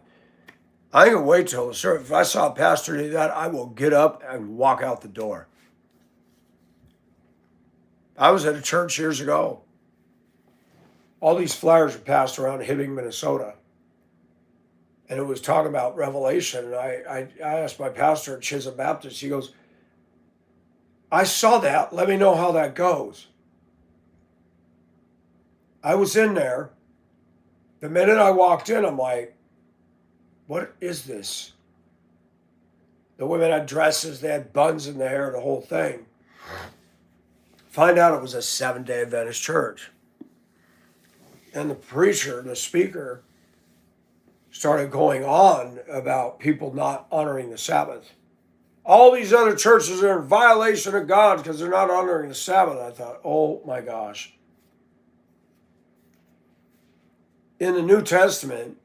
I ain't gonna wait till the service. If I saw a pastor do that, I will get up and walk out the door. I was at a church years ago. All these flyers were passed around Hibbing, Minnesota. And it was talking about Revelation. And I asked my pastor at Chisholm Baptist, he goes, I saw that. Let me know how that goes. I was in there. The minute I walked in, I'm like, what is this? The women had dresses, they had buns in their hair, the whole thing. Find out it was a Seventh-day Adventist church. And the preacher, the speaker, started going on about people not honoring the Sabbath. All these other churches are in violation of God because they're not honoring the Sabbath. I thought, oh my gosh. In the New Testament,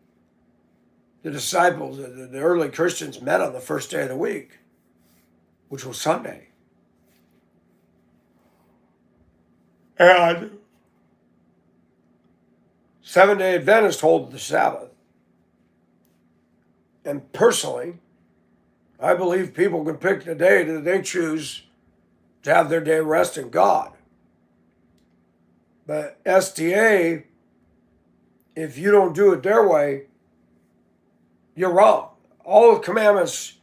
the disciples, the early Christians met on the first day of the week, which was Sunday. And Seventh-day Adventists hold the Sabbath. And personally, I believe people can pick the day that they choose to have their day rest in God. But SDA, if you don't do it their way, you're wrong. All the commandments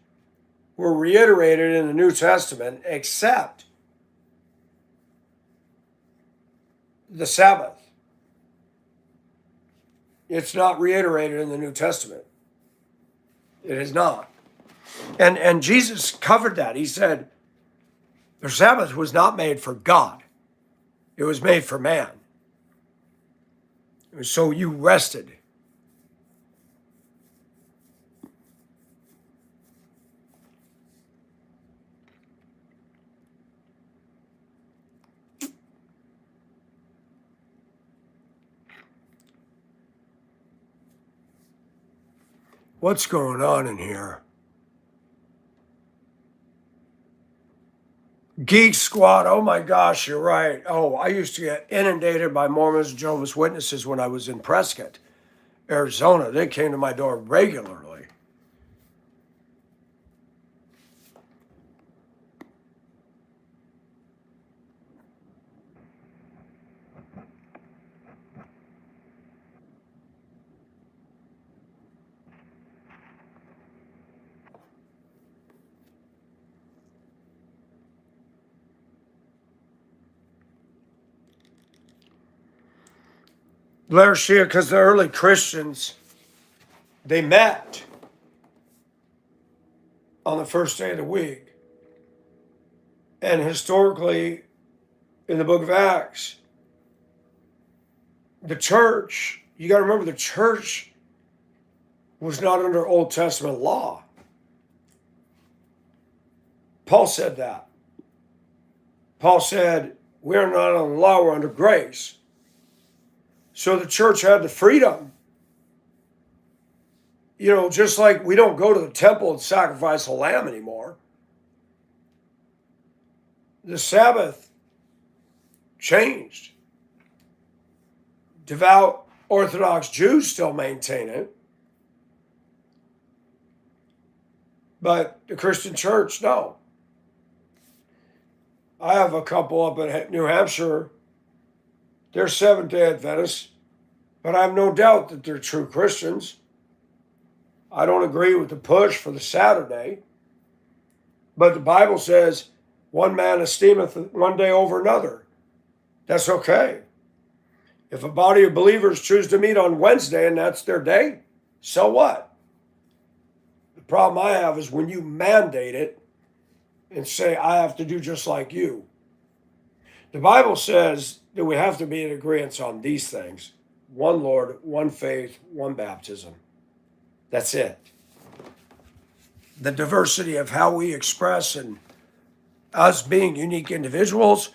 were reiterated in the New Testament except the Sabbath. It's not reiterated in the New Testament. It is not. And Jesus covered that. He said, the Sabbath was not made for God. It was made for man. So you rested. What's going on in here? Geek Squad, oh my gosh, you're right. Oh, I used to get inundated by Mormons and Jehovah's Witnesses when I was in Prescott, Arizona. They came to my door regularly. Laodicea, because the early Christians, they met on the first day of the week. And historically, in the book of Acts, the church, you got to remember, the church was not under Old Testament law. Paul said that. Paul said, we're not under law, we're under grace. So the church had the freedom. Just like we don't go to the temple and sacrifice a lamb anymore. The Sabbath changed. Devout Orthodox Jews still maintain it. But the Christian church, no. I have a couple up in New Hampshire. They're Seventh-day Adventists, but I have no doubt that they're true Christians. I don't agree with the push for the Saturday, but the Bible says one man esteemeth one day over another. That's okay. If a body of believers choose to meet on Wednesday and that's their day, so what? The problem I have is when you mandate it and say, I have to do just like you. The Bible says that we have to be in agreement on these things. One Lord, one faith, one baptism. That's it. The diversity of how we express and us being unique individuals.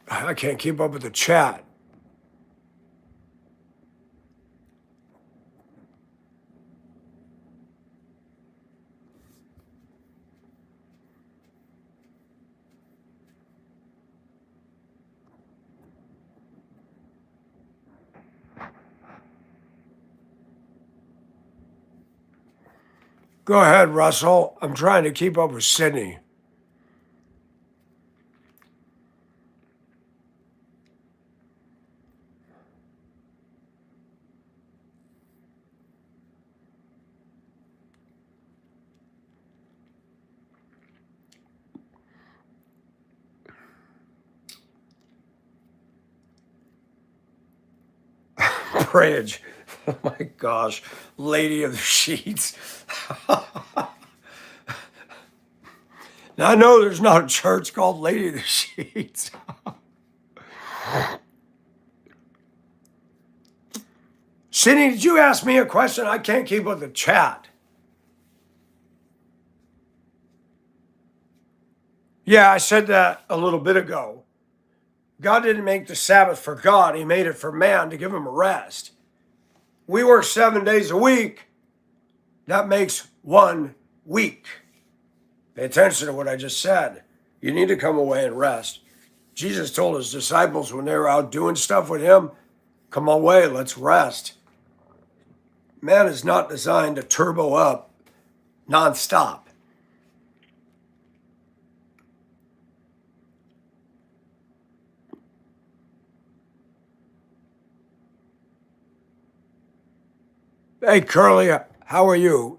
I can't keep up with the chat. Go ahead, Russell. I'm trying to keep up with Sydney. Bridge. Oh my gosh. Lady of the Sheets. Now, I know there's not a church called Lady of the Sheets. Sydney, did you ask me a question? I can't keep with the chat. Yeah, I said that a little bit ago. God didn't make the Sabbath for God. He made it for man to give him a rest. We work 7 days a week. That makes 1 week. Pay attention to what I just said. You need to come away and rest. Jesus told his disciples when they were out doing stuff with him, come away, let's rest. Man is not designed to turbo up nonstop. Hey, Curly, how are you?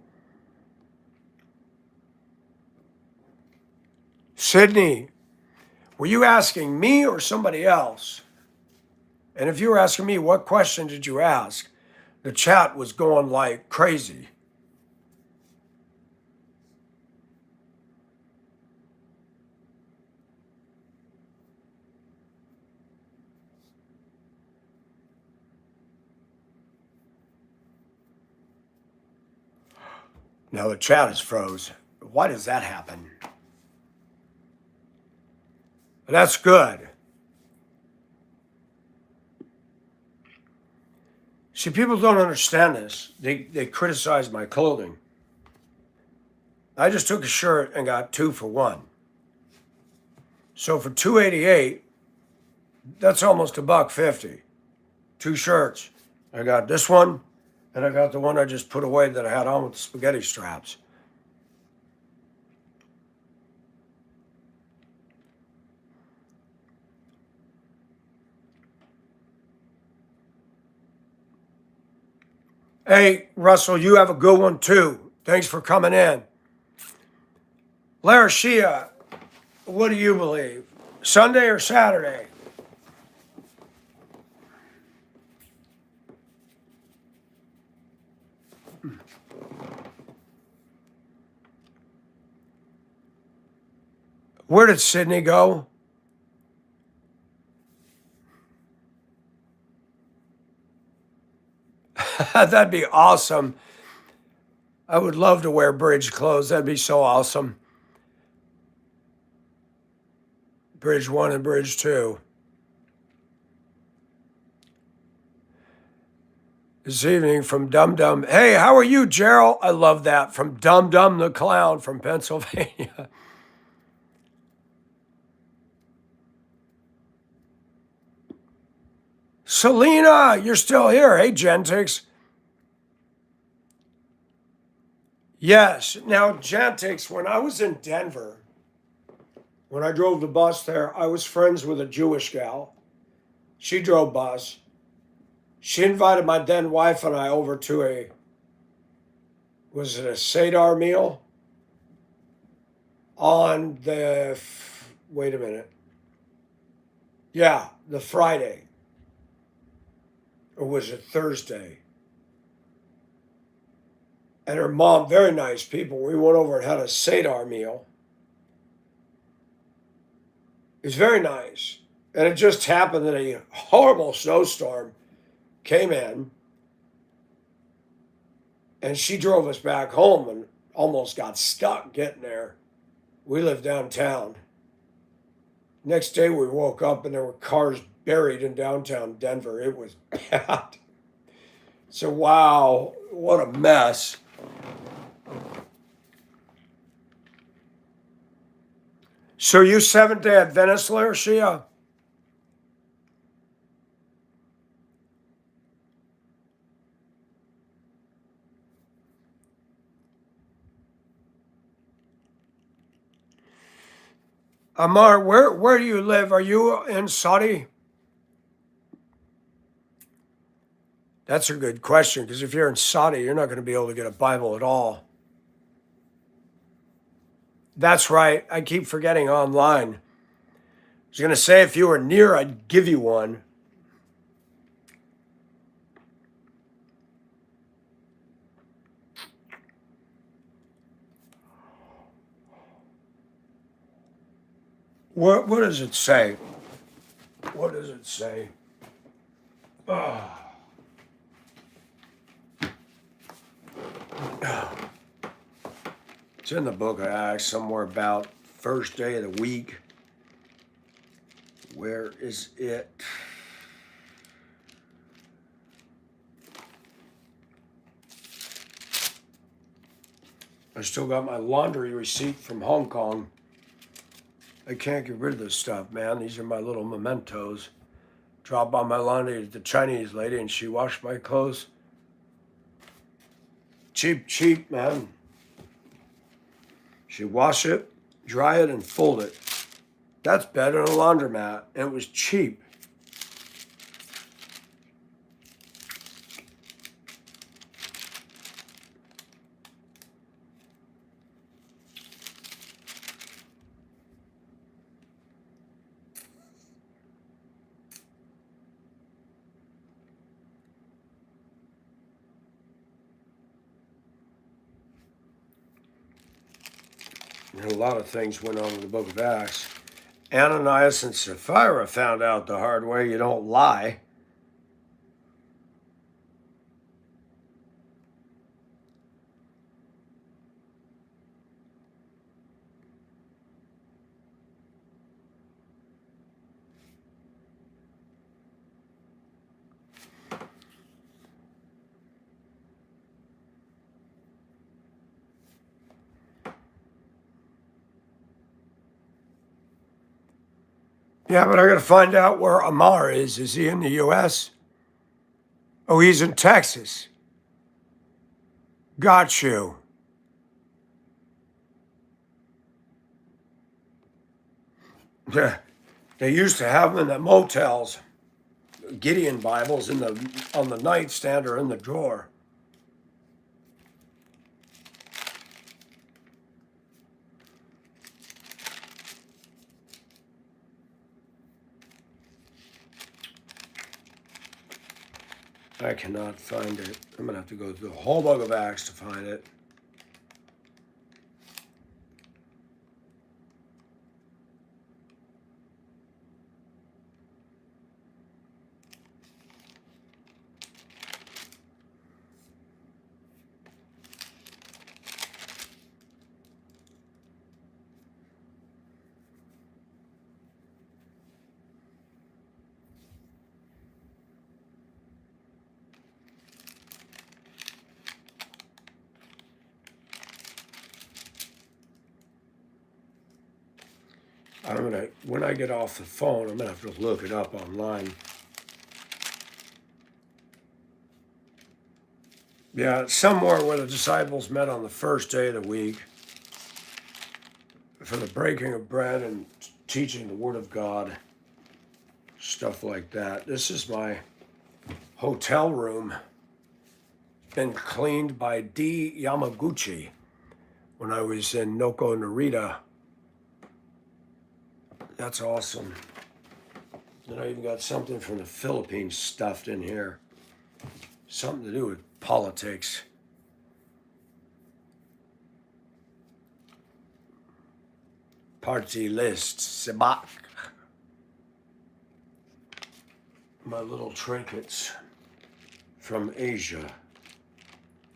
Sydney, were you asking me or somebody else? And if you were asking me, what question did you ask? The chat was going like crazy. Now the chat is froze. Why does that happen? That's good. See, people don't understand this. They criticize my clothing. I just took a shirt and got 2 for 1. So for $2.88, that's almost $1.50. 2 shirts. I got this one, and I got the one I just put away that I had on with the spaghetti straps. Hey, Russell, you have a good one too. Thanks for coming in. Larashia, what do you believe? Sunday or Saturday? Where did Sydney go? That'd be awesome. I would love to wear bridge clothes. That'd be so awesome. Bridge 1 and Bridge 2. This evening from Dum Dum. Hey, how are you, Gerald? I love that. From Dum Dum the Clown from Pennsylvania. Selena, you're still here. Hey, Gentix. Yes. Now, Gentix, when I was in Denver, when I drove the bus there, I was friends with a Jewish gal. She drove bus. She invited my then wife and I over to was it a Seder meal? On wait a minute. Yeah, the Friday. Or was it Thursday? And her mom, very nice people. We went over and had a Seder meal. It was very nice. And it just happened that a horrible snowstorm came in. And she drove us back home and almost got stuck getting there. We live downtown. Next day we woke up and there were cars buried in downtown Denver. It was bad. So wow, what a mess. So you Seventh-day Adventist, Shia? Amar, where do you live? Are you in Saudi? That's a good question, because if you're in Saudi, you're not going to be able to get a Bible at all. That's right. I keep forgetting online. I was going to say if you were near, I'd give you one. What does it say? What does it say? Oh. It's in the book of Acts somewhere about first day of the week. Where is it? I still got my laundry receipt from Hong Kong. I can't get rid of this stuff, man. These are my little mementos. Dropped by my laundry to the Chinese lady and she washed my clothes. Cheap, man. She wash it, dry it, and fold it. That's better than a laundromat. And it was cheap. And a lot of things went on in the book of Acts. Ananias and Sapphira found out the hard way you don't lie. Yeah, but I got to find out where Amar is. Is he in the U.S.? Oh, he's in Texas. Got you. Yeah, they used to have them in the motels. Gideon Bibles on the nightstand or in the drawer. I cannot find it. I'm going to have to go through the whole book of Acts to find it. when I get off the phone, I'm gonna have to look it up online. Yeah, somewhere where the disciples met on the first day of the week for the breaking of bread and teaching the Word of God, stuff like that. This is my hotel room, been cleaned by D. Yamaguchi when I was in Noko Narita. That's awesome. And I even got something from the Philippines stuffed in here. Something to do with politics. Party list, Sebak. My little trinkets from Asia.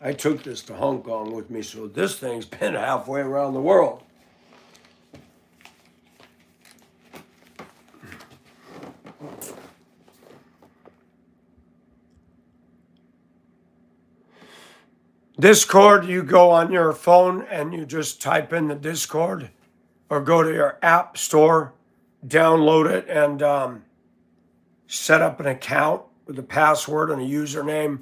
I took this to Hong Kong with me, so this thing's been halfway around the world. Discord, you go on your phone and you just type in the Discord, or go to your app store, download it, and set up an account with a password and a username.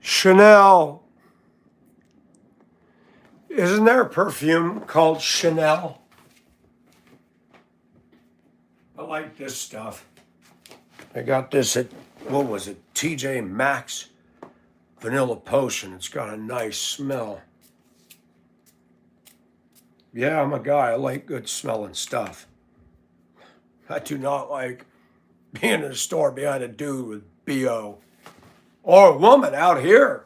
Chanel. Isn't there a perfume called Chanel? I like this stuff. I got this at, what was it, TJ Maxx Vanilla Potion. It's got a nice smell. Yeah, I'm a guy. I like good smelling stuff. I do not like being in a store behind a dude with BO. Or a woman out here.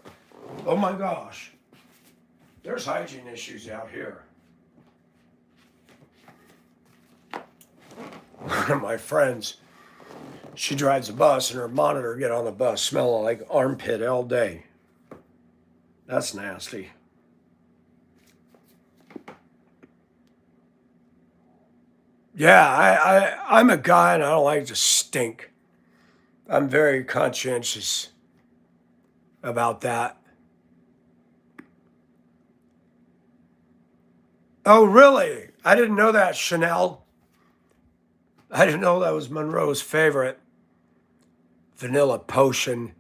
Oh my gosh. There's hygiene issues out here. One of my friends, she drives a bus and her monitor get on the bus smelling like armpit all day. That's nasty. Yeah, I'm a guy and I don't like to stink. I'm very conscientious about that. Oh, really? I didn't know that, Chanel. I didn't know that was Monroe's favorite. Vanilla Potion.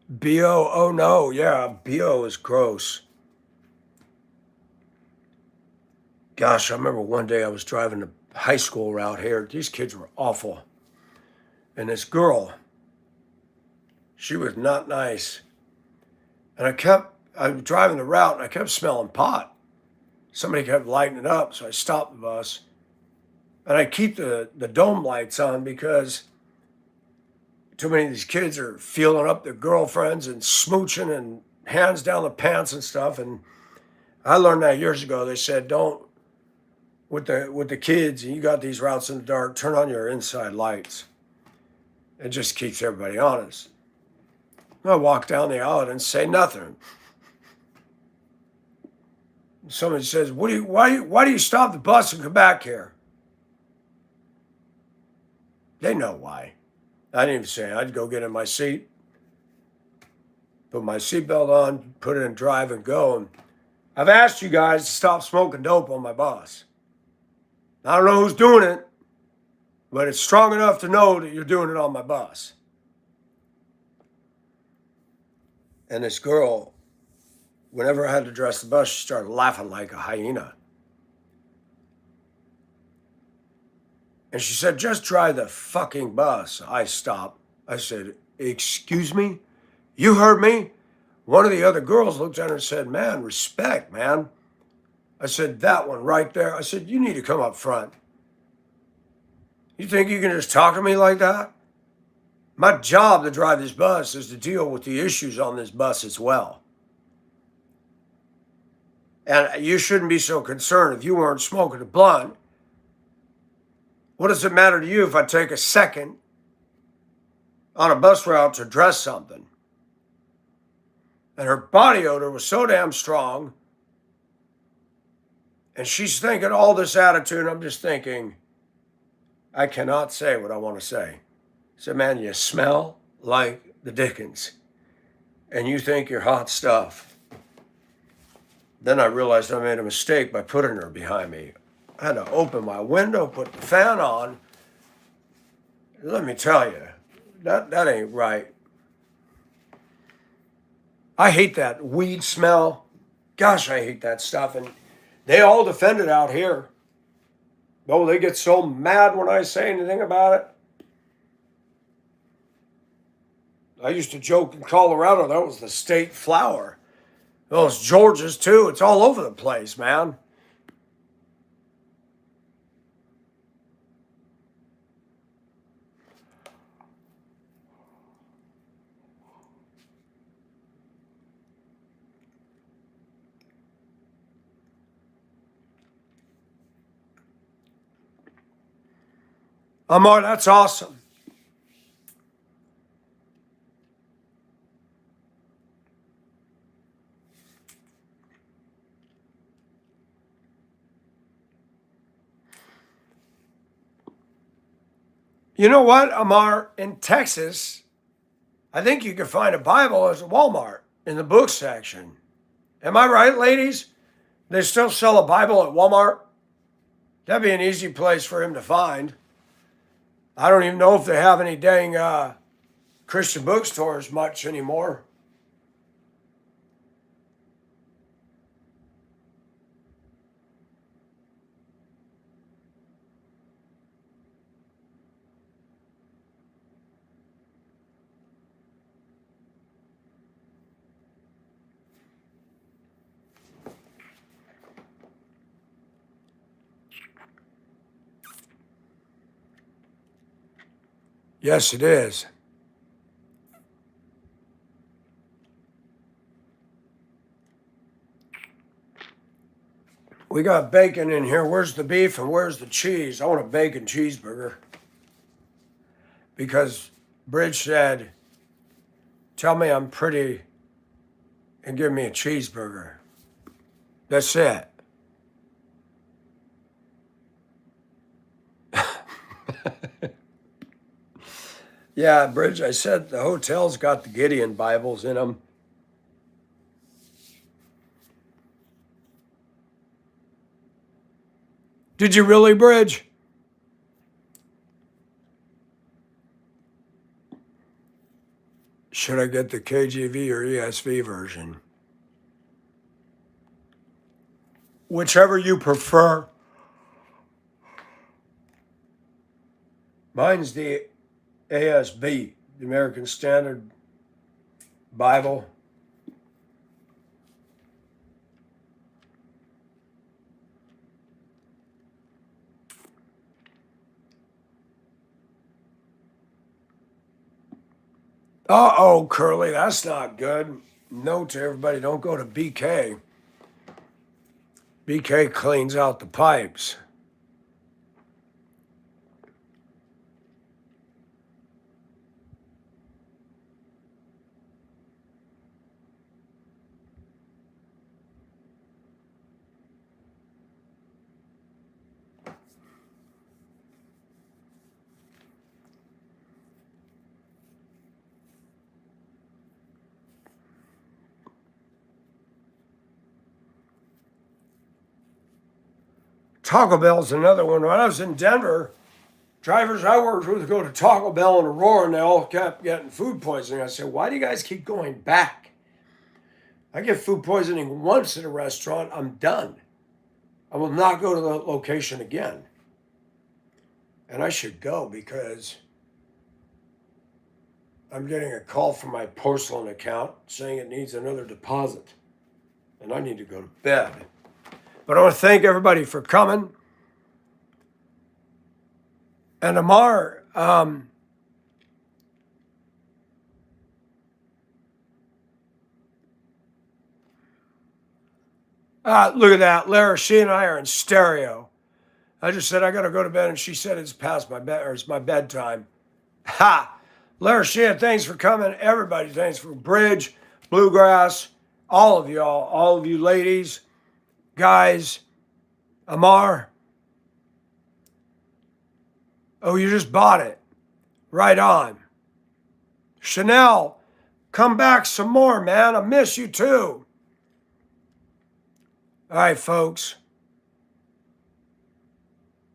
BO, oh no, yeah, BO is gross. Gosh, I remember one day I was driving the high school route here. These kids were awful. And this girl, she was not nice. And I was driving the route and I kept smelling pot. Somebody kept lighting it up, so I stopped the bus. And I keep the dome lights on because too many of these kids are feeling up their girlfriends and smooching and hands down the pants and stuff. And I learned that years ago. They said, don't, with the kids, and you got these routes in the dark, turn on your inside lights. It just keeps everybody honest. I walk down the aisle and say nothing. Somebody says, why do you stop the bus and come back here? They know why. I didn't even say it. I'd go get in my seat, put my seatbelt on, put it in drive and go. And I've asked you guys to stop smoking dope on my bus. I don't know who's doing it, but it's strong enough to know that you're doing it on my bus. And this girl, whenever I had to address the bus, she started laughing like a hyena. And she said, just drive the fucking bus. I stopped. I said, excuse me? You heard me? One of the other girls looked at her and said, man, respect, man. I said, that one right there. I said, you need to come up front. You think you can just talk to me like that? My job to drive this bus is to deal with the issues on this bus as well. And you shouldn't be so concerned if you weren't smoking a blunt. What does it matter to you if I take a second on a bus route to dress something? And her body odor was so damn strong. And she's thinking all this attitude. And I'm just thinking, I cannot say what I want to say. I said, man, you smell like the Dickens. And you think you're hot stuff. Then I realized I made a mistake by putting her behind me. I had to open my window, put the fan on. Let me tell you, that ain't right. I hate that weed smell. Gosh, I hate that stuff. And they all defend it out here. Oh, they get so mad when I say anything about it. I used to joke in Colorado, that was the state flower. Well, it's Georgia's too. It's all over the place, man. Amar, that's awesome. You know what, Amar? In Texas, I think you can find a Bible at Walmart in the book section. Am I right, ladies? They still sell a Bible at Walmart? That'd be an easy place for him to find. I don't even know if they have any dang Christian bookstores much anymore. Yes, it is. We got bacon in here. Where's the beef and where's the cheese? I want a bacon cheeseburger. Because Bridge said, tell me I'm pretty and give me a cheeseburger. That's it. Yeah, Bridge, I said the hotel's got the Gideon Bibles in them. Did you really, Bridge? Should I get the KJV or ESV version? Whichever you prefer. Mine's the ASB, the American Standard Bible. Uh-oh, Curly, that's not good. Note to everybody, don't go to BK. BK cleans out the pipes. Taco Bell's another one. When I was in Denver, drivers I worked with go to Taco Bell in Aurora and they all kept getting food poisoning. I said, why do you guys keep going back? I get food poisoning once at a restaurant, I'm done. I will not go to the location again. And I should go because I'm getting a call from my porcelain account saying it needs another deposit. And I need to go to bed. But I want to thank everybody for coming. And Amar, Look at that. Lara, she and I are in stereo. I just said I got to go to bed, and she said it's past my bed, or it's my bedtime. Ha! Lara Sheehan, thanks for coming. Everybody, thanks for Bridge, Bluegrass, all of y'all, all of you ladies, guys. Amar. Oh, you just bought it. Right on. Chanel, come back some more, man. I miss you too. All right, folks.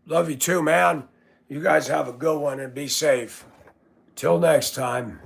Love you too, man. You guys have a good one and be safe. Till next time.